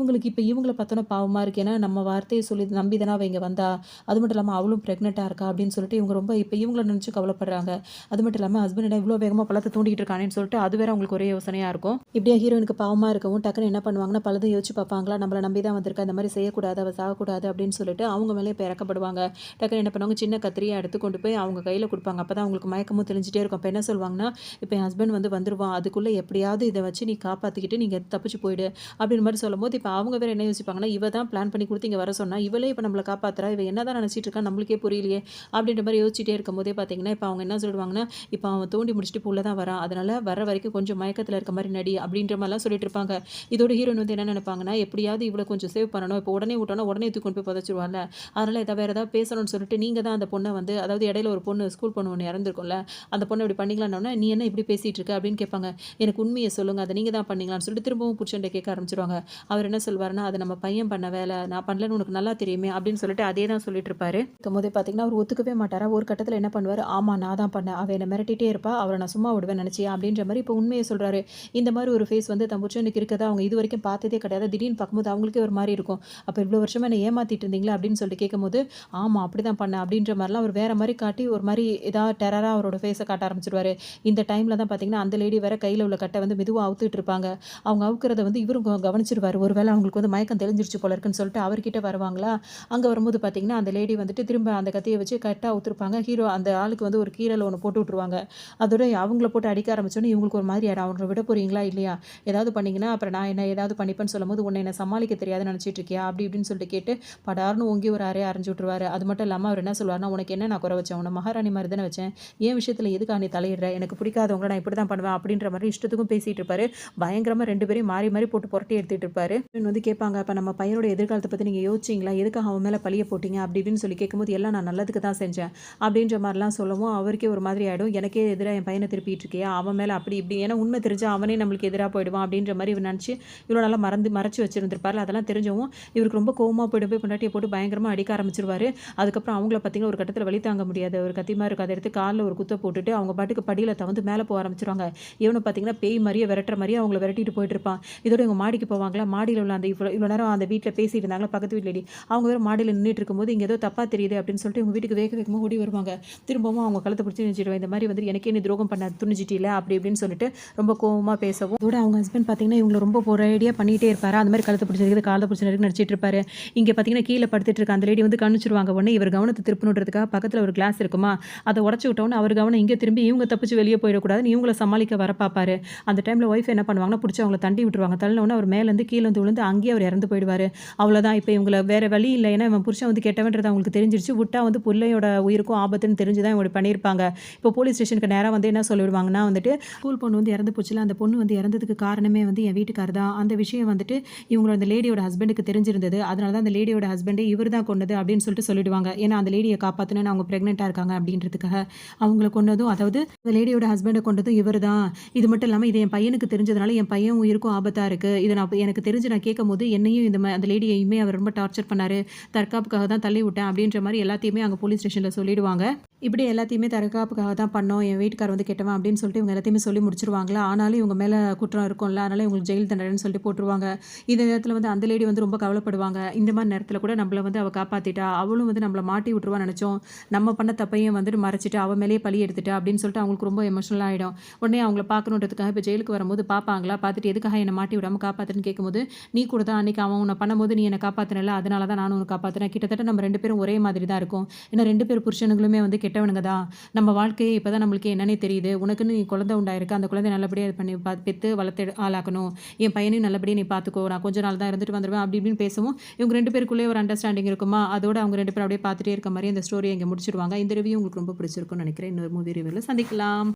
இவங்களை பார்த்தோன்னா பாவமாக இருக்குது, ஏன்னா நம்ம வார்த்தையை சொல்லி நம்பி தானே அவள் இங்கே வந்தா, அது மட்டும் இல்லாமல் அவளும் ப்ரெக்னெண்ட்டாக இருக்கா அப்படின்னு சொல்லிட்டு இவங்க ரொம்ப இப்போ இவங்கள நினச்சி கவலைப்படுறாங்க. அது மட்டும் இல்லாமல் ஹஸ்பண்ட் இவ்வளோ வேகமாக பள்ளத்தை தூண்டிகிட்டு இருக்கானேன்னு சொல்லிட்டு அது வேற அவங்களுக்கு ஒரே யோசனையாக இருக்கும். இப்படியே ஹீரோயினுக்கு பாவமாக இருக்கவும் டக்குன்னு என்ன பண்ணுவாங்கன்னா, பலதும் யோசிச்சு பார்ப்பாங்களா, நம்மளை நம்பி தான் வந்திருக்கா, இந்த மாதிரி செய்யக்கூடாது, அவள் சாகக்கூடாது அப்படின்னு சொல்லிட்டு அவங்க மேலே இப்போ இறக்கப்படுவாங்க. டக்குன்னு என்ன பண்ணுவாங்க, சின்ன கத்திரியை எடுத்து கொண்டு போய் அவங்க கையில் கொடுப்பாங்க. அப்போ தான் அவங்களுக்கு மயக்கமும் தெளிஞ்சிட்டே இருக்கும். இப்போ என்ன சொல்லுவாங்கன்னா, இப்போ என் ஹஸ்பண்ட் வந்துருவான், அதுக்குள்ளே எப்படியாவது இதை வச்சு நீ காப்பாற்றிக்கிட்டு நீங்கள் தப்பிச்சு போயிடு அப்படின்னு மாதிரி சொல்லும்போது இப்போ அவங்க வேறு என்ன யோசிப்பாங்கன்னா, இவ தான் பிளான் பண்ணி கொடுத்து இங்கே வர சொன்னால், இவளே இப்போ நம்மளை காப்பாற்றுறா, இவ என்ன தான் நினச்சிட்டு இருக்கா நம்மளுக்கே புரியலையே அப்படின்ற மாதிரி யோசிச்சுட்டே இருக்கும்போதே பார்த்தீங்கன்னா, இப்போ அவங்க என்ன சொல்லுவாங்கன்னா, இப்போ அவன் தோண்டி முடிச்சுட்டு இப்போ உள்ள தான் வரான், அதனால் வர வரைக்கும் கொஞ்சம் மயக்கத்தில் இருக்க மாதிரி நடி அப்படின்ற மாதிரிலாம் சொல்லிட்டு இருப்பாங்க. இதோட ஹீரோயின் வந்து என்ன நினைப்பாங்கன்னா, எப்படியாவது இவ்வளோ கொஞ்சம் சேவ் பண்ணணும், இப்போ உடனே விட்டோன்னா உடனே தூக்கி கொண்டு போய் புதைச்சிருவாங்க, அதனால் வேறு ஏதாவது பேசணும்னு சொல்லிட்டு நீங்கள் தான் அந்த பொண்ணை வந்து, அதாவது இடையில ஒரு பொண்ணு ஸ்கூல் பொண்ணு ஒன்று இறந்துருக்கும்ல, அந்த பொண்ணை இப்படி பண்ணிக்கலாம்னா நீ என்ன இப்படி பேசிகிட்டு இருக்க அப்படின்னு கேட்பாங்க. எனக்கு உண்மையை சொல்லுங்கள், அதை நீங்கள் தான் பண்ணிங்களான்னு சொல்லிட்டு திரும்பவும் புருஷன்ட்ட கேட்க ஆரம்பிச்சிருவாங்க. அவர் என்ன சொல்வாருன்னா, அது நம்ம பையன் பண்ண வேலை, நான் பண்ணலன்னு உனக்கு நல்லா தெரியுமே அப்படின்னு சொல்லிட்டு அதே தான் சொல்லிட்டு இருப்பாரு. இருக்கும்போதே பார்த்தீங்கன்னா அவர் ஒத்துக்கவே மாட்டாரா. ஒரு கட்டத்தில் என்ன பண்ணுவார், ஆமாம் நான் தான் பண்ணேன், அவள் என்னை மிரட்டிகிட்டே இருப்பா, அவரை நான் சும்மா விடுவேன் நினச்சியா அப்படின்ற மாதிரி இப்போ உண்மையை சொல்கிறாரு. இந்த மாதிரி ஒரு ஃபேஸ் வந்து வந்து தன் புருஷனுக்கு இருக்கத அவங்க இதுவரைக்கும் பார்த்ததே கிடையாது. திடீர்னு பார்க்கும்போது அவங்களுக்கே ஒரு மாரி இருக்கும். அப்ப இவ்வளோ வருஷமா என்ன ஏமாத்திட்டு இருந்தீங்களா? அப்படின்னு சொல்லிட்டு கேட்கும்போது, ஆமா அப்படிதான் பண்ணேன் அப்படின்ற மாரிலாம் அவர் வேற மாரி காட்டி ஒரு மாரி ஏதாவது டெரரா அவரோட ஃபேஸ காட்ட ஆரம்பிச்சுருவாரு. இந்த டைம்ல தான் பார்த்தீங்கன்னா, அந்த லேடி வேற கையில உள்ள கட்ட வந்து மெதுவா அவுத்துட்டு இருப்பாங்க. அவங்க அவுக்குறத வந்து இவரும் கவனிச்சிருவாரு. ஒரு வேள அவங்களுக்கு வந்து மயக்கம் தெளிஞ்சிருச்சு போல இருக்குன்னு சொல்லிட்டு அவர்கிட்ட வருவாங்களா, அங்க வரும்போது பார்த்தீங்கன்னா, அந்த லேடி வந்துட்டு திரும்ப அந்த கத்திய வச்சு கரெக்ட்டா அவுத்துருப்பாங்க. ஹீரோ அந்த ஆளுக்கு வந்து ஒரு கீறல் ஒண்ணு போட்டு விட்டுருவாங்க. அதோட அவங்கள போட்டு அடிக்க ஆரம்பிச்சோனே இவங்களுக்கு ஒரு மாதிரி ஆயிடும். அவங்கள விட போறீங்களா? இல்லையா? ஏதாவது பண்ணீங்கன்னா, அப்புறம் நான் என்ன ஏதாவது பண்ணிப்பேன்னு சொல்லும்போது, உன்ன என்ன சமாளிக்க தெரியாதுன்னு நெனச்சிட்டு இருக்கியா? அப்படி இப்படின்னு சொல்லிட்டு கேட்டு, படார்ன்னு ஓங்கி ஒரு அறைய அறைஞ்சு விட்டுருவாரு. அது மட்டும் இல்லாம அவர் என்ன சொல்லுவாருன்னா, உனக்கு என்ன நான் குறை வச்சேன்? உன்ன மகாராணி மாரி தானே வச்சேன். என் விஷயத்துல எதுக்கா நீ தலையிடுற? எனக்கு பிடிக்காதவங்கள நான் இப்படிதான் பண்ணுவேன். அப்படின்ற மாரி இஷ்டத்துக்கும் பேசிட்டு இருப்பாரு. பயங்கரமா 2 பேரையும் மாறி மாறி போட்டு புரட்டி எடுத்துட்டு இருப்பாரு. இவன் வந்து கேட்பாங்க, அப்ப நம்ம பையனோட எதிர்காலத்த பத்தி நீங்க யோசிச்சீங்களா? எதுக்காக அவன் மேல பழிய போட்டீங்க? அப்படி இப்படின்னு சொல்லி கேட்கும்போது, எல்லாம் நான் நல்லதுக்கு தான் செஞ்சேன். அப்படின்ற மாரிலாம் சொல்லவும், அவருக்கே ஒரு மாதிரி ஆயிடும். எனக்கே எதிரா என் பையன திருப்பிட்டு இருக்கியா? அவன் மேல அப்படி இப்படி ஏன்னா உண்மை தெரிஞ்சா அவனே நம்மளுக்கு எதிரா போயிடுவான் அப்படின்ற மாரி இவர் நெனச்சு, இவ்வளோ நாளா மறைச்சு வச்சிருந்திருப்பார்ல. அதெல்லாம் தெரிஞ்சவும், இவருக்கு ரொம்ப கோவமா போய் பொண்டாட்டிய போட்டு பயங்கரமா அடிக்க ஆரம்பிச்சுருவாரு. அதுக்கப்புறம் அவங்கள பார்த்தீங்கன்னா, ஒரு கட்டத்தில வலி தாங்க முடியாது. ஒரு கத்தி மாரி இருக்கும். அத எடுத்து கால்ல ஒரு குத்த போட்டுட்டு, அவங்க பாட்டுக்கு படியில தவந்து மேல போக ஆரம்பிச்சுருவாங்க. இவனும் பார்த்தீங்கன்னா, பேய் மாரியே விரட்டுற மாரியே அவங்கள விரட்டிட்டு போயிட்டுருப்பான். இதோட இவங்க மாடிக்கு போவாங்களா, மாடியில உள்ள அந்த இவ்வளோ இவ்வளோ நேரம் அந்த வீட்ல பேசிட்டு இருந்தாங்கல்ல, பக்கத்து வீட்டு லேடி. அவங்க வேற மாடியில நின்னுட்டு இருக்கும்போது, இங்க ஏதோ தப்பா தெரியுது அப்படின்னு சொல்லிட்டு இவங்க வீட்டுக்கு வேக வேகமா ஓடி வருவாங்க. திரும்பவும் அவங்க கழுத்த பிடிச்சு நெரிச்சிடுவேன். இந்த மாரி வந்து எனக்கே நீ துரோகம் பண்ண துணிஞ்சிட்டீல அப்படி இப்படின்னு சொல்லிட்டு ரொம்ப கோவமா பேசவும், அதோட அவங்க ஹஸ்பண்ட் பார்த்தீங்கன்னா, இவங்கள ரொம்ப ஒரேடியா பண்ணிட்டே இருப்பாரு. அந்த மாரி கழுத்த பிடிச்சு நெரிக்குது, கால பிடிச்சு நெரிக்குதுன்னு நடிச்சிட்டு இருப்பாரு. இங்க பார்த்தீங்கன்னா, கீழ படுத்துட்டு இருக்க அந்த லேடி வந்து கவனிச்சுருவாங்க. உடனே இவர் கவனத்த திருப்பணுன்றதுக்காக பக்கத்துல ஒரு கிளாஸ் இருக்குமா, அத உடைச்சு விட்டவுடனே அவர் கவனம் இங்க திரும்பி இவங்க தப்பிச்சு வெளிய போயிடக்கூடாதுன்னு இவங்கள சமாளிக்க வர பார்ப்பாரு. அந்த டைம்ல ஒய்ஃப் என்ன பண்ணுவாங்கன்னா, புடிச்சு அவங்கள தண்டி விட்டுருவாங்க. தள்ளுனவுடனே அவர் மேலேருந்து கீழ வந்து விழுந்து அங்கேயே அவர் இறந்து போயிடுவாரு. அவ்வளோதான். இப்ப இவங்கள வேற வழி இல்ல. ஏன்னா இவன் புருஷன் வந்து கெட்டவன்றது அவங்களுக்கு தெரிஞ்சிருச்சு. விட்டா வந்து புள்ளையோட உயிருக்கும் ஆபத்துன்னு தெரிஞ்சு தான் இவங்க பண்ணியிருப்பாங்க. இப்போ போலீஸ் ஸ்டேஷனுக்கு நேரா வந்து என்ன சொல்லிடுவாங்கன்னா வந்துட்டு, ஸ்கூல் பொண்ணு வந்து இறந்து போச்சுல்ல, அந்த பொண்ணு வந்து இறந்ததுக்கு காரணமே வந்து என் வீட்டுக்காரர் தான். அந்த விஷயம் வந்துட்டு இவங்களோட அந்த லேடியோட ஹஸ்பண்டுக்கு தெரிஞ்சிருந்தது. அதனால தான் அந்த லேடியோட ஹஸ்பண்டே இவர் தான் கொன்னது அப்படின்னு சொல்லிட்டு சொல்லிடுவாங்க. ஏன்னா அந்த லேடிய காப்பாத்தணும்னு அவங்க பிரெக்னென்ட்டா இருக்காங்க அப்படின்றதுக்காக. அவங்கள கொன்னதும் அதாவது அந்த லேடியோட ஹஸ்பண்ட கொன்னதும் இவர் தான். இது மட்டும் இல்லாம இது என் பையனுக்கு தெரிஞ்சதுனால என் பையன் உயிருக்கும் ஆபத்தா இருக்கு. இத நான் எனக்கு தெரிஞ்சு நான் கேட்கும்போது என்னையும் அந்த லேடியையுமே அவர் ரொம்ப டார்ச்சர் பண்ணாரு. தற்காப்புக்காக தான் தள்ளி விட்டேன் அப்படின்ற மாரி எல்லாத்தையுமே அங்க போலீஸ் ஸ்டேஷன்ல சொல்லிடுவாங்க. இப்படி எல்லாத்தையுமே தற்காப்புக்காக தான் பண்ணோம். என் வீட்டுக்காரர் வந்து கெட்டவன் அப்படின்னு சொல்லிட்டு இவங்க எல்லாத்தையுமே சொல்லி முடிச்சுருவாங்களா. ஆனாலும் இவங்க மேல குற்றம் இருக்கும்ல. அதனால இவங்களுக்கு ஜெயில் தண்டனைன்னு சொல்லிட்டு போட்டுருவாங்க. இந்த நேரத்துல வந்து அந்த லேடி வந்து ரொம்ப கவலைப்படுவாங்க. இந்த மாரி நேரத்துல கூட நம்மள வந்து அவ காப்பாத்திட்டா. அவளும் வந்து நம்மள மாட்டி விட்டுருவான்னு நெனச்சோம். நம்ம பண்ண தப்பையும் வந்துட்டு மறைச்சுட்டு அவ மேலேயே பழி எடுத்துட்டா அப்படின்னு சொல்லிட்டு அவங்களுக்கு ரொம்ப எமோஷனலா ஆயிடும். உடனே அவங்கள பார்க்கணுன்றதுக்காக இப்ப ஜெயிலுக்கு வரும்போது பார்ப்பாங்களா. பார்த்துட்டு எதுக்காக என்ன மாட்டி விடாம காப்பாத்துறன்னு கேட்கும்போது, நீ கூட தான் அன்னைக்கு அவன் உன்ன பண்ணும்போது நீ என்ன காப்பாத்துனல்ல. அதனால தான் நானும் உன்ன காப்பாத்துனேன். கிட்டத்தட்ட நம்ம 2 பேரும் ஒரே மாதிரி தான் இருக்கோம். ஏன்னா 2 பேர் புருஷனுங்களுமே வந்து கெட்டவனுங்க தான். நம்ம வாழ்க்கையே இப்பதான் நம்மளுக்கு என்னன்னே தெரியுது. உனக்குன்னு நீ குழந்தை உண்டாயிருக்கு. அந்த குழந்தைய நல்லபடியா இது பண்ணி பெத்து வளர்த்து ஆளாக்கணும். என் பையனையும் நல்லபடியா நீ பார்த்துக்கோ. நான் கொஞ்ச நாள் தான் இருந்துட்டு வந்துருவேன். அப்படி இப்படின்னு பேசவும், இவங்க 2 பேருக்குள்ளேயே ஒரு அண்டர்ஸ்டாண்டிங் இருக்குமா, அதோட அவங்க 2 பேரும் அப்படியே பார்த்துட்டே இருக்க மாரி அந்த ஸ்டோரிய இங்க முடிச்சிருவாங்க. இந்த ரிவ்யூ உங்களுக்கு ரொம்ப பிடிச்சிருக்கும்னு நினைக்கிறேன். இன்னொரு மூவி ரிவ்யூல சந்திக்கலாம்.